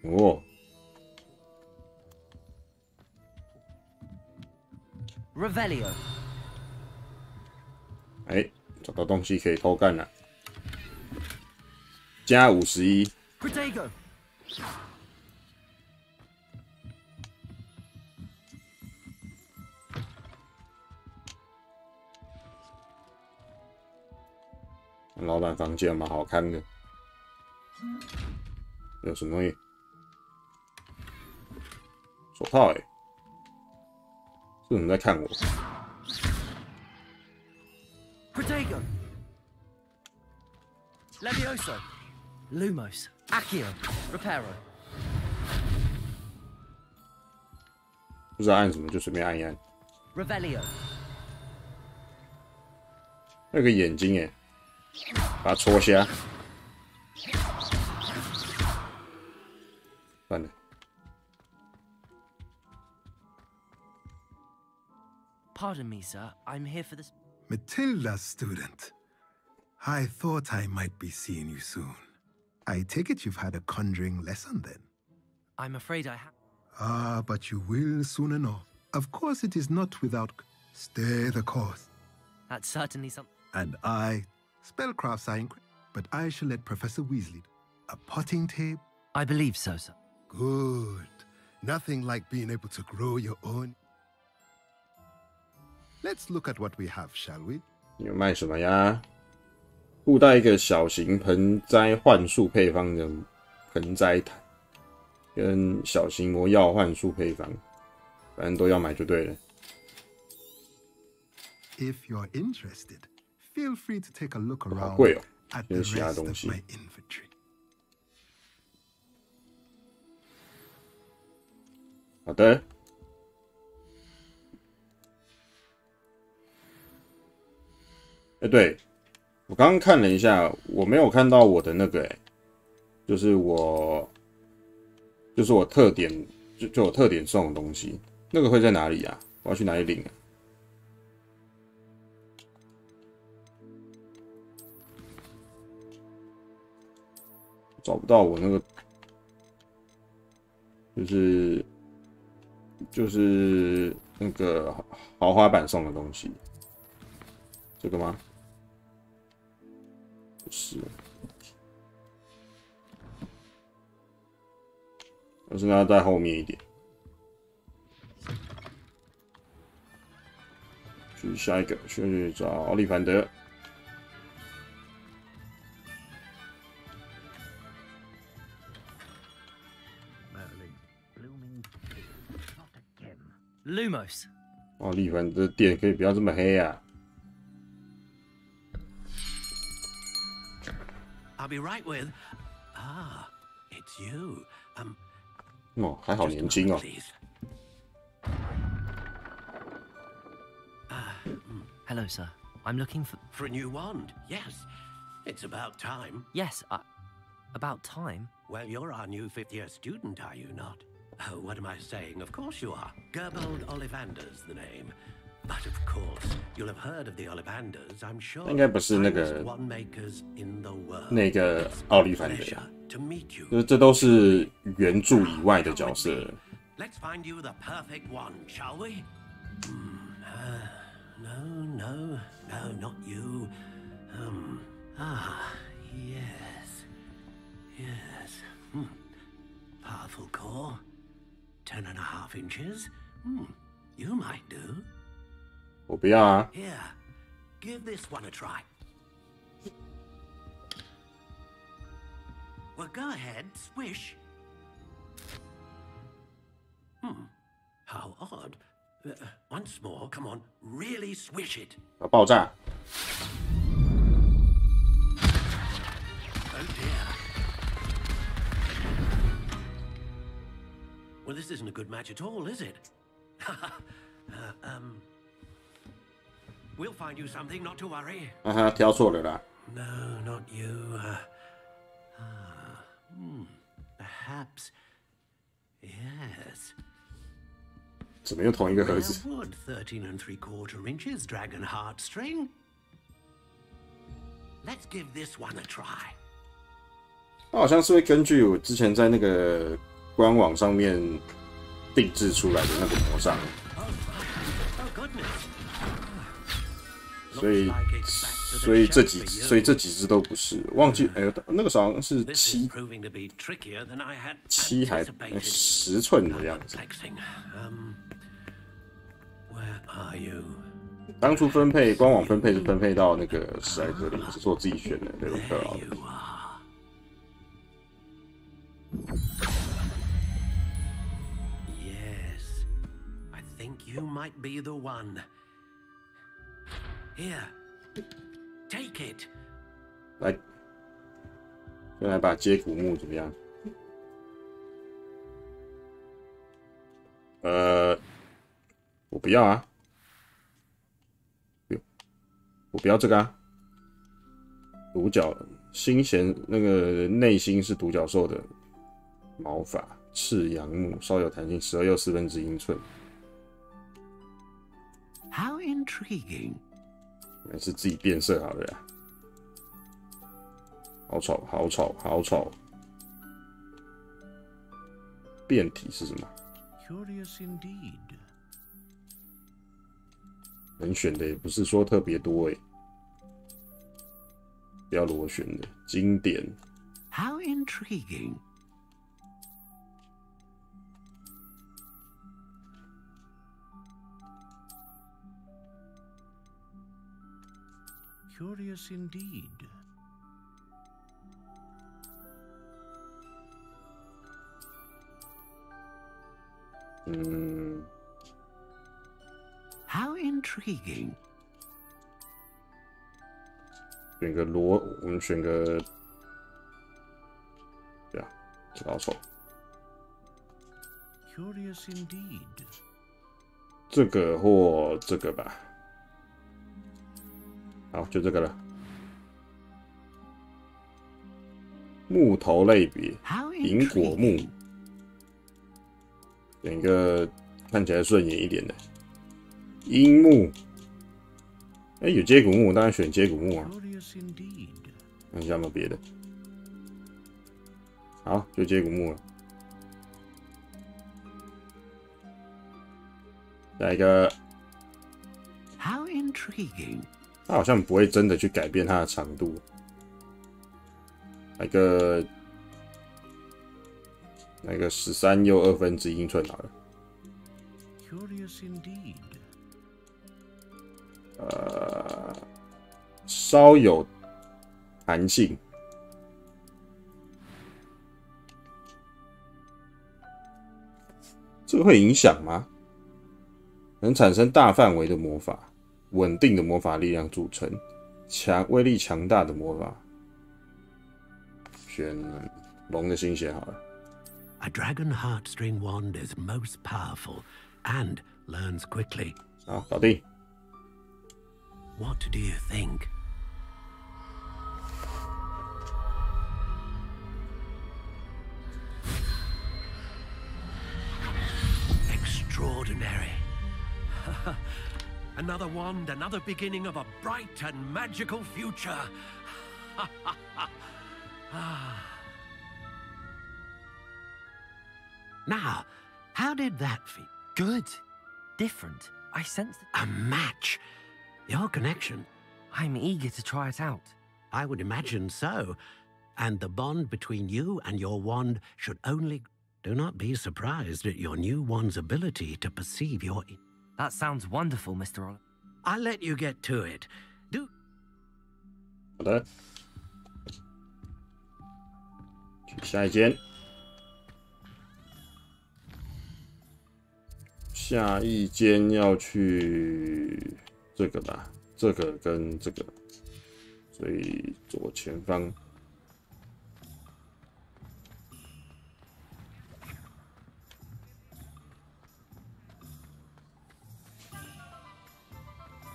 哦 Revelio. 找到东西可以偷干了，加51。Protego. 老板房间蛮好看的，有什么东西？手套是有人在看我。Protego. Levioso. Lumos. Accio. Reparo. 不知道按什么就随便按一按。Revelio。那个眼睛哎，把它戳瞎。算了。Pardon me, sir. I'm here for this. Matilda's student. I thought I might be seeing you soon. I take it you've had a conjuring lesson then? I'm afraid I have. Ah, but you will soon enough. Of course it is not without... Stay the course. That's certainly something. And I... Spellcrafts are incredible, but I shall let Professor Weasley... A potting table? I believe so, sir. Good. Nothing like being able to grow your own... Let's look at what we have, shall we? 有卖什么呀？附带一个小型盆栽幻术配方的盆栽毯，跟小型魔药幻术配方，反正都要买就对了。If you're interested, feel free to take a look around 好贵哦， at 这 the 是其他 rest 东 of 西。 my inventory. 好的。对，我刚刚看了一下，我没有看到我的那个，就是我特点，就有特点送的东西，那个会在哪里啊？我要去哪里领啊？找不到我那个，就是那个豪华版送的东西，这个吗？不是，而是要在后面一点。去下一个，去找奥利凡德。Lumos。奥利凡德店可以不要这么黑啊！ I'll be right with. Ah, it's you. 哦，还好年轻哦。Hello, sir. I'm looking for a new wand. Yes, it's about time. Yes, about time. Well, you're our new fifth-year student, are you not? Oh, what am I saying? Of course you are. Gerbold Ollivander's the name. But of course, you'll have heard of the Ollivanders, I'm sure. 应该不是那个那个奥利凡德，这都是原著以外的角色。Let's find you the perfect one, shall we? No, not you. Yes. Powerful core. 10.5 inches. You might do. 我不要啊。 Here, give this one a try. Well, go ahead, swish. How odd. Once more, come on, really swish it. 爆炸。 Oh dear. Well, this isn't a good match at all, is it? We'll find you something, not to worry. 挑错了啦。 No, not you. Perhaps. Yes. 怎么又同一个盒子 Wood, 13 3/4 inches, dragon heartstring. Let's give this one a try. 它好像是会根据我之前在那个官网上面定制出来的那个魔杖。 Oh goodness. 所以这几只都不是，忘记那个好像是7还10寸的样子。当初分配官网分配是分配到那个史莱哲林，是我自己选的雷文克劳。 Yes, I think you might be the one. Here, take it. 来，就来把接骨木怎么样？我不要啊！我不要这个啊！独角心弦那个内心是独角兽的毛发，赤阳木稍有弹性，12又1/4英寸。How intriguing！ 原来是自己变色好了呀！好吵，好吵，好吵！变体是什么 Curious indeed。能选的也不是说特别多欸，不要螺旋的经典。How intriguing！ Curious indeed。 How intriguing！ 选个我们选个，对啊，这个好丑。Curious indeed。 这个或这个吧。好，就这个了。木头类别，苹果木，选一个看起来顺眼一点的。樱木，有接骨木，当然选接骨木啊。看一下有没有别的。好，就接骨木了。下一个。How intriguing！ 它好像不会真的去改变它的长度。那个13又2/2英寸好了。Curious indeed。 稍有弹性。这个会影响吗？能产生大范围的魔法，稳定的魔法力量组成，威力强大的魔法。选龙的心弦好了。A dragon heartstring wand is most powerful and learns quickly. 好，搞定。 What do you think? Extraordinary. Another wand, another beginning of a bright and magical future. Now, how did that feel? Good. Different. I sense a match. Your connection. I'm eager to try it out. I would imagine so. And the bond between you and your wand should only... Do not be surprised at your new wand's ability to perceive your... That sounds wonderful, Mr. Oliver. I'll let you get to it. Do... 好的。去下一间。下一间要去这个吧，这个跟这个，所以左前方。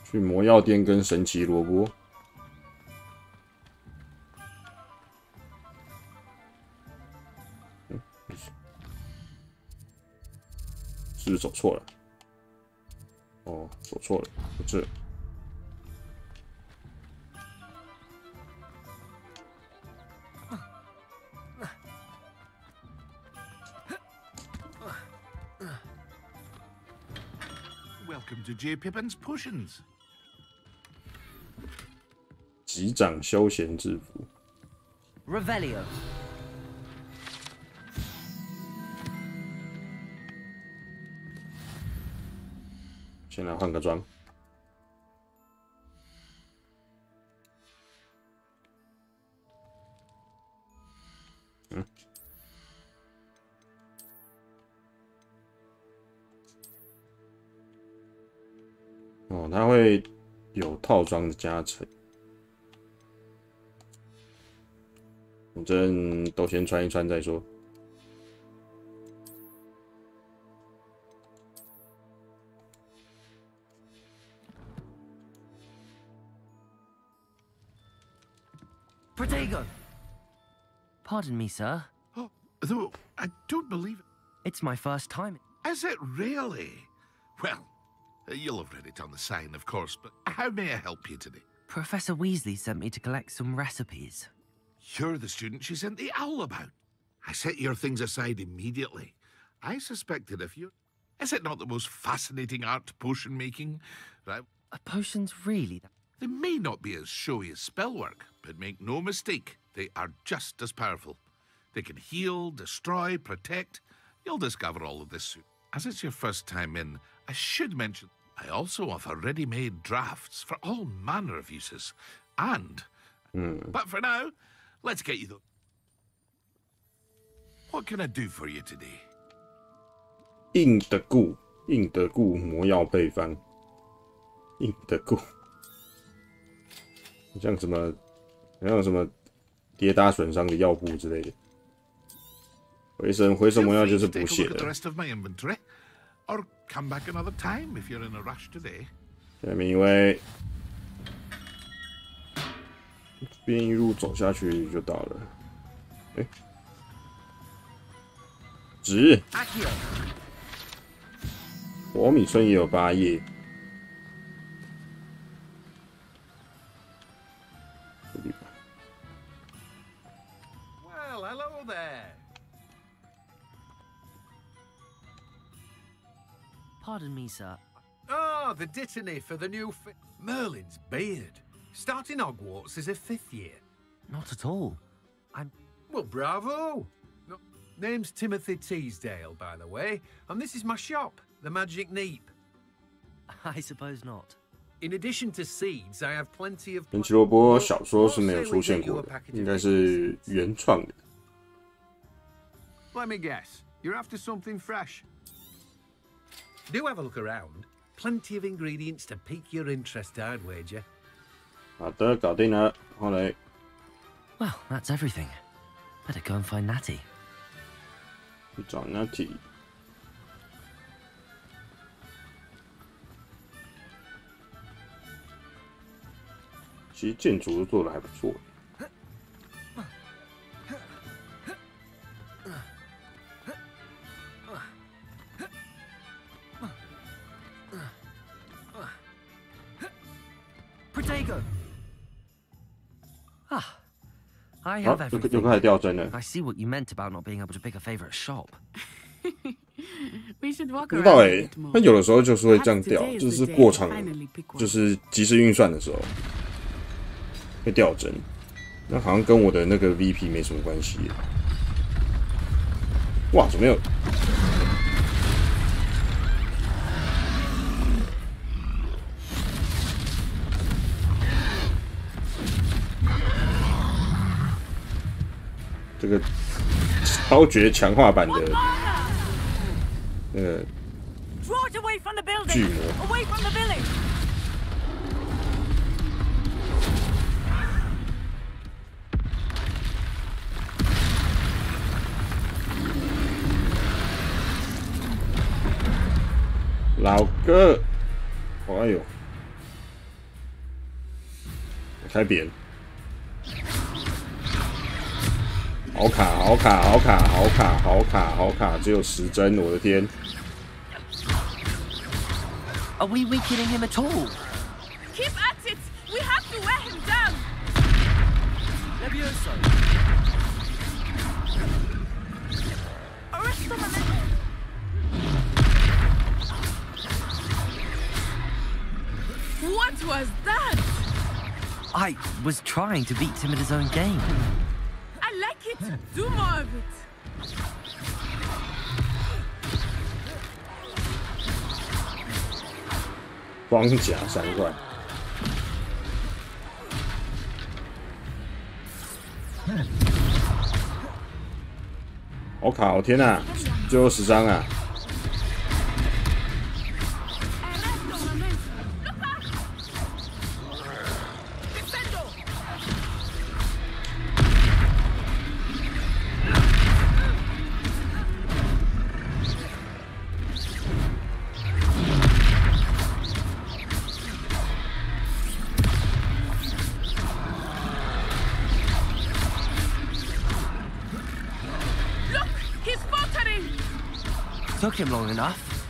去魔药店跟神奇萝卜。是不是走错了？哦，走错了，不是。Welcome to J. Pippin's Potions. 级长休闲制服。Revelio。 先来换个装。哦，它会有套装的加成，反正都先穿一穿再说。Protego! Pardon me, sir. Oh, though I don't believe it. It's my first time. Is it really? Well, you'll have read it on the sign, of course, but how may I help you today? Professor Weasley sent me to collect some recipes. You're the student she sent the owl about. I set your things aside immediately. I suspected if you... Is it not the most fascinating art potion making? Right? Potions, really? They may not be as showy as spellwork, but make no mistake, they are just as powerful. They can heal, destroy, protect. You'll discover all of this soon. As it's your first time in, I should mention I also offer ready-made drafts for all manner of uses. And... But for now, let's get you the... What can I do for you today? 硬的固魔药配方，硬的固，像什么跌打损伤的药布之类的。回神魔药就是补血的。Or come back another time if you're in a rush today. 下面因为这边一路走下去就到了。哎，直。火米村也有8页。Well, hello there. Pardon me, sir. Ah, the dittany for the new Merlin's beard. Starting Hogwarts as a 5th year. Not at all. I'm... Well, bravo. No, name's Timothy Teasdale, by the way, and this is my shop, the Magic Neep. I suppose not. In addition to seeds, I have plenty of... 神奇萝卜小说是没有出现过的，应该是原创的。Let me guess. You're after something fresh. Do have a look around. Plenty of ingredients to pique your interest, I'd wager. 好的，搞定了。后来 Well, that's everything. Better go and find Natty. 去找 Natty。其实建筑做的还不错。Protego! Ah, I 好 have ，又 everything. 开始掉帧了。 I see what you meant about not being able to pick a favorite shop. We should walk 不知道 around 哎 a bit， 它 more. 有的时候就是会这样 Perhaps 掉， today is 就 the 是 day 过 to 场， finally pick one. 就是即时运算的时候会掉帧。那好像跟我的那个 VP 没什么关系。哇，怎么有？这个超绝强化版的那个 Draw it away from the building. 巨魔。 Away from the village. 老哥，哎呦，开扁，好卡，好卡，好卡，好卡，好卡，好卡，只有10帧，我的天！ Are we weakening him at all? Keep at it. We have to wear him down. Levioso. Arrest him a little. What was that? I was trying to beat him at his own game. I like it. Do more of it. 装甲3块，好卡！我天哪，最后10张啊！ Defendo. took him long enough.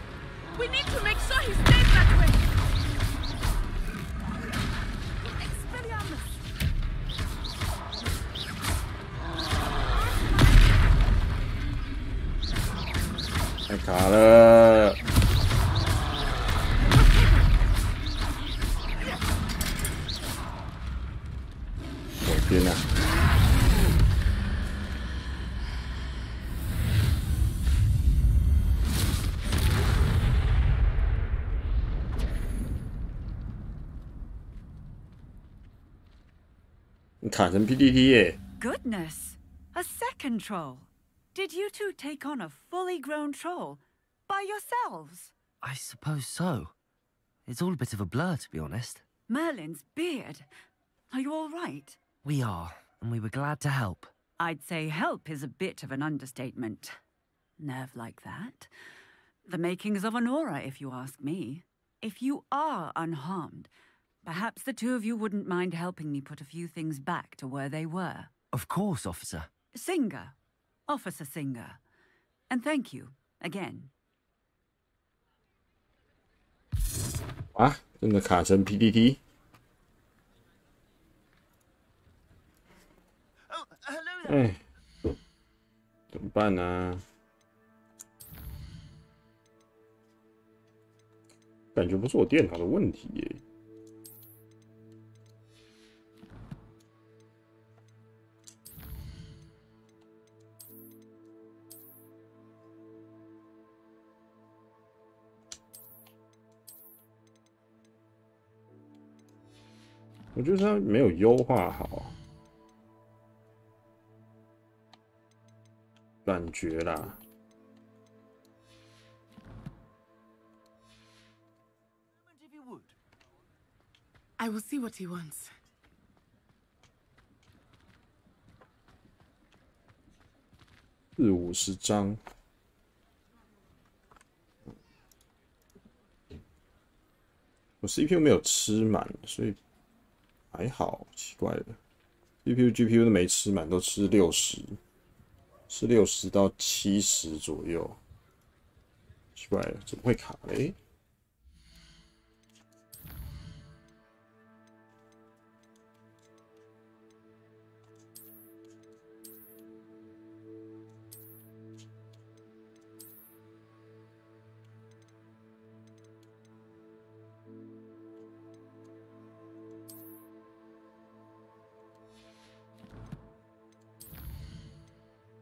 We need to make sure he stays that way. Expelliarmus. 太卡了！我天哪！你卡成 PDT 耶！ Goodness! A second troll. Did you two take on a fully grown troll by yourselves? I suppose so. It's all a bit of a blur, to be honest. Merlin's beard. Are you all right? We are, and we were glad to help. I'd say help is a bit of an understatement. Nerve like that. The makings of an aura, if you ask me. If you are unharmed, perhaps the two of you wouldn't mind helping me put a few things back to where they were. Of course, officer. Singer. Officer Singer. And thank you, again. 啊，真的卡成 PDT？ 哎，怎么办呢？感觉不是我电脑的问题耶。我觉得它没有优化好，感觉啦。I will see what he wants. 40-50张。我 CPU 没有吃满，所以还好。奇怪了 ，CPU、GPU 都没吃满，都吃60，是60到70左右。奇怪了，怎么会卡嘞？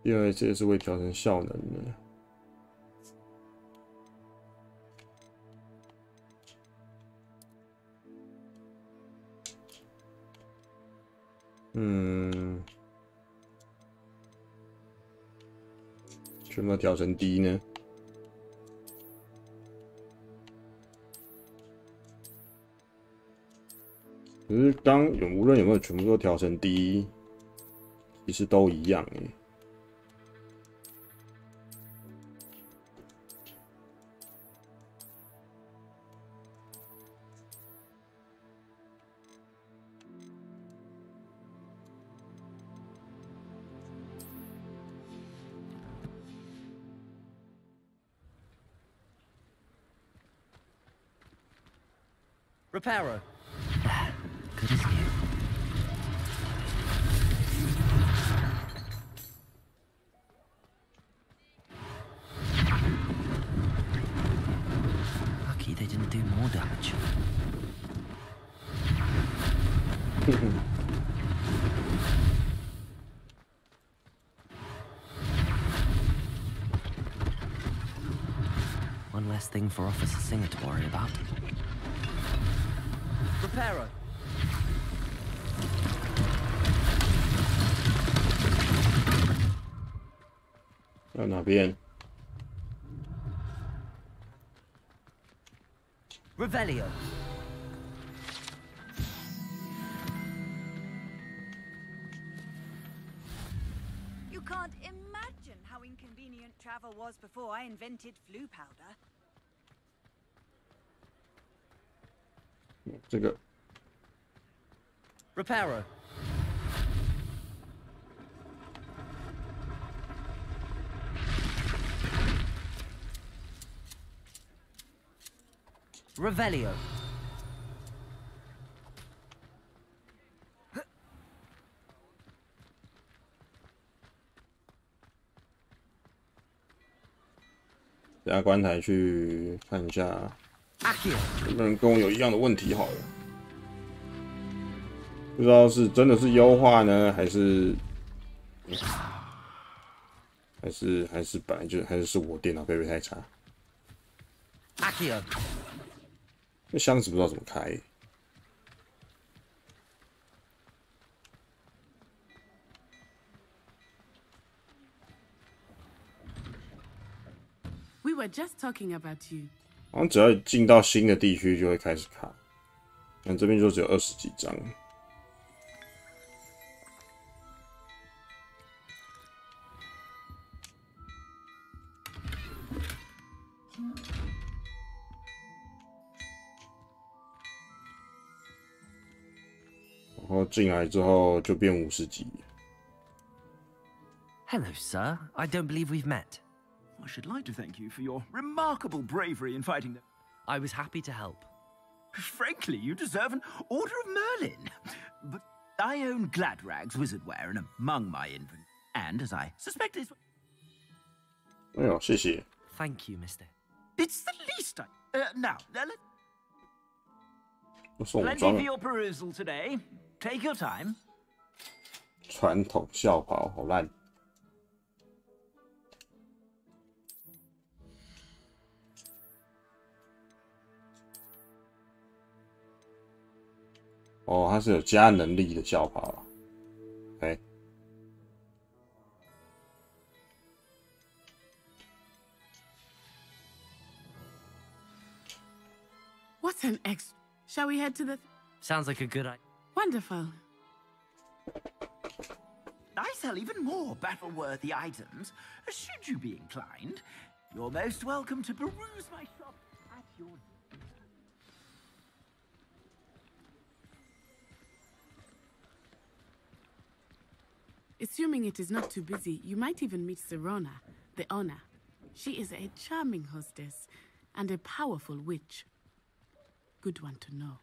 因为这也是会调成效能的。全部调成低呢？可是无论有没有全部都调成低，其实都一样耶。 Reparo. Good as new. Lucky they didn't do more damage. One less thing for Officer Singer to worry about. Reparo. Ở 哪边 Revelio. You can't imagine how inconvenient travel was before I invented flu powder. 这个 Reparo. Revelio.等下观台去看一下，有没有人跟我有一样的问题？好了，不知道是真的是优化呢，还是本来就还是我电脑配备太差。那箱子不知道怎么开。We were just talking about you. 好像只要进到新的地区就会开始卡，但这边就只有20几张。然后进来之后就变50级。Hello, sir. I don't believe we've met. I should like to thank you for your remarkable bravery in fighting them. I was happy to help. Frankly, you deserve an Order of Merlin. But I own Gladrag's wizardware and among my inventory. And as I suspect is... 哎呦，谢谢。Thank you, mister. It's the least I... now, let... 送我 Plenty 装 for 了 your perusal today. Take your time. 传统校袍，好烂。哦，它是有加能力的校袍啊。OK。What an ex... Shall we head to the... Sounds like a good idea. Wonderful. I sell even more battle-worthy items. Should you be inclined, you're most welcome to peruse my shop at your... Assuming it is not too busy, you might even meet Sirona, the owner. She is a charming hostess and a powerful witch. Good one to know.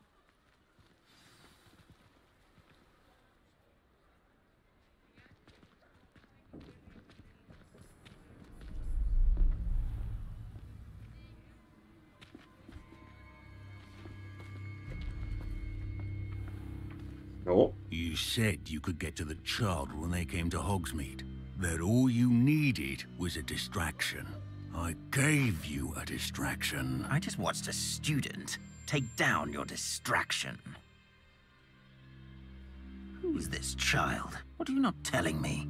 Oh. You said you could get to the child when they came to Hogsmeade. That all you needed was a distraction. I gave you a distraction. I just watched a student take down your distraction. Who's this child? What are you not telling me?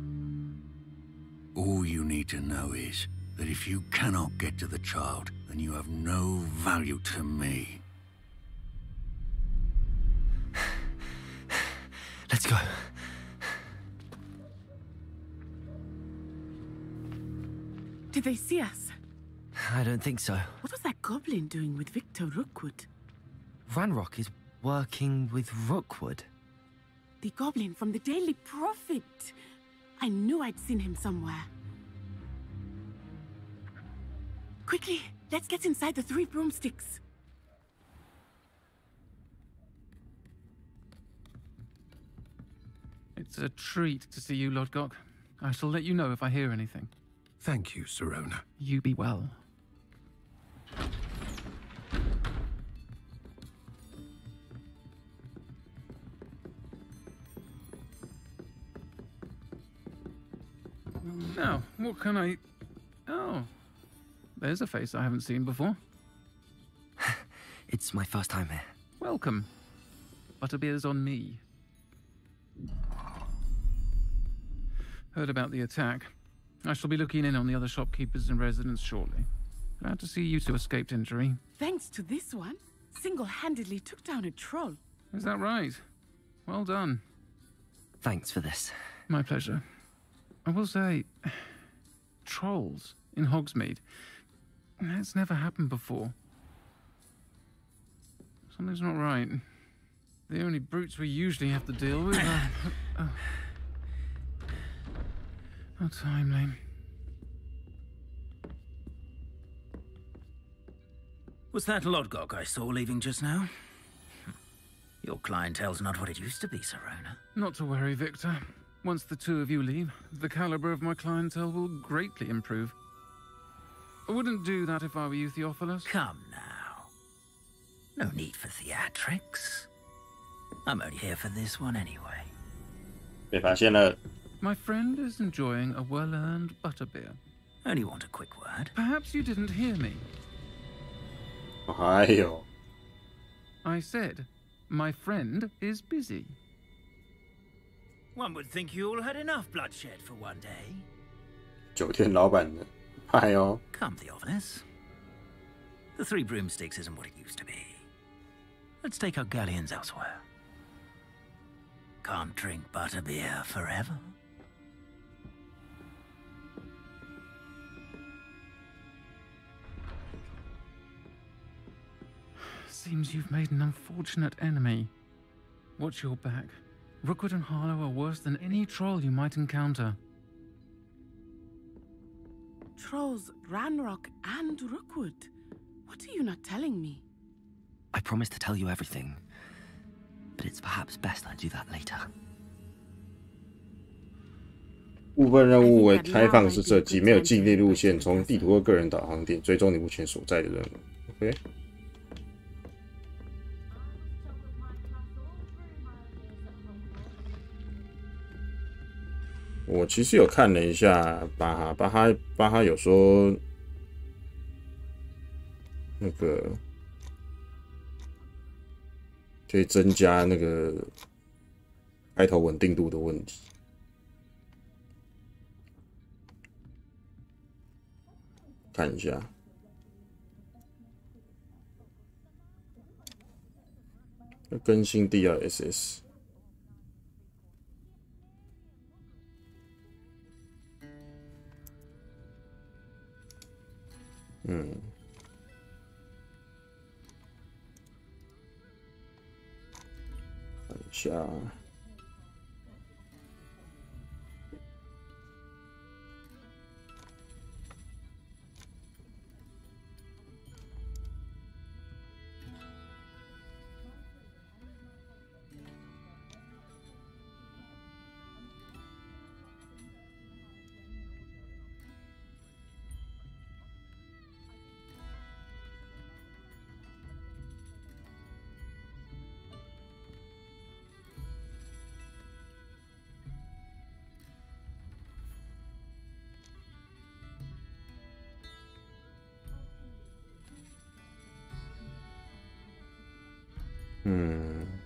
All you need to know is that if you cannot get to the child, then you have no value to me. Let's go. Did they see us? I don't think so. What was that goblin doing with Victor Rookwood? Ranrock is working with Rookwood. The goblin from the Daily Prophet. I knew I'd seen him somewhere. Quickly, let's get inside the 3 broomsticks. It's a treat to see you, Lodgok. I shall let you know if I hear anything. Thank you, Sirona. You be well. Now, what can I... Oh, there's a face I haven't seen before. It's my first time here. Welcome. Butterbeer's on me. Heard about the attack. I shall be looking in on the other shopkeepers and residents shortly. Glad to see you two escaped injury. Thanks to this one, single-handedly took down a troll. Is that right? Well done. Thanks for this. My pleasure. I will say, trolls in Hogsmeade. That's never happened before. Something's not right. The only brutes we usually have to deal with are... How timely. Was that Lodgok I saw leaving just now? Your clientele's not what it used to be, Sirona. Not to worry, Victor. Once the two of you leave, the caliber of my clientele will greatly improve. I wouldn't do that if I were you, Theophilus. Come now. No need for theatrics. I'm only here for this one anyway. 被发现了。 My friend is enjoying a well-earned butterbeer. Only want a quick word. Perhaps you didn't hear me. 哎呦！ I said, my friend is busy. One would think you all had enough bloodshed for one day. 酒店老板的，嗨哦。 Come, Theophilus. The Three Broomsticks isn't what it used to be. Let's take our galleons elsewhere. Can't drink butterbeer forever. Seems you've made an unfortunate enemy. Watch your back. Rookwood and Harlow are worse than any troll you might encounter. Trolls, Ranrock, and Rookwood. What are you not telling me? I promised to tell you everything, but it's perhaps best I do that later. 部分任务为开放式设计，没有禁猎路线，从地图或个人导航点追踪你目前所在的任务。OK。 我其实有看了一下巴哈有说那个可以增加那个开头稳定度的问题。看一下，要更新 DLSS。 看一下，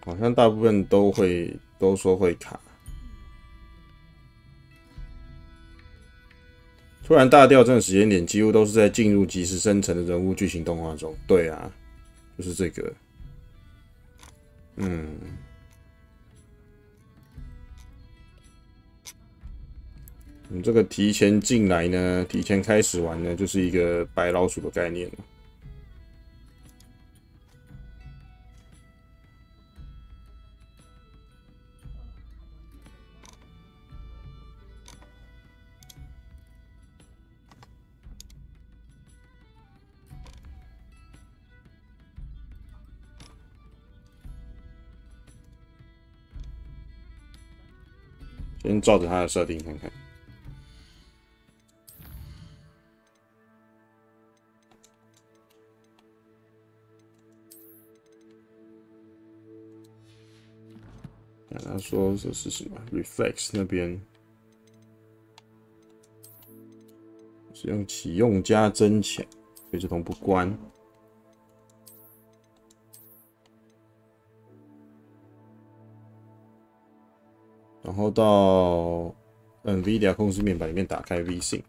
好像大部分都说会卡。突然大调这个时间点，几乎都是在进入即时生成的人物剧情动画中。对啊，就是这个。你这个提前进来呢，提前开始玩呢，就是一个白老鼠的概念了。 先照着它的设定看看。他说这是什么 ？Reflex 那边使用启用加增强，所以这同不关。 然后到 NVIDIA 控制面板里面打开 VSync，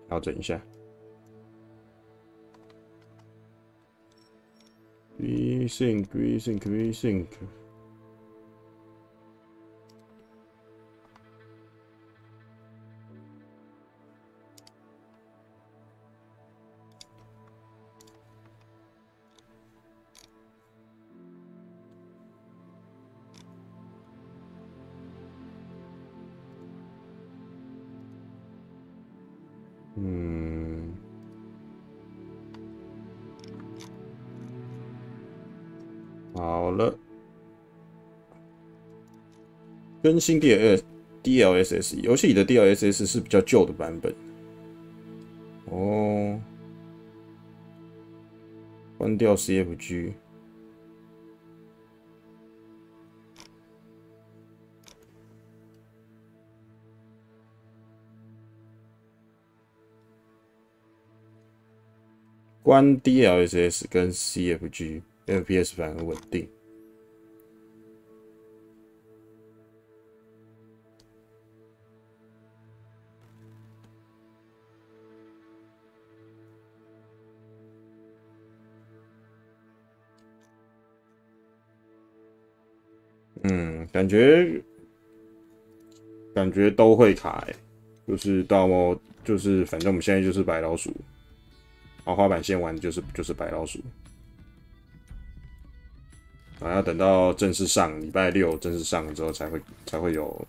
调整一下 VSync。好了，更新 DLSS 游戏里的 DLSS 是比较旧的版本。哦，关掉 CFG。关 DLSS 跟 CFG FPS 反而稳定。感觉都会卡欸，就是到就是反正我们现在就是白老鼠，然后滑板先玩就是白老鼠，然后要等到正式上礼拜六正式上之后才会有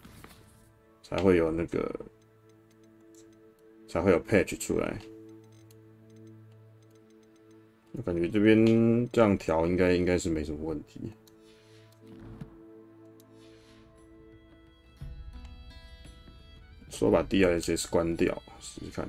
那个才会有 patch 出来。我感觉这边这样调应该是没什么问题。说把 DLSS 关掉，试试看。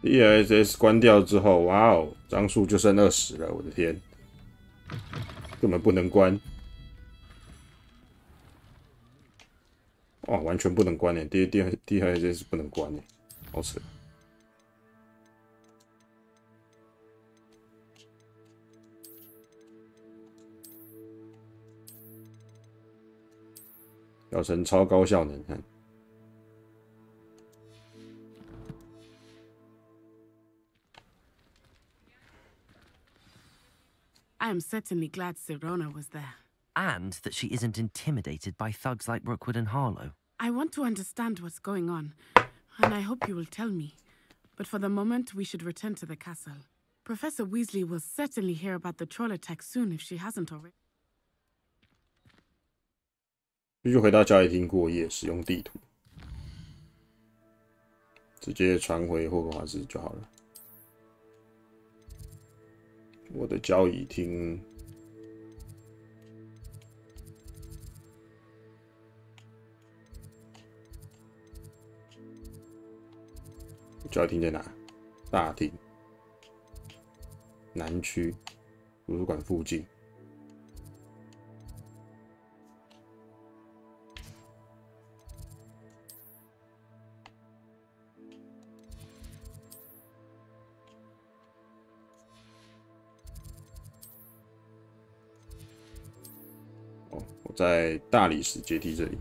DLSS 关掉之后，哇哦，张数就剩20了，我的天！根本不能关，哇，完全不能关诶 ！DLSS 不能关诶，好扯。调成超高效能，看。I am certainly glad Sirona was there. And that she isn't intimidated by thugs like Rookwood and Harlow. I want to understand what's going on, and I hope you will tell me. But for the moment, we should return to the castle. Professor Weasley will certainly hear about the troll attack soon if she hasn't already. 继续回到交易厅过夜，使用地图，直接传回霍格华兹就好了。我的交易厅，交易厅在哪？大厅，南区，图书馆附近。在大理石阶梯这里。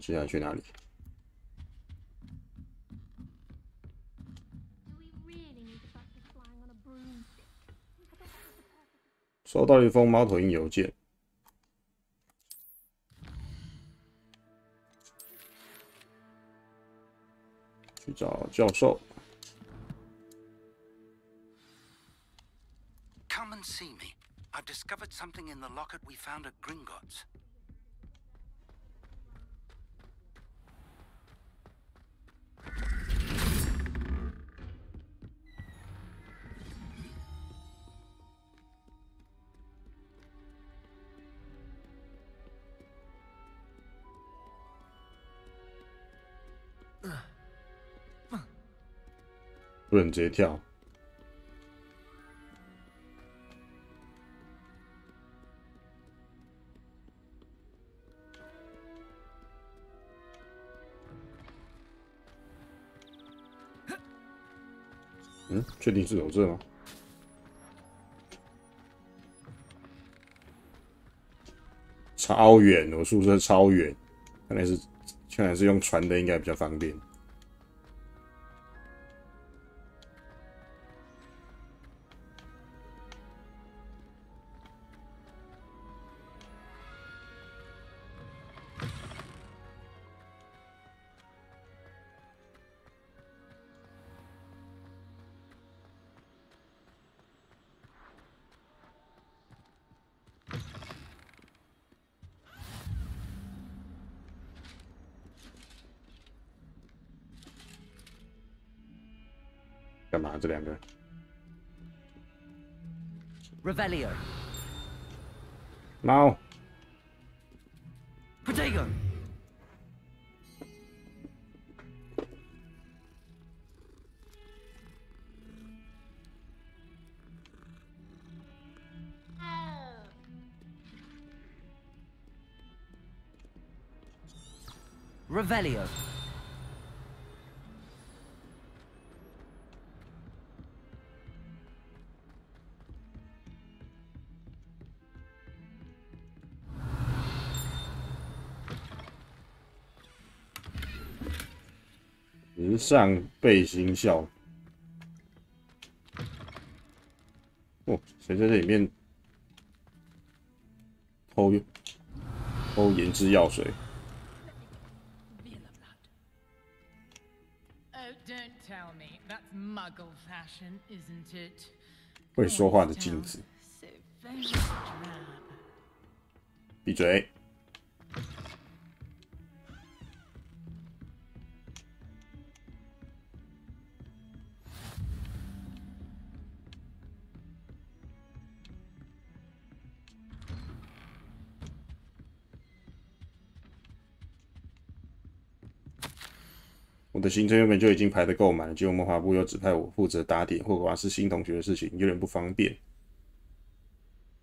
接下来去哪里？收到一封猫头鹰邮件，去找教授。Come and see me. I've discovered something in the locket we found at Gringotts. 不能直接跳。嗯，确定是有这吗？超远，我宿舍超远，看来是用传的，应该比较方便。干嘛？这两个 Revelio. 猫 Protego. Revelio. 时尚背心笑。哦，谁在这里面偷研制药水？ Oh, don't tell me. That's Muggle fashion, isn't it? 会说话的镜子。 So very drab. 闭嘴！我的行程原本就已经排得够满了，结果魔法部又指派我负责打点霍格华兹新同学的事情，有点不方便。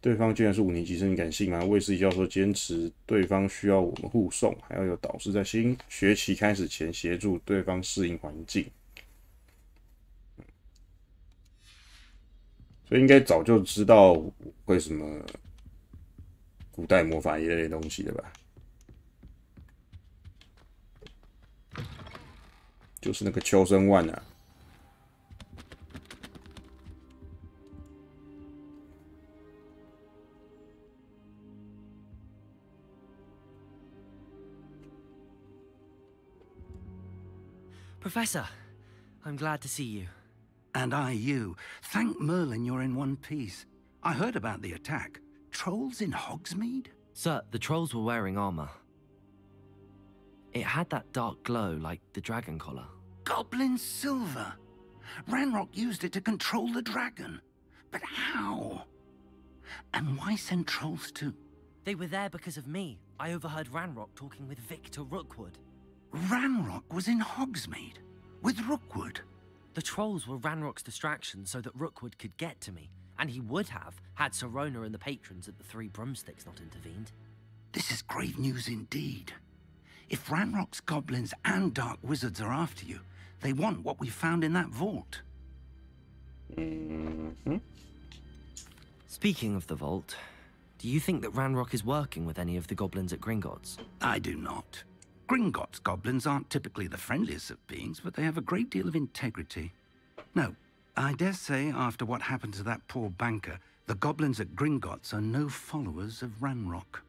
对方居然是5年级生，你敢信吗？卫斯理教授坚持对方需要我们护送，还要有导师在新学期开始前协助对方适应环境。所以应该早就知道为什么古代魔法一类的东西了吧？ 就是那个秋生万啊！ Professor, I'm glad to see you. And I you. Thank Merlin you're in one piece. I heard about the attack. Trolls in Hogsmeade? Sir, the trolls were wearing armor. It had that dark glow like the dragon collar. Goblin silver. Ranrock used it to control the dragon. But how? And why send trolls too? They were there because of me. I overheard Ranrock talking with Victor Rookwood. Ranrock was in Hogsmeade? With Rookwood? The trolls were Ranrock's distraction so that Rookwood could get to me. And he would have, had Sirona and the patrons at the Three Broomsticks not intervened. This is grave news indeed. If Ranrock's goblins and dark wizards are after you, they want what we found in that vault. Speaking of the vault, do you think that Ranrock is working with any of the goblins at Gringotts? I do not. Gringotts goblins aren't typically the friendliest of beings, but they have a great deal of integrity. No, I dare say after what happened to that poor banker, the goblins at Gringotts are no followers of Ranrock.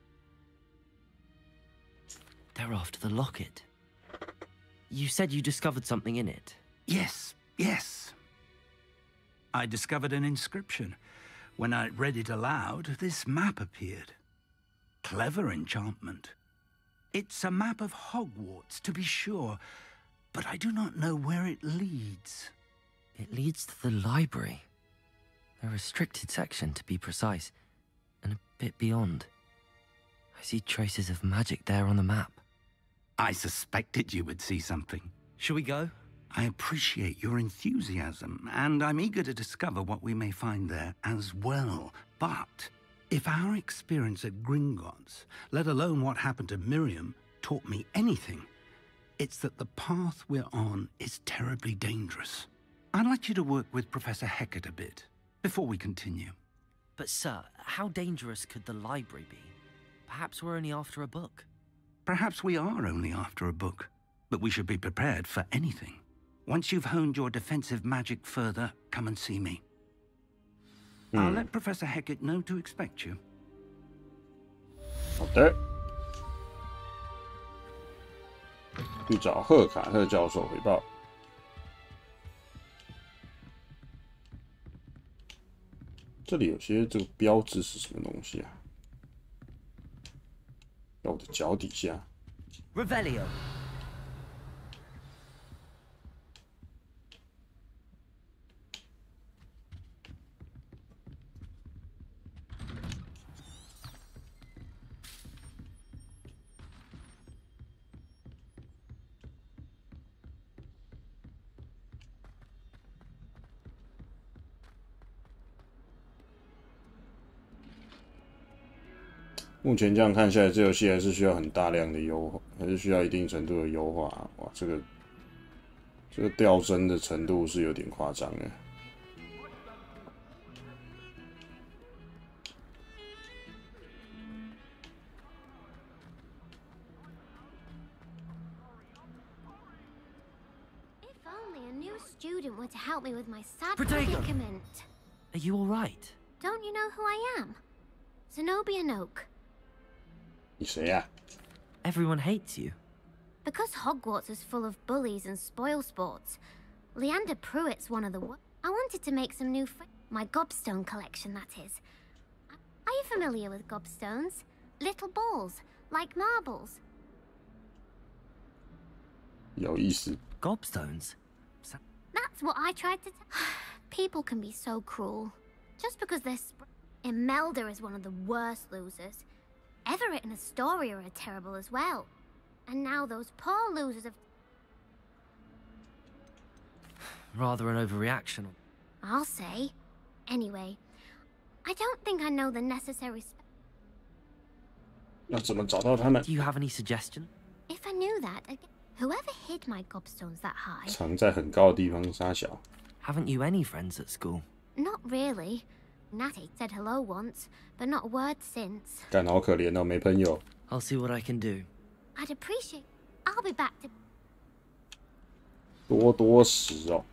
They're after the locket. You said you discovered something in it. Yes, yes. I discovered an inscription. When I read it aloud, this map appeared. Clever enchantment. It's a map of Hogwarts, to be sure, but I do not know where it leads. It leads to the library. A restricted section, to be precise, and a bit beyond. I see traces of magic there on the map. I suspected you would see something. Shall we go? I appreciate your enthusiasm, and I'm eager to discover what we may find there as well. But if our experience at Gringotts, let alone what happened to Miriam, taught me anything, it's that the path we're on is terribly dangerous. I'd like you to work with Professor Hecat a bit before we continue. But sir, how dangerous could the library be? Perhaps we're only after a book. Perhaps we are only after a book, but we should be prepared for anything. Once you've honed your defensive magic further, come and see me. I'll let Professor Hecat know to expect you. 好的，去找赫卡特教授回报。这里有些这个标志是什么东西啊？在我的脚底下。Revelio。目前这样看下来，这游戏还是需要很大量的优化，还是需要一定程度的优化。哇，这个掉帧的程度是有点夸张的。If only a new student were to help me with my sad Protego! predicament. Are you all right? Don't you know who I am? Zenobia Noak. 你谁呀？Everyone hates you. Because Hogwarts is full of bullies and spoil sports, Leander Pruitt's one of the I wanted to make some new my gobstone collection, that is. Are you familiar with gobstones? Little balls, like marbles. 有意思。Gobstones? That's what I tried to People can be so cruel. Just because they're Imelda is one of the worst losers. Everett and Astoria are terrible as well. And now those poor losers have... Rather an overreaction. I'll say. Anyway, I don't think I know the necessary... 要怎么找到他们 Do you have any suggestion? If I knew that, whoever hid my gobstones that high... 藏在很高的地方杀小。Haven't you any friends at school? Not really. Natty said hello once, but not a word since. 干好可怜哦，没朋友。I'll see what I can do. I'd appreciate... I'll be back to... 多多屎哦。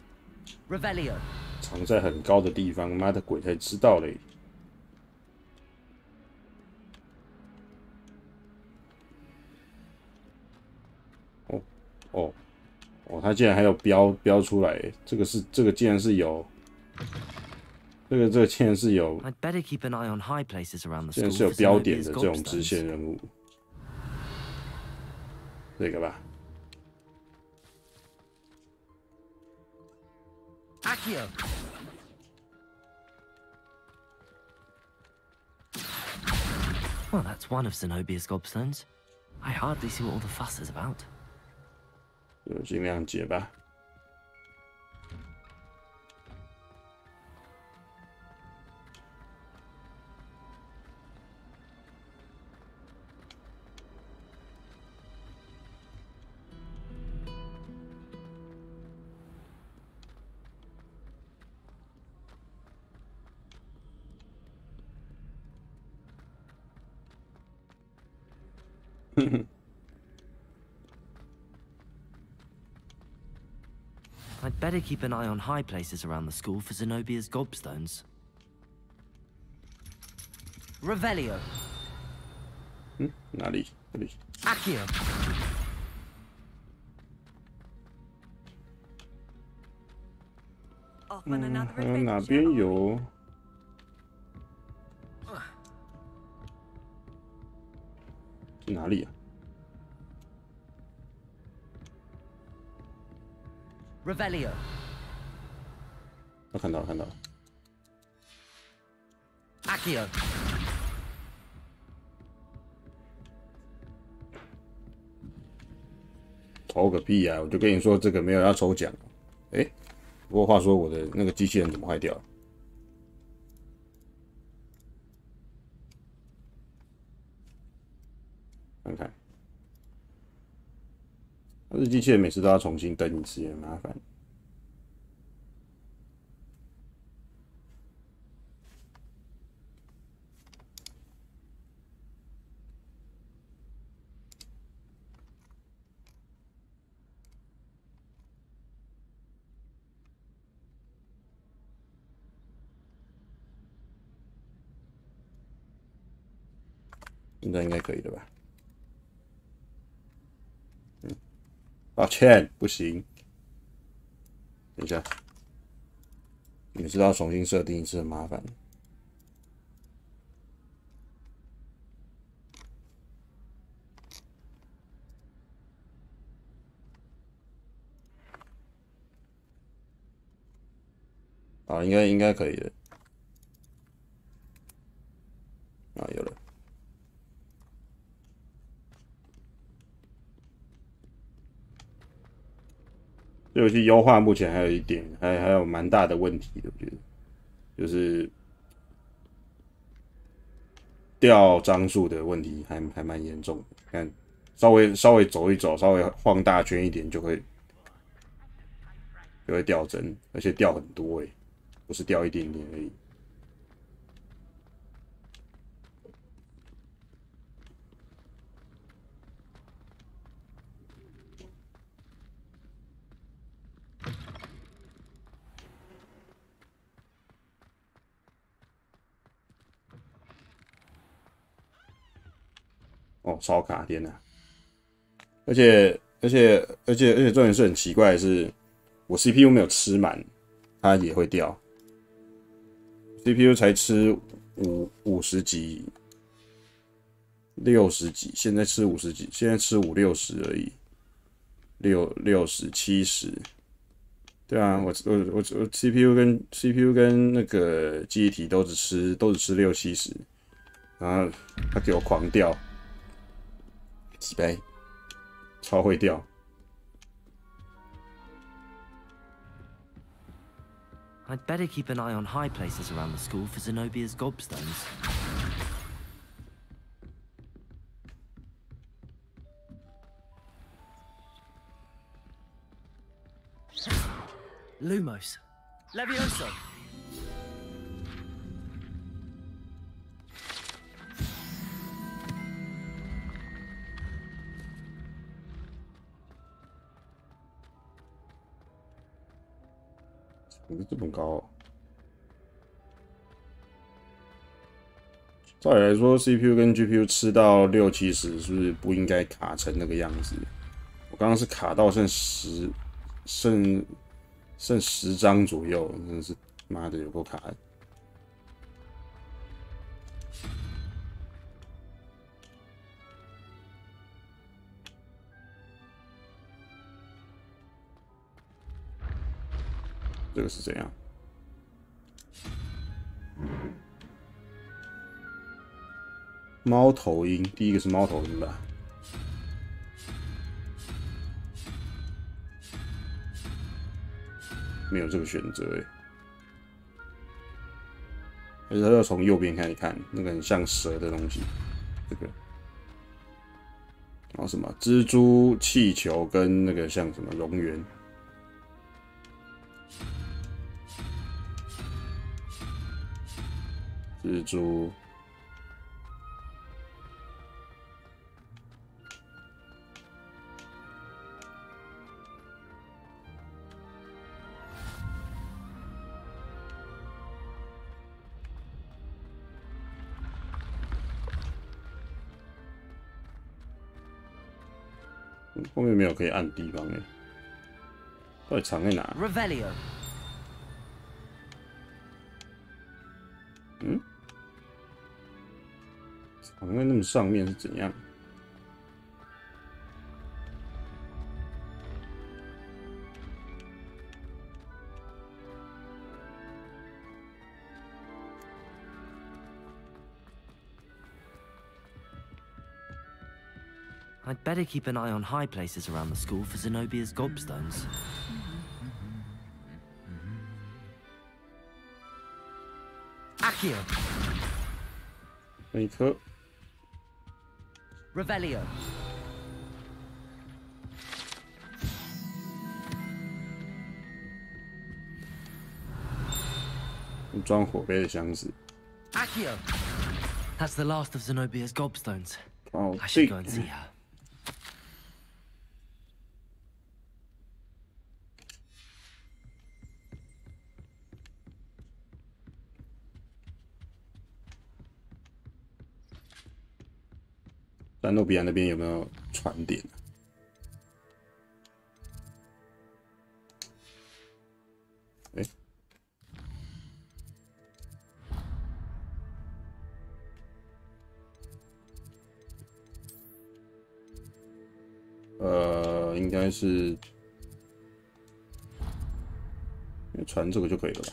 Revelio。藏在很高的地方，妈的鬼才知道嘞。哦，它竟然还有标出来，这个竟然是有。这个竟然是有， I'd better keep an eye on high places around the 竟然 school 是有 for 标点 Zenobia's 的这种 gobstones. 支线任务，这个吧。Accio. Well, that's one of Zenobia's gobstones. I hardly see what all the fuss is about. 就尽量解吧。I'd better keep an eye on high places around the school for Zenobia's gobstones. Revelio. 哪里？这里。Accio. 还有哪边有？是哪里啊？ Revelio. 我看到了，看到了。 Accio. 抽个屁啊！我就跟你说，这个没有要抽奖。哎，不过话说，我的那个机器人怎么坏掉了？看看，这机器人每次都要重新登一次，也很麻烦。现在应该可以了吧？抱歉，不行。等一下，每次都要重新设定一次，很麻烦。好，应该可以了。啊，有了。这游戏优化目前还有一点，还有蛮大的问题的，我觉得，就是掉张数的问题还蛮严重的。看，稍微走一走，稍微晃大圈一点就会掉帧，而且掉很多欸，不是掉一点点而已。哦，超卡，天哪！而且，重点是很奇怪的是，我 CPU 没有吃满，它也会掉。CPU 才吃50几、60几，现在吃50几，现在吃50、60而已，60、70。对啊，我 CPU 跟那个记忆体都只吃60、70，然后它给我狂掉。几杯，超会掉。I'd better keep an eye on high places around the school for Zenobia's gobstones. Lumos. Levioso. 怎么这么高哦？照理来说 ，CPU 跟 GPU 吃到60、70，是不是不应该卡成那个样子？我刚刚是卡到剩10张左右，真的是妈的有够卡的。这个是怎样？猫头鹰，第一个是猫头鹰吧？没有这个选择哎，而且要从右边开始看，那个很像蛇的东西，这个，然后什么蜘蛛、气球跟那个像什么蝾螈。蜘蛛，后面没有可以按的地方哎，到底藏在哪 Revelio。嗯？ 藏在那么上面是怎样？ I'd better keep an eye on high places around the school for Zenobia's gobstones. Accio. 那一颗。 Revelio. Accio. 装火杯的箱子。Accio. That's the last of Zenobia's gobstones. Oh, I should go and see her. 丹诺比亚那边有没有船点？应该是传这个就可以了吧？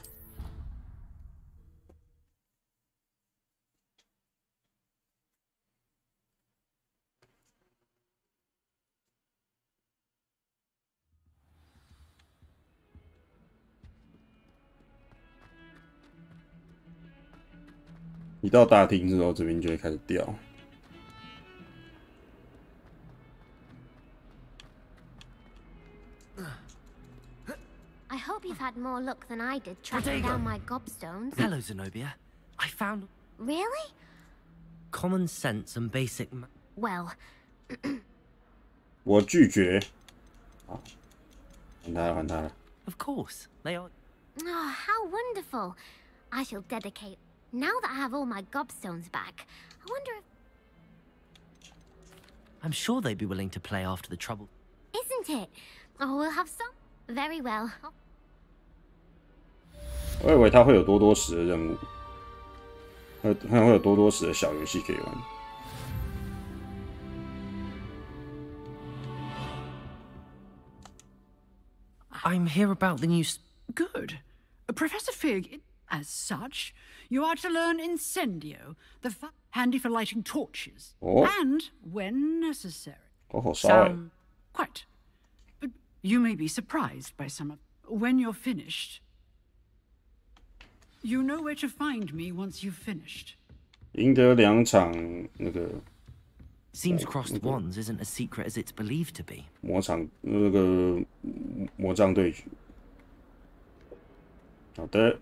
一到大厅之后，这边就会开始掉。 I hope you've had more luck than I did tracking down my gobstones. Hello, Zenobia. I found... Really? Common sense and basic... Well... 我拒绝。好，还他了。 Of course, they are... Oh, how wonderful. I shall dedicate... Now that I have all my gobstones back, I wonder if... I'm sure they'd be willing to play after the trouble. Isn't it? Oh, we'll have some... Very well. 我以为它会有多多时的任务，好像会有多多时的小游戏可以玩。I'm here about the new... Good. Professor Fig, as such, you are to learn Incendio, the handy for lighting torches, and when necessary. 好烧欸。 Quite. But you may be surprised by some of... When you're finished, you know where to find me once you've finished. 赢得2场那个 Seems Crossed Wands isn't as secret as it's believed to be. 魔杖对决。好的。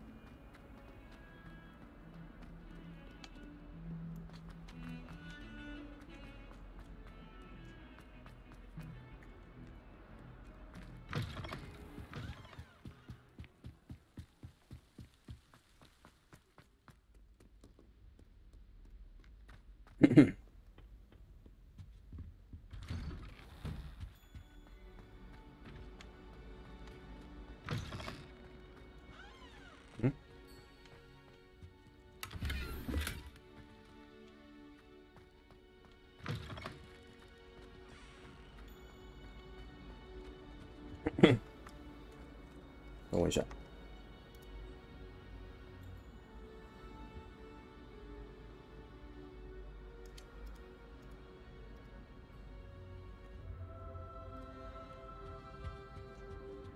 等我一下。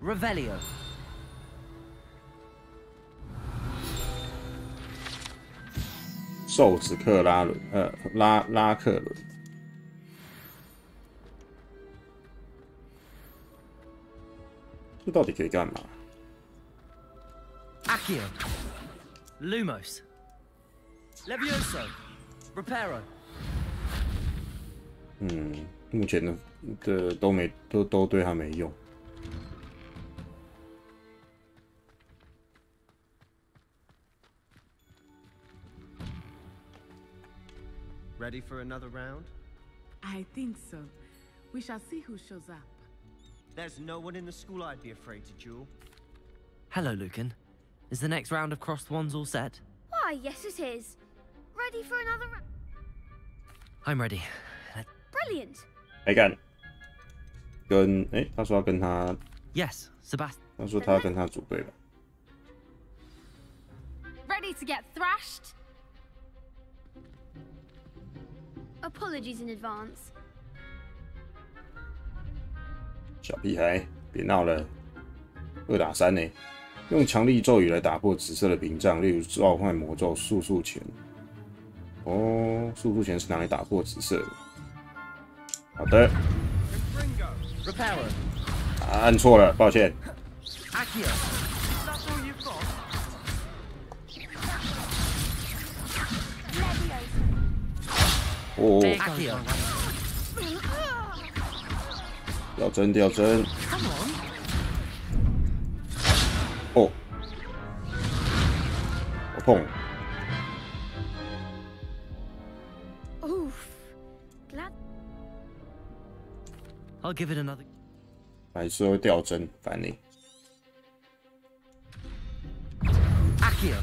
Revelio. 瘦子克拉伦，拉克伦。这到底可以干嘛 Accio. Lumos. Levioso. Reparo. 目前的都对他没用。 Ready for another round? I think so. We shall see who shows up. There's no one in the school I'd be afraid to duel. Hello, Lucan. Is the next round of Crossed Wands all set? Why, yes it is. Ready for another round? I'm ready. Brilliant. 来干。他说要跟他。Yes, Sebastian. 他说他要跟他组队吧。 Ready to get thrashed? Apologies in advance. 小屁孩，别闹了，2打3呢。用强力咒语来打破紫色的屏障，例如召唤魔咒、速速拳。速速拳是拿来打破紫色的。好的。按错了，抱歉。掉针，掉针。我碰。 Oof. Glad. I'll give it another. 白色会掉帧，烦你。 Accio.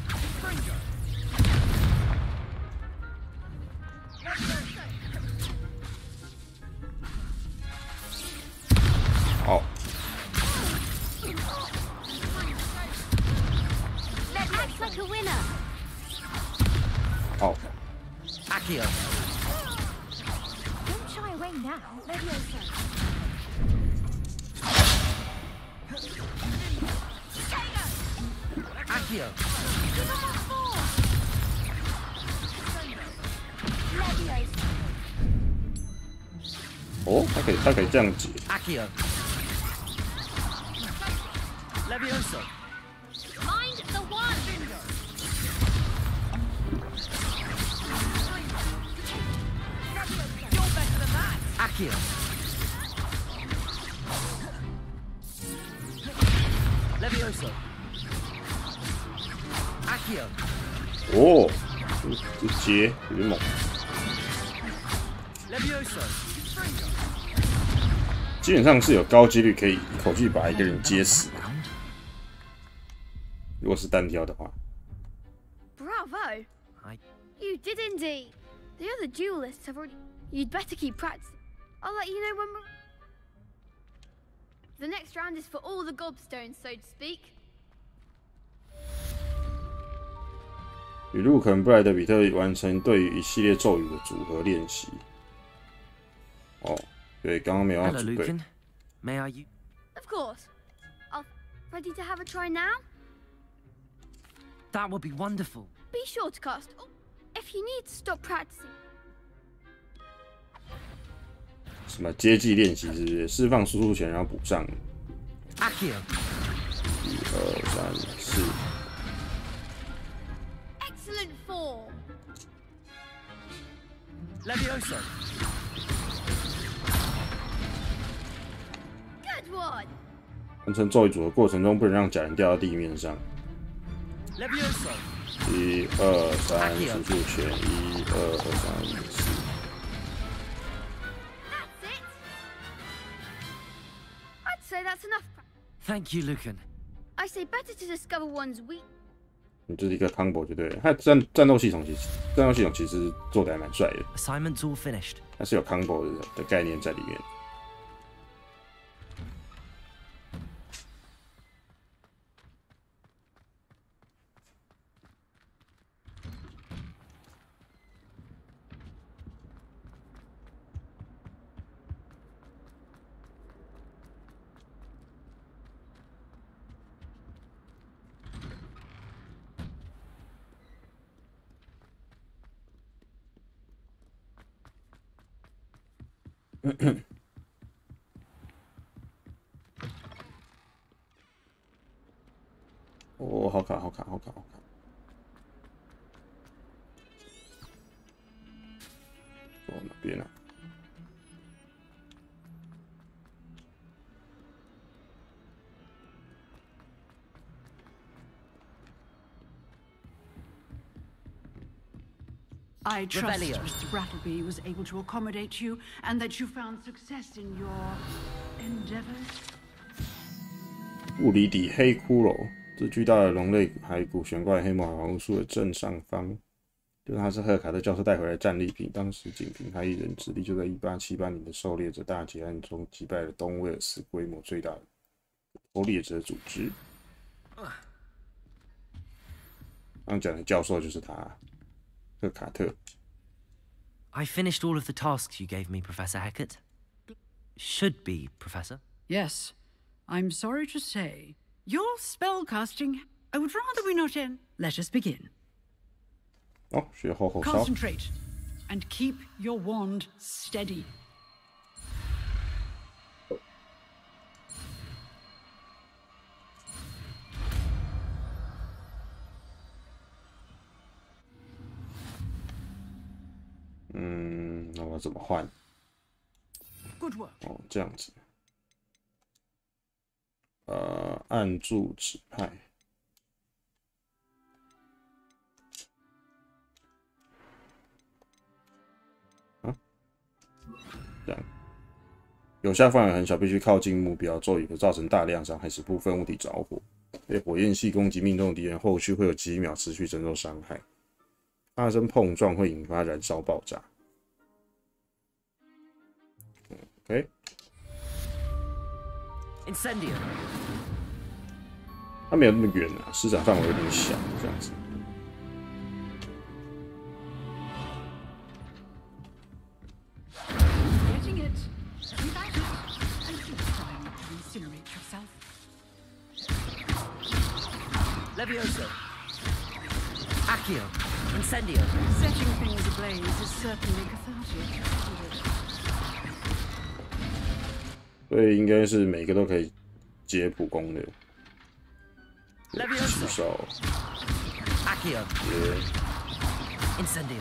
好。 Acts like a winner. 好。 Accio. Don't shy away now. Leviosa. Accio. Leviosa. 哦，它可以这样解。 Accio. Leviosa. Mind the one. You're better than that. Accio. Leviosa. Accio. 哦，这接有点猛。 Leviosa. 基本上是有高几率可以一口气把一个人接死的。如果是单挑的话。 Bravo! You did indeed. The other duelists have already. You'd better keep practicing. I'll let you know when we're. The next round is for all the gobstones, so to speak. 与路肯布莱德比特完成对于一系列咒语的组合练习。哦，对，刚刚没有要 Hello, 组队。 Lucan. May I use? Of course. Ready to have a try now? That would be wonderful. Be sure to cast. Oh, if you need to stop practicing. 什么接技练习是不是？释放输出前然后补上。 Accio. 1、2、3、4。 Excellent form. Leviosa. Good one. 完成咒语组合过程中，不能让假人掉到地面上。 Leviosa. 1、2、3，输出前1、2、3、4。 I'd say that's enough. Thank you, Lucan. I say better to discover one's weak. 你这是一个 combo 就对了。它战斗系统其实做的还蛮帅的。 Assignments all finished. 它是有 combo 的概念在里面。哦，好卡，好卡，好卡，好卡！走哪边啊？ I trust Revelio. Mr. Brattleby was able to accommodate you and that you found success in your endeavors. 布里底黑骷髅，这巨大的龙类骸骨悬挂在黑魔法巫术的正上方。就它是赫卡特教授带回来的战利品，当时仅凭他一人之力，就在1878年的狩猎者大劫案中击败了东威尔斯规模最大的捕猎者组织。刚讲的教授就是他。 赫卡特 I finished all of the tasks you gave me, Professor Hecat. Should be, Professor. Yes, I'm sorry to say, your spellcasting. I would rather we not end. Let us begin. 哦，学后后烧。 Concentrate and keep your wand steady. 음, 那我怎么换？ Good work. 哦，这样子。按住指派。啊？这样。有效范围很小，必须靠近目标，咒语可造成大量伤害，使部分物体着火。被火焰系攻击命中的敌人，后续会有几秒持续承受伤害。发生碰撞会引发燃烧爆炸。OK。Incendio。它没有那么远啊，施展范围有点小，这样子。Levioso. Accio. Incendio. Setting things ablaze is certainly cathartic. 所以应该是每个都可以接普攻的。Levioso. 起手。Accio. Incendio.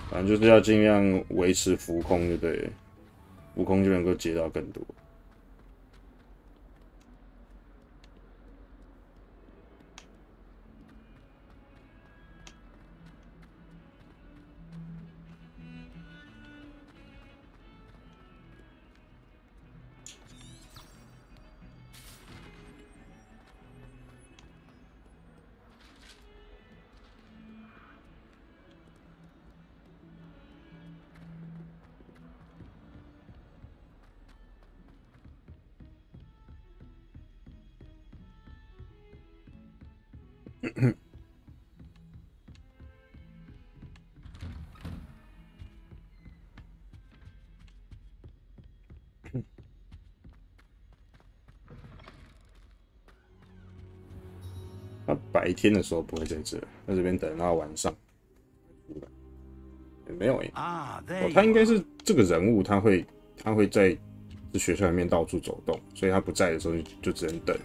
反正就是要尽量维持浮空，就对了，浮空就能够接到更多。他白天的时候不会在这，在这边等到晚上出来。也没有他应该是这个人物，他会在这学校里面到处走动，所以他不在的时候就只能等。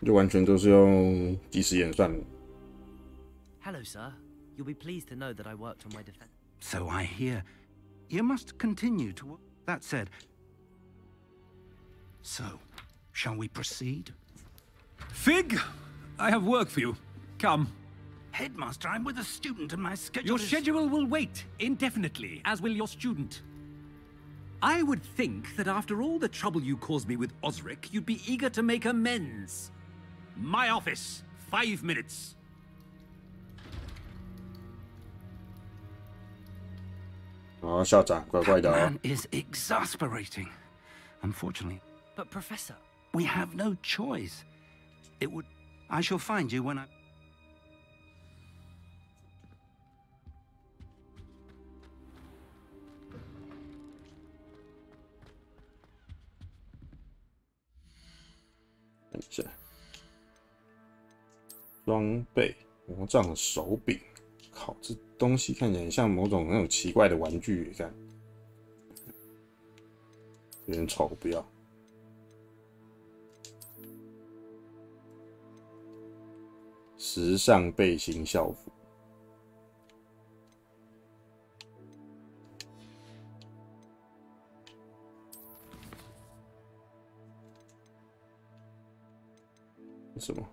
就完全都是用即时演算。Hello, sir. You'll be pleased to know that I worked on my defense. So I hear. You must continue to work. That said. So, shall we proceed? Fig, I have work for you. Come. Headmaster, I'm with a student and my schedule Your schedule will wait indefinitely, as will your student. I would think that after all the trouble you caused me with Osric, you'd be eager to make amends. My office, 5 minutes. Oh, 校长，怪怪的哦。That man is exasperating. Unfortunately. But Professor, we have no choice. It would. I shall find you when I. 等一下，装备魔杖的手柄，靠，这东西看起来很像某种那种奇怪的玩具，看，有点丑，不要。时尚背心校服，什么？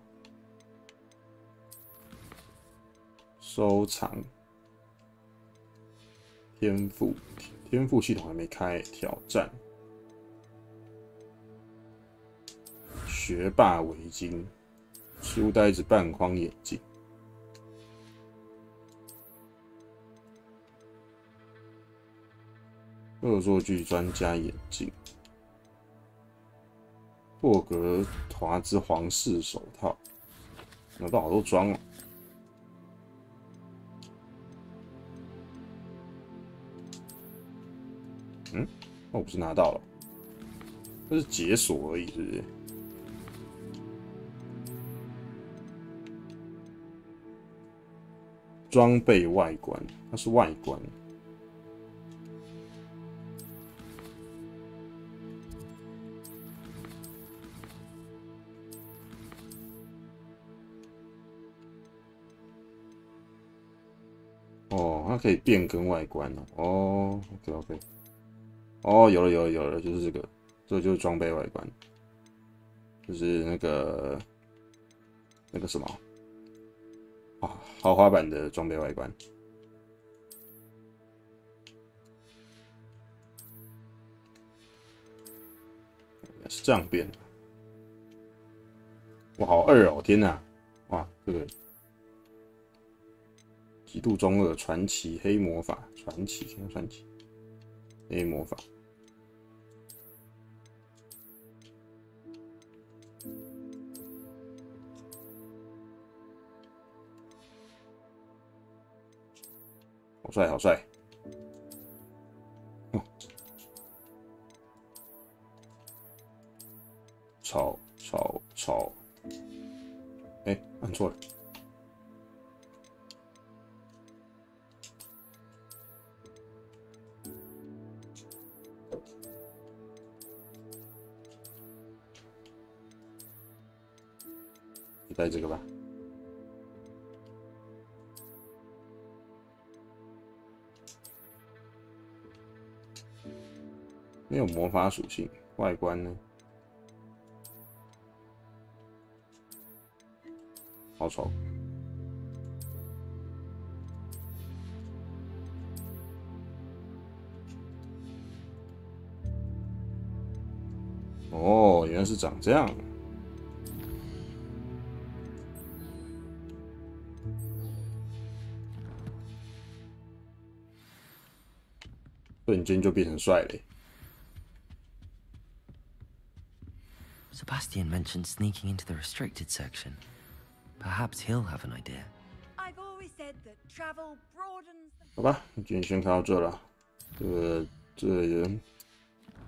收藏天赋系统还没开，挑战学霸围巾。书呆子半框眼镜，恶作剧专家眼镜，霍格华兹皇室手套，拿到好多装哦。嗯，我不是拿到了，这是解锁而已，是不是？装备外观，它是外观。哦，它可以变更外观了。哦 ，OK， 哦，有了，就是这个，这就是装备外观，就是那个什么。豪华版的装备外观，是这样变的。哇，好二哦！天哪，哇，这个极度中二传奇黑魔法传奇，什么传奇？黑魔法。好帅，好帅！吵！哎，按错了。就带这个吧。没有魔法属性，外观呢？好丑。哦，原来是长这样。瞬间就变成帅了。Sebastian mentioned sneaking into the restricted section. Perhaps he'll have an idea. I've always said that travel broadens. 好吧，今天先看到这了。这人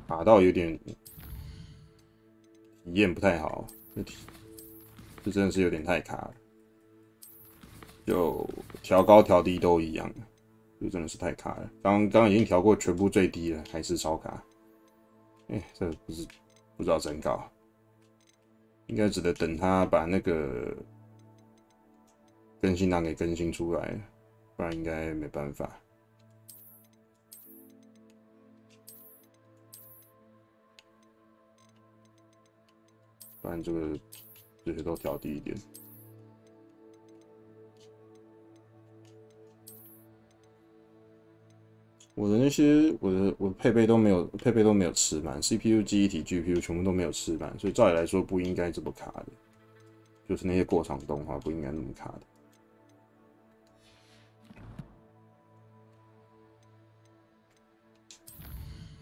打到有点体验不太好，这真的是有点太卡了。就调高调低都一样，就真的是太卡了。刚已经调过全部最低了，还是超卡。这不知道怎搞，应该只得等他把那个更新档给更新出来，不然应该没办法。不然这些都调低一点。我的那些我的配备都没有吃满 ，CPU、记忆体、GPU 全部都没有吃满，所以照理来说不应该这么卡的，就是那些过场动画不应该那么卡的。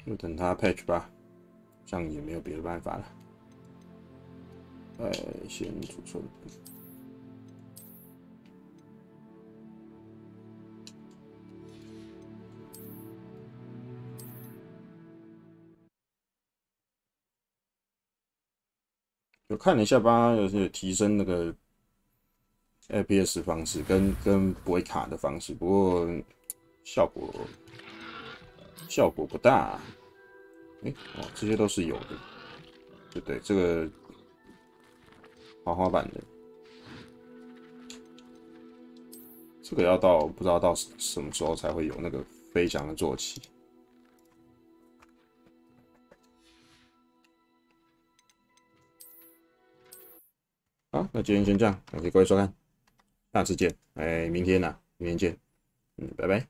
就等它 patch 吧，这样也没有别的办法了。先储存。有看了一下吧，有提升那个 FPS 方式跟不会卡的方式，不过效果不大。这些都是有的，对，这个滑滑板的，这个要到不知道到什么时候才会有那个飞翔的坐骑。好，那今天先这样，感谢各位收看，下次见。明天见，拜拜。